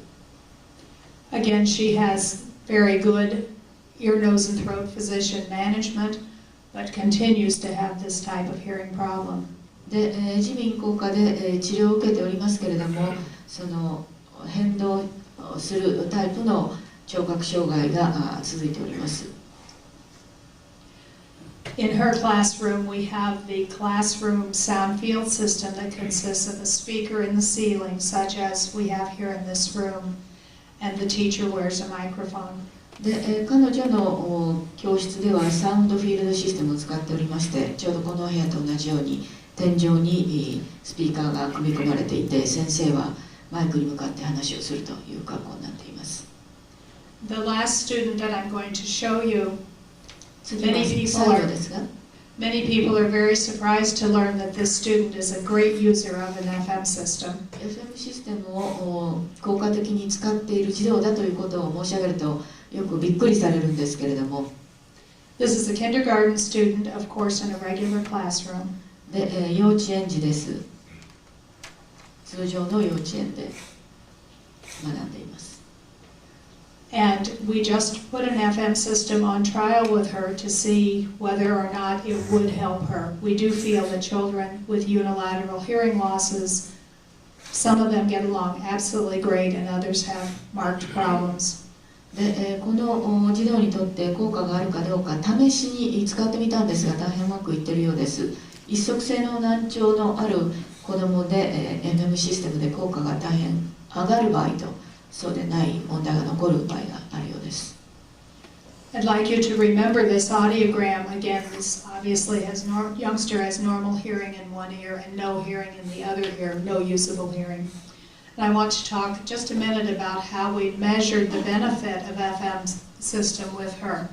Speaker 1: Again, she has very good ear, nose, and throat physician management, but continues to have this type of hearing problem.
Speaker 2: で耳鼻咽喉科で治療を受けておりますけれども、その変動するタイプの聴覚障害が続いております。
Speaker 1: In her classroom, we have the classroom sound field system that consists of a speaker in the ceiling, such as we have here in this room, and the teacher wears a microphone.
Speaker 2: で彼女の教室ではサウンドフィールドシステムを使っておりまして、ちょうどこの部屋と同じように天井にスピーカーが組み込まれていて、先生はマイクに向かって話をするという格好になっています。
Speaker 1: The last student that I'm going to show you,
Speaker 2: 次は最後ですが、
Speaker 1: many people are very surprised to learn that this student is a great user of an FM system.
Speaker 2: FM システムを効果的に使っている児童だということを申し上げるとよくびっくりされるんですけれども、
Speaker 1: This is a kindergarten student, of course, in a regular classroom.
Speaker 2: で幼稚園児です。通常の幼稚園で学んでいます。
Speaker 1: And we just put an FM system on trial with her to see whether or not it would help her. We do feel that children with unilateral hearing losses, some of them get along absolutely great and others have marked problems.
Speaker 2: でこの児童にとって効果があるかどうか試しに使ってみたんですが、大変うまくいっているようです。一足性の難聴のある子どもで、FM システムで効果が大変上がる場合と、そうでない問題が残る場合があるようです。
Speaker 1: I'd like you to remember this audiogram. Again, this obviously has youngster has normal hearing in one ear and no hearing in the other ear, no usable hearing. And I want to talk just a minute about how we measured the benefit of FM system with her.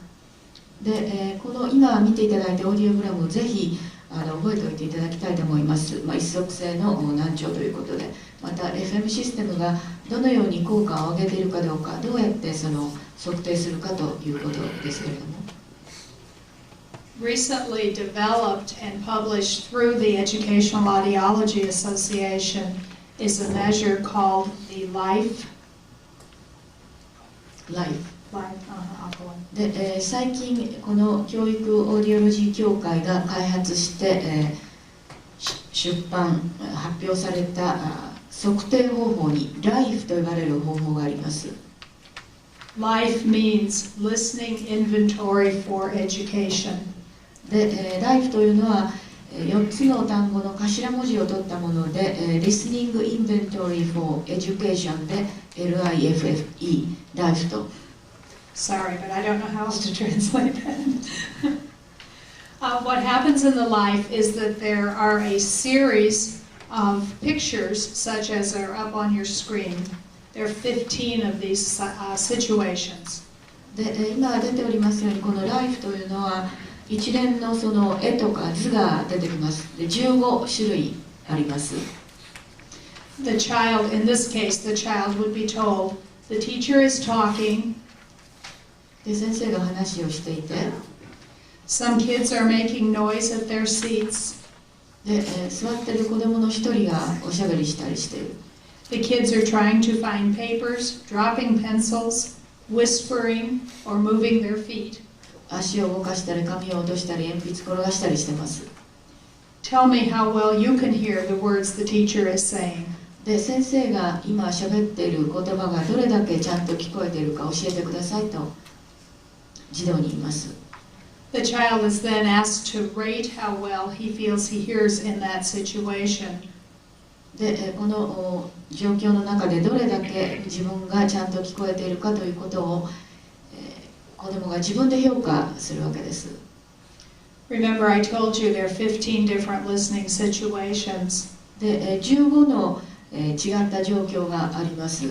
Speaker 2: で、この今見ていただいたオーディオグラムをぜひ覚えておいていただきたいと思います。一足性の難聴ということで、また FM システムがどのように効果を上げているかどうか、どうやってその測定するかということですけれども。
Speaker 1: Recently developed and published through the Educational Audiology Association is a measure called the Life.
Speaker 2: で、最近この教育オーディオロジー協会が開発して、出版発表された測定方法に LIFE と呼ばれる方法があります。
Speaker 1: LIFE means Listening Inventory for Education.
Speaker 2: で、LIFE というのは4つの単語の頭文字を取ったもので、Listening Inventory for Education で LIFE、LIFE と。
Speaker 1: Sorry, but I don't know how else to translate that. What happens in the life is that there are a series of pictures, such as are up on your screen. There are 15 of these situations.
Speaker 2: で今出ておりますように、このライフというのは一連のその絵とか図が出てきます。で15種類あります。
Speaker 1: The child, in this case, the child would be told, the teacher is talking.
Speaker 2: で先生が話をしていて、
Speaker 1: Some kids are making noise at their seats.
Speaker 2: で座っている子供の一人がおしゃべりしたりしている。
Speaker 1: The kids are trying to find papers, dropping pencils, whispering, or moving their feet.
Speaker 2: 足を動かしたり紙を落としたり鉛筆転がしたりしてます。
Speaker 1: Tell me how well you can hear the words the teacher is saying.
Speaker 2: で先生が今喋っている言葉がどれだけちゃんと聞こえているか教えてくださいと児童に言います。
Speaker 1: The child is then asked to rate how well he feels he hears in that situation.
Speaker 2: でこの状況の中でどれだけ自分がちゃんと聞こえているかということを子供が自分で評価するわけです。
Speaker 1: Remember, I told you there are 15 different listening situations.
Speaker 2: で15の違った状況があります。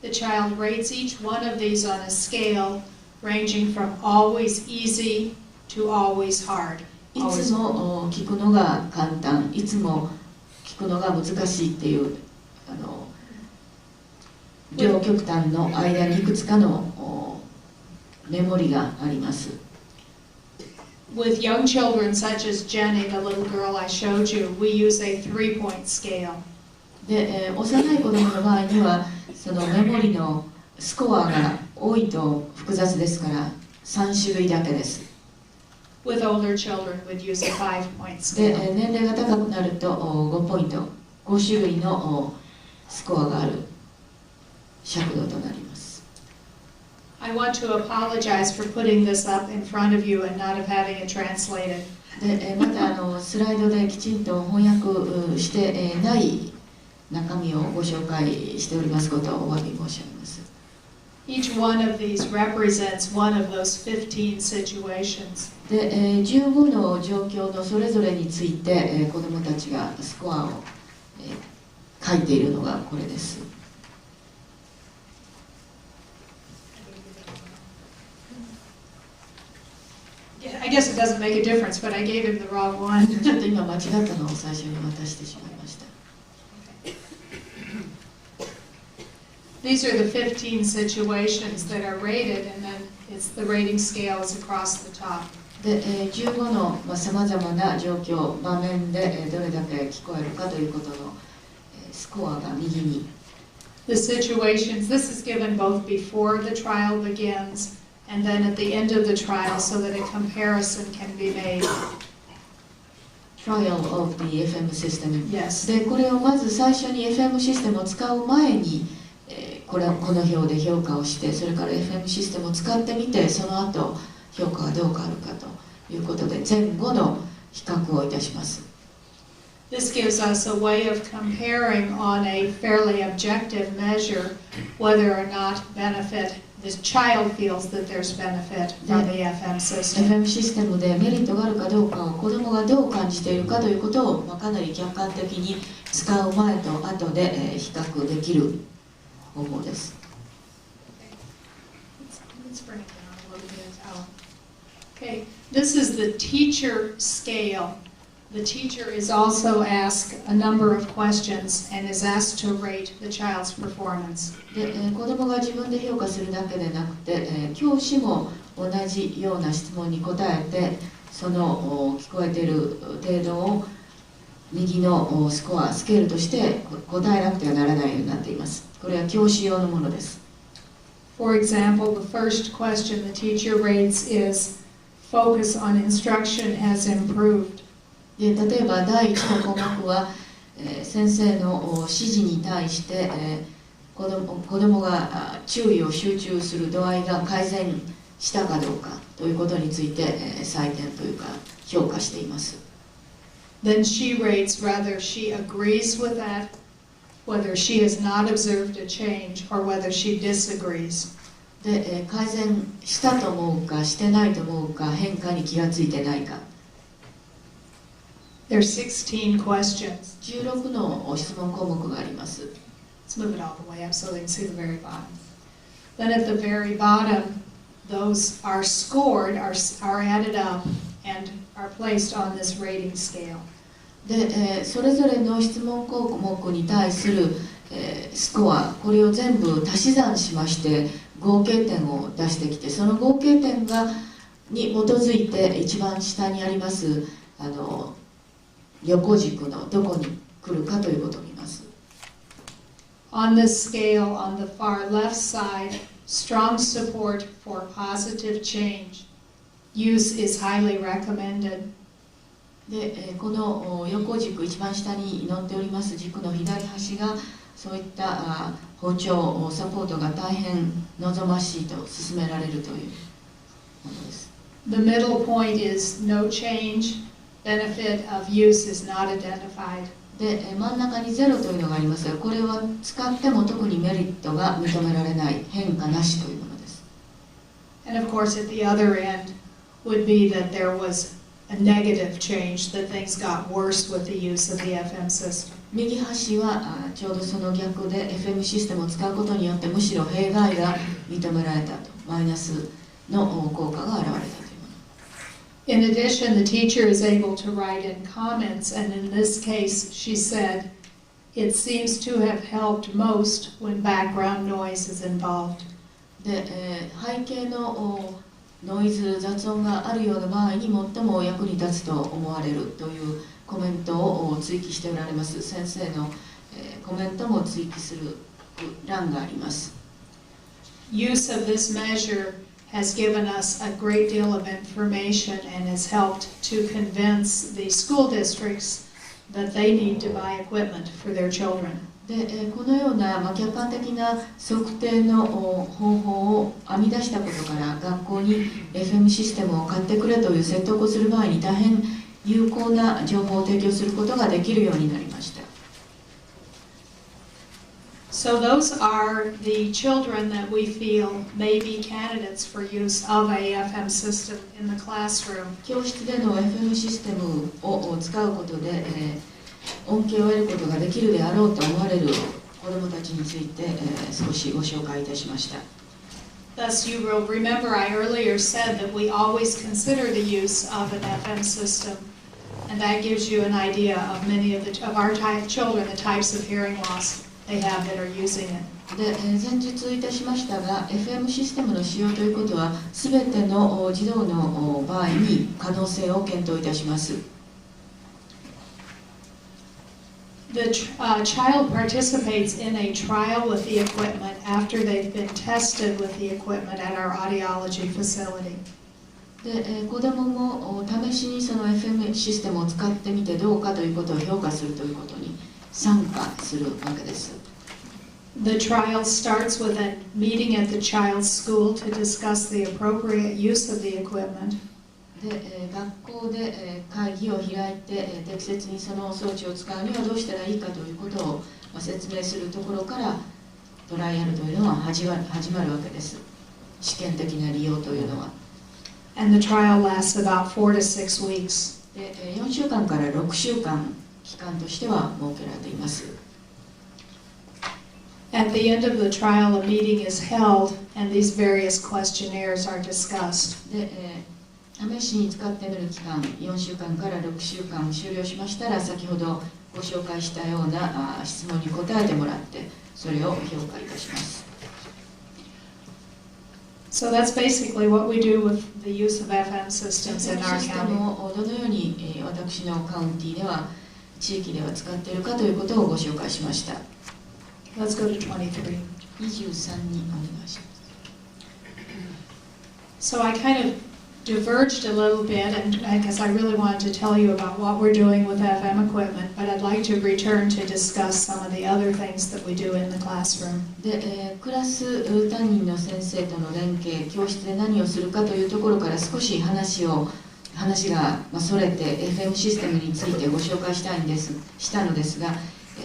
Speaker 1: The child rates each one of these on a scale ranging from always easy to always hard.
Speaker 2: いつも聞くのが簡単、いつも聞くのが難しいっていう両極端の間にいくつかのメモリがあります。
Speaker 1: With young children such as Jenny, the little girl I showed you, we use a 3-point scale.
Speaker 2: で、幼い子供の場合にはそのメモリのスコアが多いと複雑ですから3種類だけです。
Speaker 1: With older children, we'd use a 5-point
Speaker 2: で、
Speaker 1: scale.
Speaker 2: 年齢が高くなると5ポイント、5種類のスコアがある尺度となります。
Speaker 1: I want to apologize for putting this up in front of you and not of having it translated.
Speaker 2: で、またスライドできちんと翻訳してない中身をご紹介しておりますことをお詫び申し上げます。
Speaker 1: Each one of these represents one of those 15 situations.
Speaker 2: で、15の状況のそれぞれについて子どもたちがスコアを書いているのがこれです。
Speaker 1: I guess it doesn't make a difference, but I gave him the wrong one.
Speaker 2: ちょっと今間違ったのを最初に渡してしまいました。
Speaker 1: These are the 15 situations that are rated, and then the rating scale is across the top.
Speaker 2: で、15のさまざまな状況、場面でどれだけ聞こえるかということのスコアが右に。
Speaker 1: The situations, this is given both before the trial begins and then at the end of the trial so that a comparison can be made.
Speaker 2: Trial of the FM system.
Speaker 1: Yes.
Speaker 2: で、これをまず最初に FM システムを使う前にこの表で評価をして、それから FM システムを使ってみて、その後評価がどう変わるかということで前後の比較をいたします。
Speaker 1: This gives us a way of comparing on a fairly objective measure whether or not the child feels that there's benefit from the FM system.
Speaker 2: FM システムでメリットがあるかどうかを子どもがどう感じているかということを、かなり客観的に使う前と後で比較できる方法です。
Speaker 1: Let's bring it down a little bit. Okay, this is the teacher scale. The teacher is also asked a number of questions and is asked to rate the child's performance.
Speaker 2: で、子どもが自分で評価するだけでなくて、教師も同じような質問に答えて、その聞こえている程度を右のスコア、スケールとして答えなくてはならないようになっています。これは教師用のものです。
Speaker 1: For example, the first question the teacher rates is focus on instruction has improved.
Speaker 2: で、例えば第1の項目は、先生の指示に対して、子どもが注意を集中する度合いが改善したかどうかということについて、採点というか評価しています。
Speaker 1: Then she rates whether she agrees with that, whether she has not observed a change, or whether she disagrees.
Speaker 2: で、改善したと思うかしてないと思うか、変化に気がついてないか。
Speaker 1: There are 16 questions.
Speaker 2: 16の質問項目があります。
Speaker 1: Let's move it all the way up so they can see the very bottom. Then at the very bottom, those are scored, are added up, and are placed on this rating scale.
Speaker 2: で、それぞれの質問項目に対する、スコア、これを全部足し算しまして合計点を出してきて、その合計点に基づいて一番下にあります横軸のどこに来るかということを見ます。
Speaker 1: On this scale, on the far left side, strong support for positive change. Use is highly recommended.
Speaker 2: で、この横軸一番下に載っております軸の左端がそういった補聴サポートが大変望ましいと勧められるというものです。
Speaker 1: The middle point is no change. Benefit of use is not identified.
Speaker 2: で、真ん中にゼロというのがありますが、これは使っても特にメリットが認められない、変化なしというものです。
Speaker 1: And of course, at the other end would be that there was a negative change, that things got worse with the use of the FM system.
Speaker 2: 右端はちょうどその逆で FM システムを使うことによってむしろ弊害が認められたと、マイナスの効果が現れたというもの。
Speaker 1: In addition, the teacher is able to write in comments, and in this case, she said, it seems to have helped most when background noise is involved.
Speaker 2: で、背景のノイズ、雑音があるような場合に最も役に立つと思われるというコメントを追記しておられます。先生の、コメントも追記する欄があります。
Speaker 1: Use of this measure has given us a great deal of information and has helped to convince the school districts that they need to buy equipment for their children.
Speaker 2: で、このような、客観的な測定の方法を編み出したことから学校に FM システムを買ってくれという説得をする場合に大変有効な情報を提供することができるようになりました。
Speaker 1: So those are the children that we feel may be candidates for use of a FM system in the classroom.
Speaker 2: 教室での FM システムを使うことで、恩恵を得ることができるであろうと思われる子どもたちについて、少しご紹介いたしました。
Speaker 1: Thus, you will remember I earlier said that we always consider the use of an FM system, and that gives you an idea of many of our children, the types of hearing loss they have that are using it.
Speaker 2: で、前述いたしましたが、FM システムの使用ということは、すべての児童の場合に可能性を検討いたします。
Speaker 1: The child participates in a trial with the equipment after they've been tested with the equipment at our audiology facility.
Speaker 2: で、子どもも試しにその FM システムを使ってみてどうかということを評価するということに参加するわけです。
Speaker 1: The trial starts with a meeting at the child's school to discuss the appropriate use of the equipment.
Speaker 2: で、学校で会議を開いて適切にその装置を使うにはどうしたらいいかということを説明するところからトライアルというのは始まるわけです。試験的な利用というのは。
Speaker 1: And the trial lasts about 4 to 6 weeks.
Speaker 2: で、4週間から6週間期間としては設けられています。
Speaker 1: At the end of the trial, a meeting is held, and these various questionnaires are discussed.
Speaker 2: で、試しに使ってみる期間、4週間から6週間終了しましたら、先ほどご紹介したような質問に答えてもらって、それを評価いたします。
Speaker 1: So that's basically what we do with the use of FM systems in our
Speaker 2: システ
Speaker 1: county.
Speaker 2: ムをどのように私のカウンティでは、地域では使っているかということをご紹介しました。
Speaker 1: Let's go to 23.
Speaker 2: 23にお願いします。
Speaker 1: So I kind of diverged a little bit, and I guess I really wanted to tell you about what we're doing with FM equipment, but I'd like to return to discuss some of the other things that we do in the classroom.
Speaker 2: で、クラス担任の先生との連携、教室で何をするかというところから少し話がそれて FM システムについてご紹介したのですが、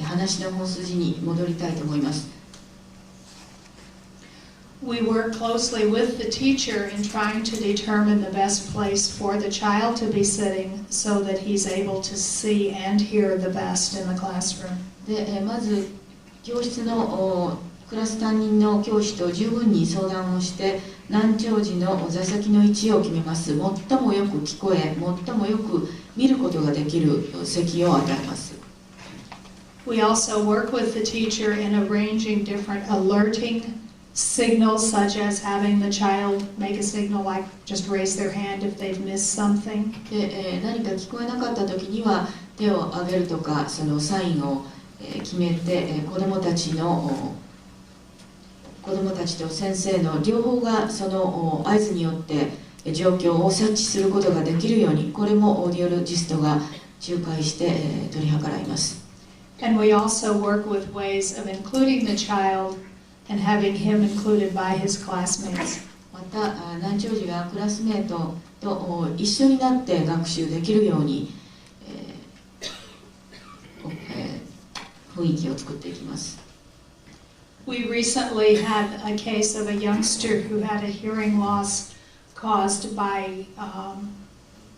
Speaker 2: 話の本筋に戻りたいと思います。
Speaker 1: We work closely with the teacher in trying to determine the best place for the child to be sitting so that he's able to see and hear the best in the classroom.
Speaker 2: で、まず教室のクラス担任の教師と十分に相談をして難聴児の座席の位置を決めます。最もよく聞こえ、最もよく見ることができる席を与えます。
Speaker 1: We also work with the teacher in arranging different alerting signals, such as having the child make a signal like just raise their hand if they've missed something.
Speaker 2: で、何か聞こえなかった時には手を挙げるとか、そのサインを決めて、子どもたちと先生の両方がその合図によって状況を察知することができるように、これもオーディオロジストが仲介して取り計らいます。
Speaker 1: And we also work with ways of including the child and having him included by his classmates.
Speaker 2: また難聴児がクラスメートと一緒になって学習できるように、雰囲気を作っていきます。
Speaker 1: We recently had a case of a youngster who had a hearing loss caused by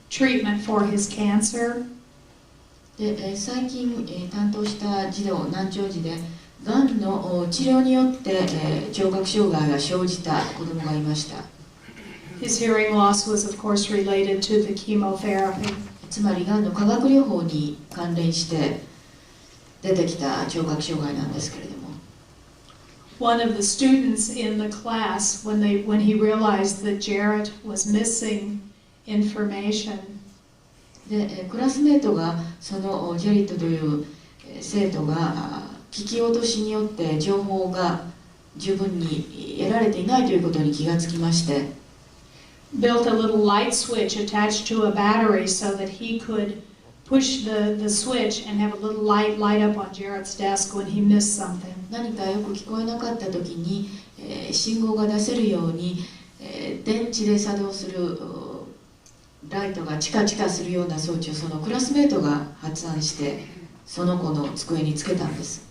Speaker 1: treatment for his cancer.
Speaker 2: で、最近担当した児童、難聴児でがんの治療によって聴覚障害が生じた子どもがいました。
Speaker 1: His hearing loss was of course related to the chemotherapy.
Speaker 2: つまりがんの化学療法に関連して出てきた聴覚障害なんですけれども。
Speaker 1: One of the students in the class, when he realized that Jarrett was missing information,
Speaker 2: で、クラスメートがそのジェリットという生徒が聞き落としによって情報が十分に得られていないということに気がつきまして、
Speaker 1: built a little light switch attached to a battery so that he could push the switch and have a little light up on Jarrett's desk when he missed something.
Speaker 2: 何かよく聞こえなかった時に、信号が出せるように、電池で作動するライトがチカチカするような装置をそのクラスメートが発案してその子の机につけたんです。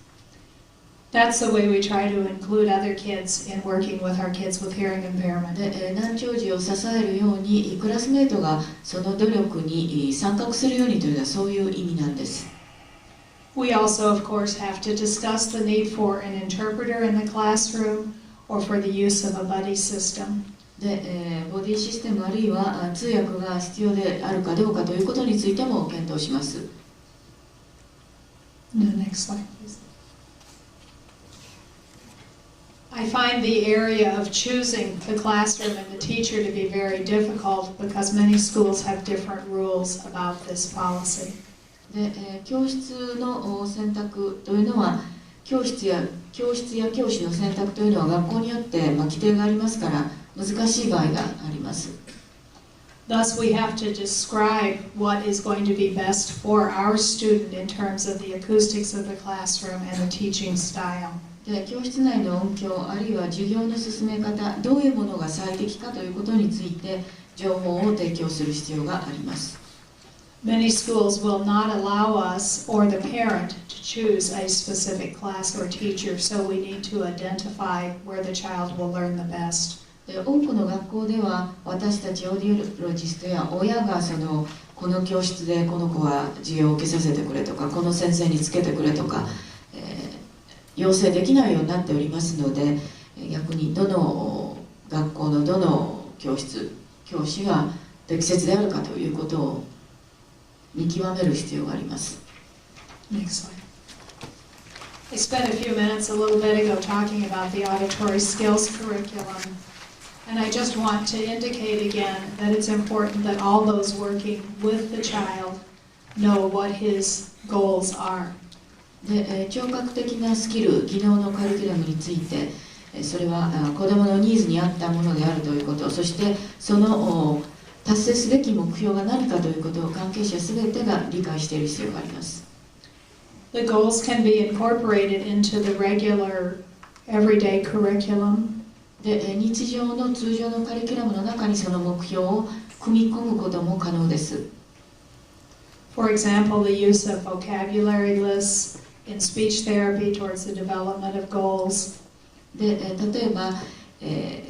Speaker 1: That's the way we try to include other kids in working with our kids with hearing impairment.
Speaker 2: で、難聴児を支えるようにクラスメートがその努力に参画するようにというのはそういう意味なんです。
Speaker 1: We also, of course, have to discuss the need for an interpreter in the classroom or for the use of a buddy system.
Speaker 2: で、ボディシステムあるいは通訳が必要であるかどうかということについても検討します。
Speaker 1: The next slide, please. I find the area of choosing the classroom and the teacher to be very difficult because many schools have different rules about this policy.
Speaker 2: で、教室の選択というのは教室や教師の選択というのは学校によって規定がありますから難しい場合があります。
Speaker 1: Thus, we have to describe what is going to be best for our student in terms of the acoustics of the classroom and the teaching style.
Speaker 2: で、教室内の音響あるいは授業の進め方、どういうものが最適かということについて情報を提供する必要があります。
Speaker 1: Many schools will not allow us or the parent to choose a specific class or teacher, so we need to identify where the child will learn the best.
Speaker 2: で、多くの学校では私たちオーディオロジストや親がこの教室でこの子は授業を受けさせてくれとかこの先生につけてくれとか、要請できないようになっておりますので、逆にどの学校のどの教師が適切であるかということを見極める必要があります。
Speaker 1: Next slide. I spent a few minutes a little bit ago talking about the auditory skills curriculum, and I just want to indicate again that it's important that all those working with the child know what his goals are.
Speaker 2: で、聴覚的なスキル、技能のカリキュラムについて、それは子どものニーズに合ったものであるということ、そしてその達成すべき目標が何かということを関係者すべてが理解している必要があります。
Speaker 1: The goals can be incorporated into the regular everyday curriculum.
Speaker 2: で、日常の通常のカリキュラムの中にその目標を組み込むことも可能です。
Speaker 1: For example, the use of vocabulary lists in speech therapy towards the development of goals.
Speaker 2: で、例えば、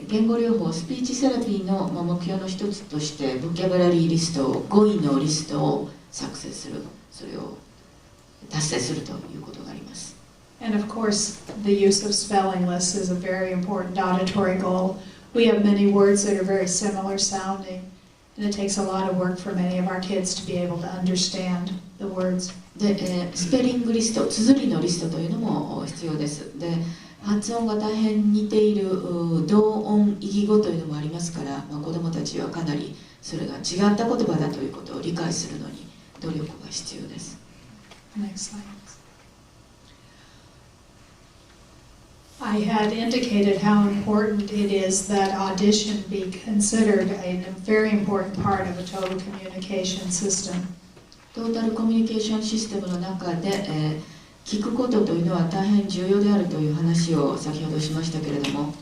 Speaker 2: 言語療法スピーチセラピーの目標の一つとしてボキャブラリーリストを語彙のリストを作成する、それを達成するということがあります。
Speaker 1: And of course, the use of spelling lists is a very important auditory goal. We have many words that are very similar sounding, and it takes a lot of work for many of our kids to be able to understand the words.
Speaker 2: で、スペリングリスト、綴りのリストというのも必要です。で、発音が大変似ている同音異義語というのもありますから、子どもたちはかなりそれが違った言葉だということを理解するのに努力が必要です。
Speaker 1: Next slide. I had indicated how important it is that audition be considered a very important part of a total communication system.
Speaker 2: トータルコミュニケーションシステムの中で、聞くことというのは大変重要であるという話を先ほどしましたけれども、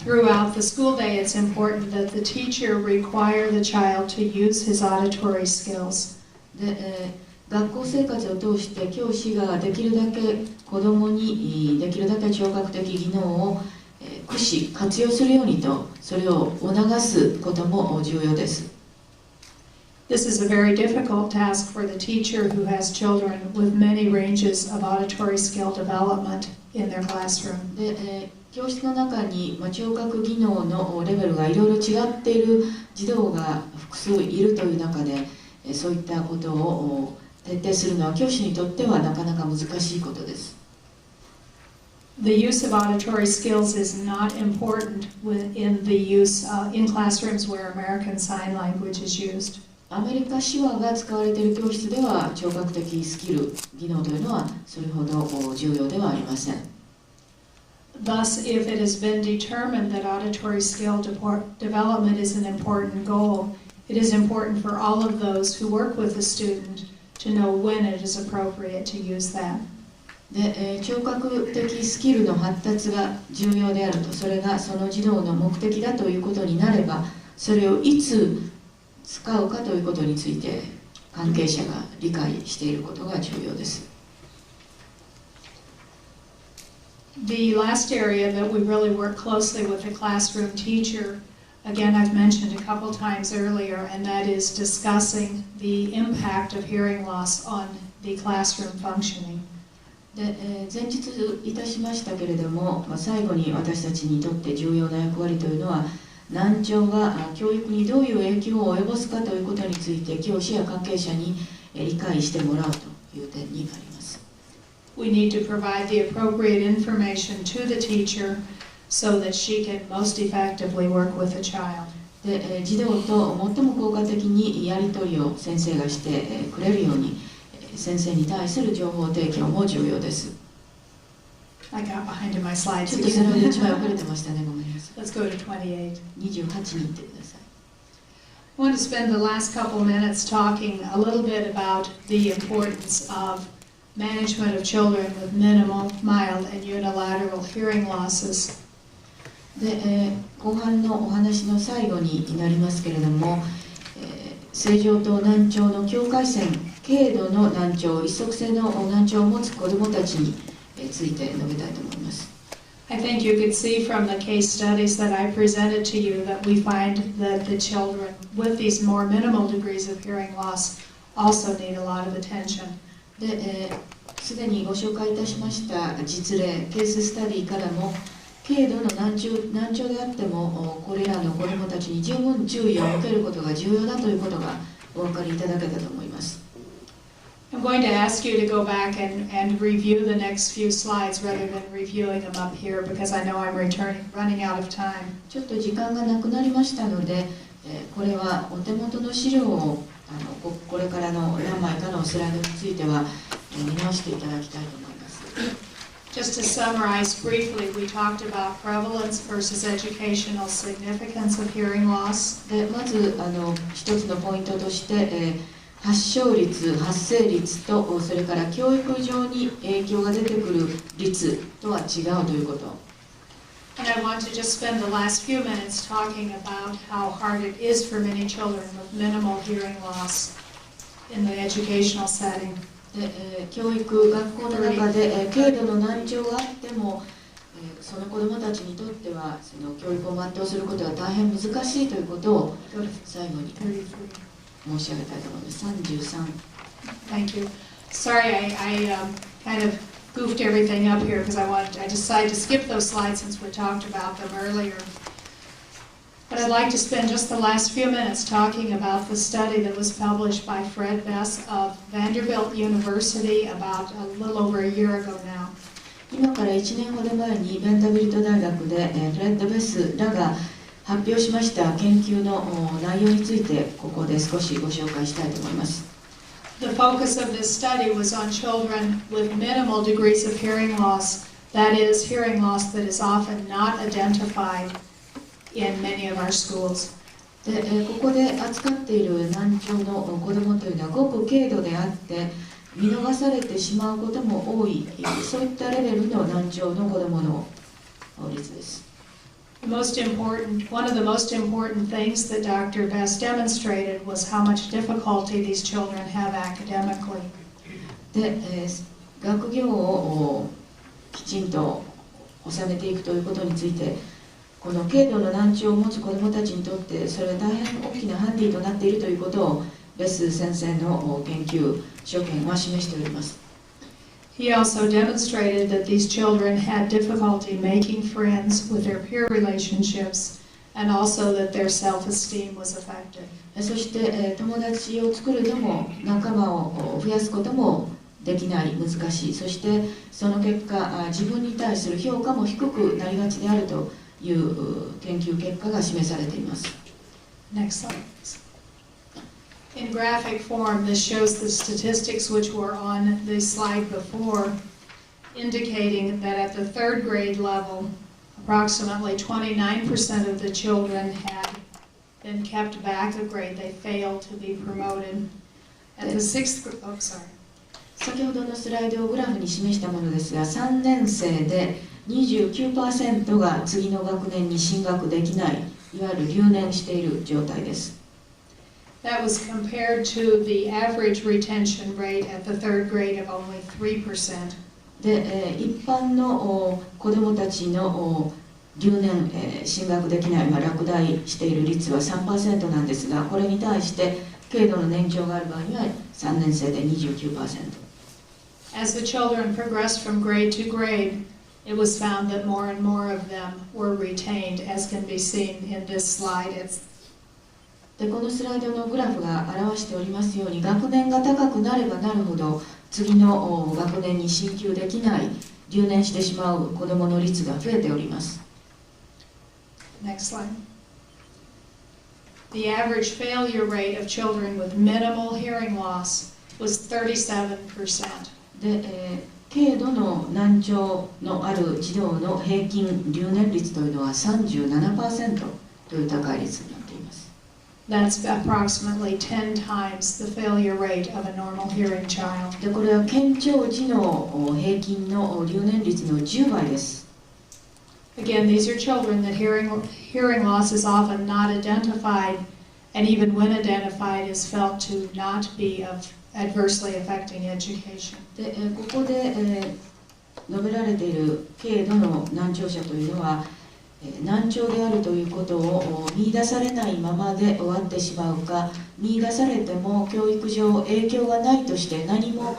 Speaker 1: Throughout the school day, it's important that the teacher require the child to use his auditory skills.
Speaker 2: で、学校生活を通して教師ができるだけ子どもにできるだけ聴覚的技能を活用するようにとそれを促すことも重要です。
Speaker 1: This is a very difficult task for the teacher who has children with many ranges of auditory skill development in their classroom.
Speaker 2: で、教室の中に聴覚技能のレベルがいろいろ違っている児童が複数いるという中で、そういったことを徹底するのは教師にとってはなかなか難しいことです。
Speaker 1: The use of auditory skills is not important in the use in classrooms where American Sign Language is used.
Speaker 2: アメリカ手話が使われている教室では聴覚的スキル、技能というのはそれほど重要ではありません。
Speaker 1: Thus, if it has been determined that auditory skill development is an important goal, it is important for all of those who work with the student to know when it is appropriate to use that.
Speaker 2: で、聴覚的スキルの発達が重要であると、それがその児童の目的だということになれば、それをいつ使うかということについて関係者が理解していることが重要です。
Speaker 1: The last area that we really work closely with the classroom teacher, again I've mentioned a couple times earlier, and that is discussing the impact of hearing loss on the classroom functioning.
Speaker 2: で、前日いたしましたけれども、最後に私たちにとって重要な役割というのは、難聴が教育にどういう影響を及ぼすかということについて教師や関係者に理解してもらうという点になります。
Speaker 1: We need to provide the appropriate information to the teacher so that she can most effectively work with the child.
Speaker 2: で、児童と最も効果的にやり取りを先生がしてくれるように、先生に対する情報提供も重要です。
Speaker 1: I got behind in my slides
Speaker 2: ちょっとそれを一枚遅れてましたね。ごめんなさい。
Speaker 1: Let's go to 28.
Speaker 2: 28に行ってください。
Speaker 1: I want to spend the last couple minutes talking a little bit about the importance of management of children with minimal, mild, and unilateral hearing losses.
Speaker 2: で、後半のお話の最後になりますけれども、正常と難聴の境界線、軽度の難聴、一足性の難聴を持つ子どもたちについて述べたいと思います。
Speaker 1: I think you could see from the case studies that I presented to you that we find that the children with these more minimal degrees of hearing loss also need a lot of attention.
Speaker 2: で、すでにご紹介いたしました実例、ケーススタディからも、軽度の難聴であっても、これらの子どもたちに十分注意を向けることが重要だということがお分かりいただけたと思います。
Speaker 1: I'm going to ask you to go back and review the next few slides rather than reviewing them up here because I know I'm running out of time.
Speaker 2: ちょっと時間がなくなりましたので、これはお手元の資料をこれからの何枚かのスライドについては見直していただきたいと思います。
Speaker 1: Just to summarize briefly, we talked about prevalence versus educational significance of hearing loss.
Speaker 2: で、まず一つのポイントとして、発症率、発生率とそれから教育上に影響が出てくる率とは違うということ。
Speaker 1: And I want to just spend the last few minutes talking about how hard it is for many children with minimal hearing loss in the educational setting.
Speaker 2: で、教育、学校の中で軽度の難聴があってもその子どもたちにとってはその教育を全うすることが大変難しいということを最後に申し上げたいと思います。33。
Speaker 1: Thank you. Sorry, I kind of goofed everything up here because I decided to skip those slides since we talked about them earlier. But I'd like to spend just the last few minutes talking about the study that was published by Fred Bess of Vanderbilt University about a little over a year ago now.
Speaker 2: 今から1年ほど前にベンダビルト大学でフレッド・ベスらが発表しました研究の内容についてここで少しご紹介したいと思います。
Speaker 1: The focus of this study was on children with minimal degrees of hearing loss, that is, hearing loss that is often not identified in many of our schools.
Speaker 2: でここで扱っている難聴の子どもというのはごく軽度であって見逃されてしまうことも多い、そういったレベルの難聴の子どもの率です。
Speaker 1: One of the most important things that Dr. Bess demonstrated was how much difficulty these children have academically.
Speaker 2: で、学業をきちんと収めていくということについて、この軽度の難聴を持つ子どもたちにとってそれは大変大きなハンディとなっているということをベス先生の研究所見は示しております。
Speaker 1: He also demonstrated that these children had difficulty making friends with their peer relationships and also that their self-esteem was affected.
Speaker 2: そして友達を作るのも仲間を増やすこともできない、難しい。そしてその結果、自分に対する評価も低くなりがちであるという研究結果が示されています。
Speaker 1: Next slide. In graphic form, this shows the statistics which were on the slide before, indicating that at the third grade level, approximately 29% of the children had been kept back a grade. They failed to be promoted. At the sixth grade,
Speaker 2: 先ほどのスライドをグラフに示したものですが、3年生で 29% が次の学年に進学できない、いわゆる留年している状態です。
Speaker 1: That was compared to the average retention rate at the third grade of only 3%.
Speaker 2: で、一般の子どもたちの留年、進学できない、落第している率は 3% なんですが、これに対して軽度の年長がある場合には3年生で 29%。As
Speaker 1: the children progressed from grade to grade, it was found that more and more of them were retained, as can be seen in this slide.
Speaker 2: でこのスライドのグラフが表しておりますように、学年が高くなればなるほど次の学年に進級できない、留年してしまう子どもの率が増えております。
Speaker 1: Next slide. The average failure rate of children with minimal hearing loss was 37%.
Speaker 2: で、軽度の難聴のある児童の平均留年率というのは 37% という高い率になっています。
Speaker 1: That's approximately 10 times the failure rate of a normal hearing child.
Speaker 2: でこれは健聴児の平均の留年率の10倍です。
Speaker 1: Again, these are children that hearing loss is often not identified, and even when identified is felt to not be adversely affecting education.
Speaker 2: でここで述べられている軽度の難聴者というのは、難聴であるということを見出されないままで終わってしまうか、見出されても教育上影響がないとして何も、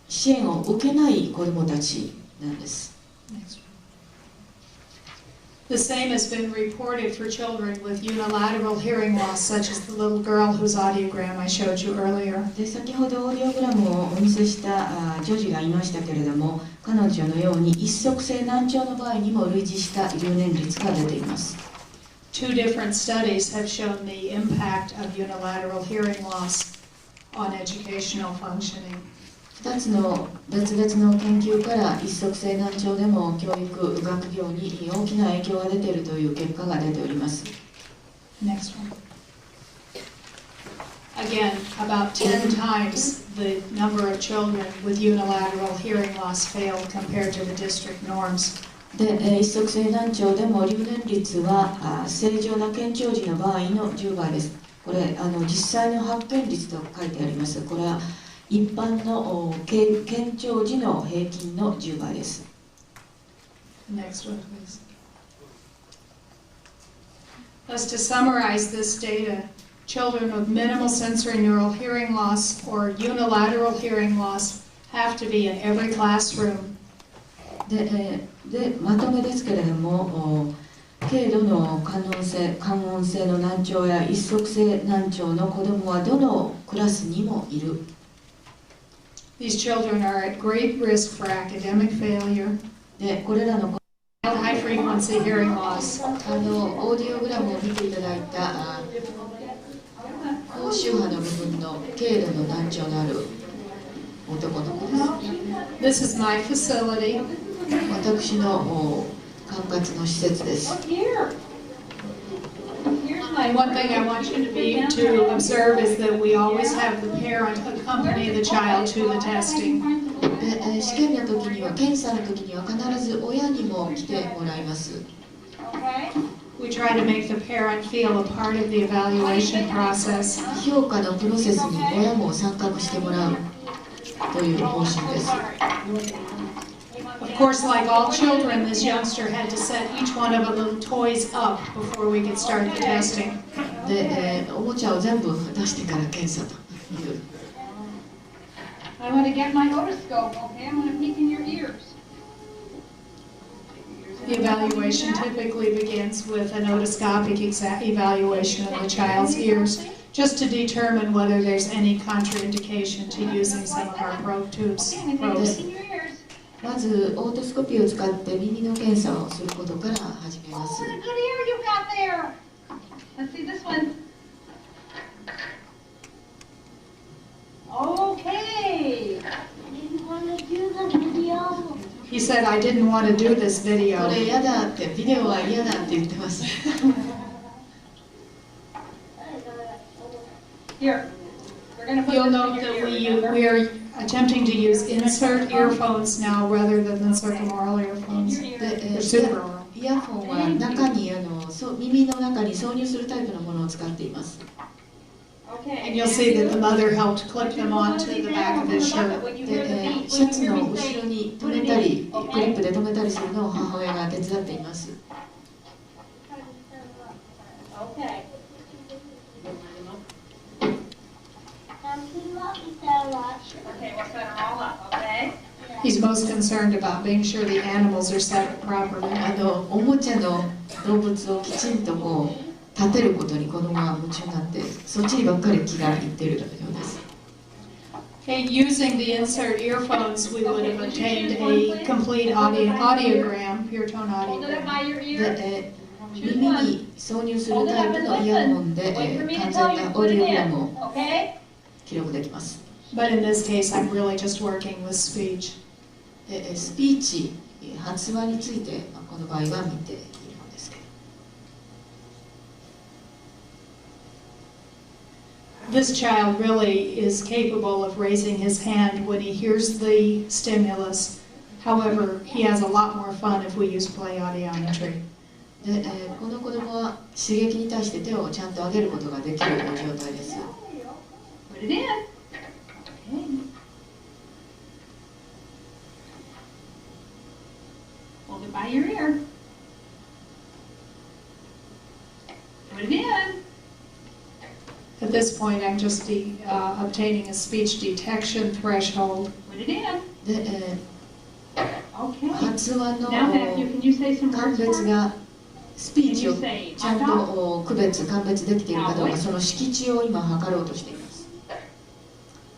Speaker 2: 支援を受けない子どもたちなんです。
Speaker 1: The same has been reported for children with unilateral hearing loss, such as the little girl whose audiogram I showed you earlier.
Speaker 2: で先ほどオーディオグラムをお見せした女児がいましたけれども、彼女のように一足性難聴の場合にも類似した留年率が出ています。
Speaker 1: Two different studies have shown the impact of unilateral hearing loss on educational functioning.
Speaker 2: 2つの別々の研究から一足性難聴でも教育学業に大きな影響が出ているという結果が出ております。
Speaker 1: Next one. Again, about 10 times the number of children with unilateral hearing loss failed compared to the district norms.
Speaker 2: で、一足性難聴でも留年率は正常な健聴児の場合の10倍です。これ実際の発見率と書いてあります。これは一般の健聴児の平均の10倍です。
Speaker 1: Next one, please. Thus, to summarize this data, children with minimal sensory neural hearing loss or unilateral hearing loss have to be in every classroom.
Speaker 2: で、まとめですけれども、軽度の感音性の難聴や一足性難聴の子どもはどのクラスにもいる。
Speaker 1: These children are at great risk for academic failure.
Speaker 2: で、これらの
Speaker 1: High frequency hearing loss.
Speaker 2: オーディオグラムを見ていただいた高周波の部分の軽度の難聴のある男の子です。
Speaker 1: This is my facility.
Speaker 2: 私の管轄の施設です。
Speaker 1: And one thing I want you to observe is that we always have the parent accompany the child to the testing.
Speaker 2: 試験の時には、検査の時には必ず親にも来てもらいます。
Speaker 1: We try to make the parent feel a part of the evaluation process.
Speaker 2: 評価のプロセスに親も参画してもらうという方針です。
Speaker 1: Of course, like all children, this youngster had to set each one of the little toys up before we could start the testing.
Speaker 2: で、おもちゃを全部出してから検査という。
Speaker 3: I want to get my otoscope, okay? I'm going to peek in your ears.
Speaker 1: The evaluation typically begins with an otoscopic evaluation of the child's ears, just to determine whether there's any contraindication to using some of our probe tubes.
Speaker 3: Okay, I'm going to peek in your ears.
Speaker 2: まずオートスコピーを使って耳の検査をすることから始めま
Speaker 3: Oh,
Speaker 2: す。
Speaker 3: what a good ear you got there. Let's see this one. Okay.
Speaker 6: didn't want to do the video.
Speaker 1: He said, I didn't want to do this
Speaker 2: こ
Speaker 1: video.
Speaker 2: れ嫌だって、ビデオは嫌だって言ってます。
Speaker 3: Here. We're going to put
Speaker 1: You'll
Speaker 3: this
Speaker 1: note
Speaker 3: in your
Speaker 1: that
Speaker 3: ear.
Speaker 1: we are attempting to use insert earphones now rather than the circumaural earphones.
Speaker 3: your ear.
Speaker 2: で、
Speaker 1: They're superaural.
Speaker 2: イヤホンは中に耳の中に挿入するタイプのものを使っています。
Speaker 3: Okay.
Speaker 1: And you'll see that the mother helped clip them onto the back of his shirt.
Speaker 2: で、シャツの後ろに留めたり、クリップで留めたりするのを母親が手伝っています。
Speaker 3: Okay. Okay, we'll set them all up, okay?
Speaker 1: He's most concerned about being sure the animals are set up properly.
Speaker 2: おもちゃの動物をきちんと立てることに子供は夢中になって、そっちにばっかり気がいっているようです。
Speaker 1: Okay, using the insert earphones, we would have obtained a complete audiogram, pure tone
Speaker 3: Hold it up
Speaker 1: audiogram.
Speaker 3: by your ear.
Speaker 2: で、耳に挿入するタイプのイヤホンで、
Speaker 3: Wait for me
Speaker 2: 完
Speaker 3: to tell
Speaker 2: 全
Speaker 3: you
Speaker 2: な
Speaker 3: to
Speaker 2: オー
Speaker 3: put
Speaker 2: デ
Speaker 3: it
Speaker 2: ィオグラム
Speaker 3: in,
Speaker 2: を
Speaker 3: okay?
Speaker 2: 記録できます。
Speaker 1: But in this case, I'm really just working with speech.
Speaker 2: で、スピーチ、発話についてこの場合は見ているんですけど。
Speaker 1: This child really is capable of raising his hand when he hears the stimulus. However, he has a lot more fun if we use play audiometry.
Speaker 2: で、この子供は刺激に対して手をちゃんと上げることができる状態です。
Speaker 3: Put it in. Okay. Hold it by your ear. Put it in.
Speaker 1: At this point, I'm just obtaining a speech detection threshold.
Speaker 3: Put it in.
Speaker 2: で、
Speaker 3: Okay.
Speaker 2: 発話の
Speaker 3: Now, Matthew, can you say some
Speaker 2: 鑑
Speaker 3: words
Speaker 2: 別
Speaker 3: for me?
Speaker 2: がスピー
Speaker 3: Can
Speaker 2: チ
Speaker 3: you
Speaker 2: を
Speaker 3: say
Speaker 2: ちゃん
Speaker 3: hot dog?
Speaker 2: と鑑別できているかどうか、その敷地を今測ろうとしています。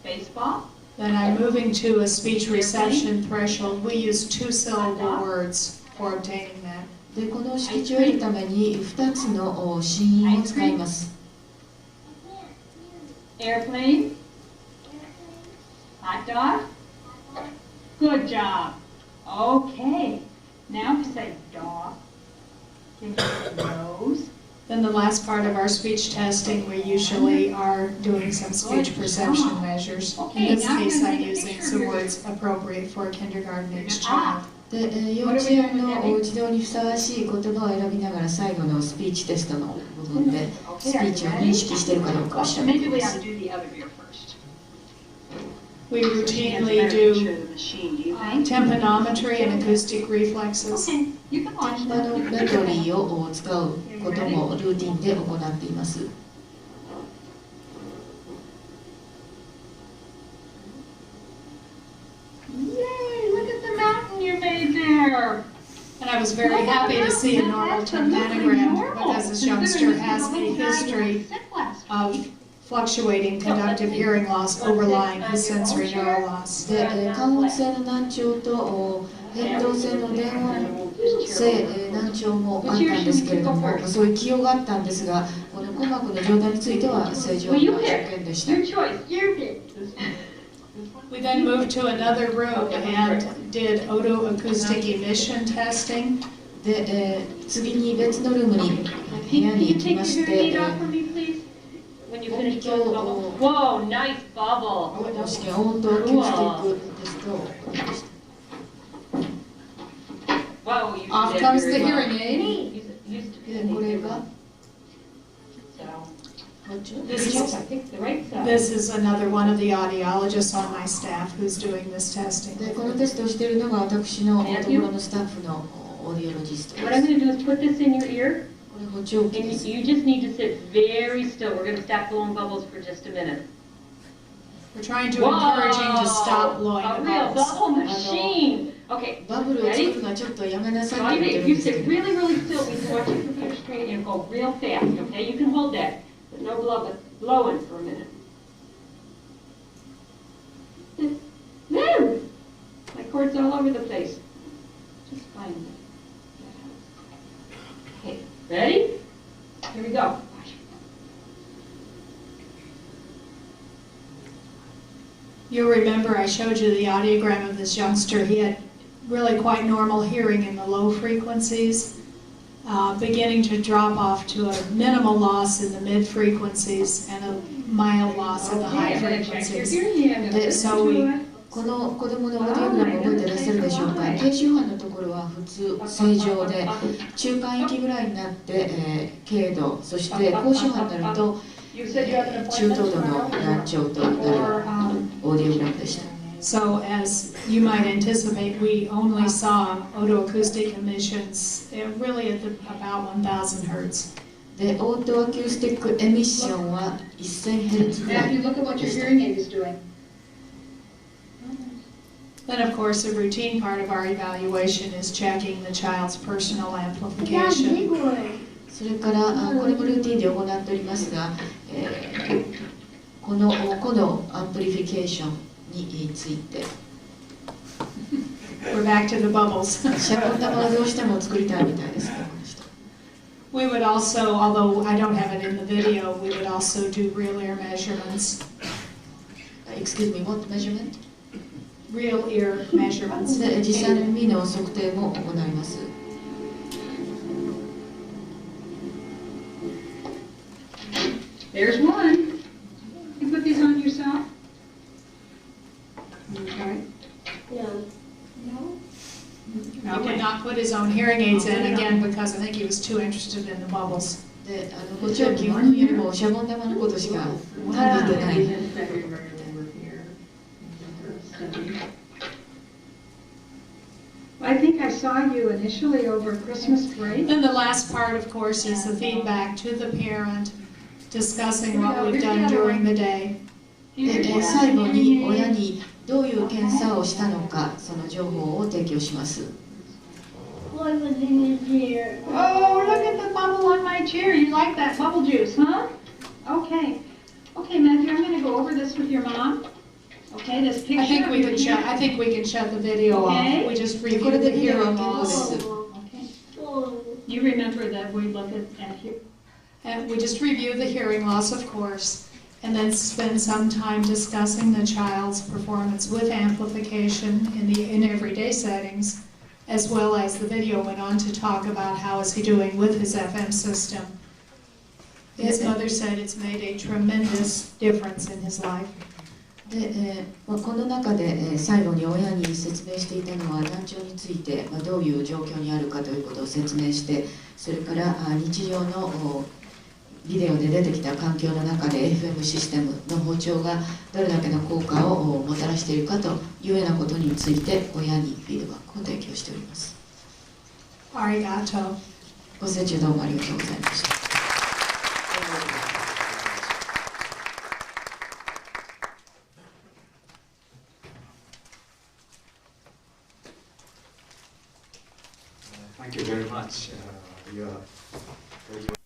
Speaker 3: Baseball?
Speaker 1: Then I'm moving to a speech reception threshold. We use two-syllable words for obtaining that.
Speaker 2: で、この敷地を得るために2つの子音を使います。
Speaker 3: Airplane? Hot dog? Good job. Okay. Now to say dog. Can you say nose?
Speaker 1: Then the last part of our speech testing, we usually are doing some speech perception measures. In this case, I'm using some words appropriate for a kindergarten-age child.
Speaker 2: で、幼稚園の児童にふさわしい言葉を選びながら最後のスピーチテストの部分でスピーチを認識しているかどうかを調べて
Speaker 3: Maybe
Speaker 2: い
Speaker 3: we
Speaker 2: ま
Speaker 3: ought
Speaker 2: す。
Speaker 3: to do the other ear first.
Speaker 1: We routinely do tympanometry and acoustic reflexes.
Speaker 3: Okay, you can watch
Speaker 2: タンパ
Speaker 3: that.
Speaker 2: ノメトリーを使うこともルーティンで行っています。
Speaker 3: Yay, look at the mountain you made there.
Speaker 1: And I was very happy to see a normal tympanogram because this youngster has a history of fluctuating conductive hearing loss overlying his sensory neural loss.
Speaker 2: で、感音性の難聴と変動性の電音性難聴もあったんですけれども、そういう起用があったんですが、この鼓膜の状態については正常な条件でした。
Speaker 3: Your choice. You pick.
Speaker 1: We then moved to another room and did otoacoustic emission testing.
Speaker 2: で、次に別のルームに部屋
Speaker 3: Can
Speaker 2: に
Speaker 3: you
Speaker 2: 行き
Speaker 3: take
Speaker 2: ま
Speaker 3: your
Speaker 2: し
Speaker 3: hearing
Speaker 2: て、
Speaker 3: aid off for me, please? When you finish blowing the bubble. Whoa, nice bubble.
Speaker 2: 試験オートアキュースティックテストを行いました。
Speaker 3: Whoa, you
Speaker 1: Off
Speaker 3: did
Speaker 1: comes the
Speaker 3: very well.
Speaker 1: hearing aid.
Speaker 3: Used to
Speaker 2: で、これが
Speaker 1: This is,
Speaker 3: I picked the right side.
Speaker 1: this is another one of the audiologists on my staff who's doing this testing.
Speaker 2: で、このテストをしているのが私のところのスタッフのオーディオロジストで
Speaker 3: What I'm
Speaker 2: す。
Speaker 3: going to do is put this in your ear,
Speaker 2: これ補聴器
Speaker 3: and
Speaker 2: です
Speaker 3: you just need to sit very still. We're going to stop blowing bubbles for just a minute.
Speaker 1: We're trying to encourage him to stop blowing
Speaker 3: A
Speaker 1: the
Speaker 3: real
Speaker 1: bubbles.
Speaker 3: bubble machine. Okay,
Speaker 2: バブルを作るのはちょっとやめなさい
Speaker 3: so
Speaker 2: って
Speaker 3: I
Speaker 2: 言ってる
Speaker 3: think
Speaker 2: ん
Speaker 3: you
Speaker 2: ですけ
Speaker 3: sit
Speaker 2: ど、
Speaker 3: really, really still. We can watch your computer screen and go real fast, okay? You can hold that, but no blowing for a minute. No! My cord's all over the place. Just find it. Okay, ready? Here we go. Watch.
Speaker 1: You'll remember I showed you the audiogram of this youngster. He had really quite normal hearing in the low frequencies, beginning to drop off to a minimal loss in the mid frequencies and a mild loss in the high frequencies.
Speaker 2: で、
Speaker 1: So we
Speaker 2: この子供のオーディオグラム覚えてらっしゃるでしょうか。低周波のところは普通正常で、中間域ぐらいになって、軽度、そして高周波になると、
Speaker 3: You said you have an
Speaker 2: 中
Speaker 3: appointment
Speaker 2: 等度の
Speaker 3: tomorrow?
Speaker 2: 難聴となる
Speaker 1: or,
Speaker 2: オーディオグラムでした。
Speaker 1: so as you might anticipate, we only saw otoacoustic emissions really at about 1000 hertz.
Speaker 2: で、オートアキュースティックエミッションは 1000Hz ぐら
Speaker 4: Matthew,
Speaker 2: い
Speaker 4: look at what
Speaker 2: で
Speaker 4: your
Speaker 2: した。
Speaker 4: hearing aid is doing.
Speaker 1: Then, of course, a routine part of our evaluation is checking the child's personal amplification.
Speaker 2: それからこれもルーティンで行っておりますが、このコのアンプリフィケーションについて
Speaker 1: We're back to the bubbles.
Speaker 2: シャボン玉をどうしても作りたいみたいですね、この人。
Speaker 1: We would also, although I don't have it in the video, we would also do real ear measurements.
Speaker 2: Excuse me, what measurement?
Speaker 1: Real ear measurements.
Speaker 2: で、実際の耳の測定も行います。
Speaker 4: There's one. You put these on yourself? Okay.
Speaker 1: He did not put his own hearing aids in again because I think he was too interested in the bubbles.
Speaker 2: で、補聴器よりもシャボン玉のことしか考えてない。
Speaker 4: I think I saw you initially over Christmas break.
Speaker 1: Then the last part, of course, is the feedback to the parent, discussing what we've done during the day.
Speaker 2: で、最後に親にどういう検査をしたのか、その情報を提供します。
Speaker 6: What was in his ear?
Speaker 4: Oh, look at the bubble on my chair. You like that bubble juice, huh? Okay. Okay, Matthew, I'm going to go over this with your mom. Okay, this picture.
Speaker 1: I think we
Speaker 4: of
Speaker 1: can
Speaker 4: your
Speaker 1: shut.
Speaker 4: ear.
Speaker 1: I think we can shut the video
Speaker 4: Okay.
Speaker 1: off. We just
Speaker 2: これ
Speaker 1: reviewed
Speaker 2: で
Speaker 1: the
Speaker 2: ビデオは
Speaker 1: hearing
Speaker 2: 結構で
Speaker 1: loss.
Speaker 2: す。
Speaker 4: Okay.
Speaker 6: Oh.
Speaker 4: You remember that we look at here.
Speaker 1: And we just review the hearing loss, of course, and then spend some time discussing the child's performance with amplification in everyday settings, as well as the video went on to talk about how is he doing with his FM system. His mother said it's made a tremendous difference in his life.
Speaker 2: で、この中で、最後に親に説明していたのは難聴について、どういう状況にあるかということを説明して、それから日常のビデオで出てきた環境の中で FM システムの補聴がどれだけの効果をもたらしているかというようなことについて親にフィードバックを提供しております。
Speaker 1: ありがとう。
Speaker 2: ご清聴どうもありがとうございました。
Speaker 7: Thank you very much. You are very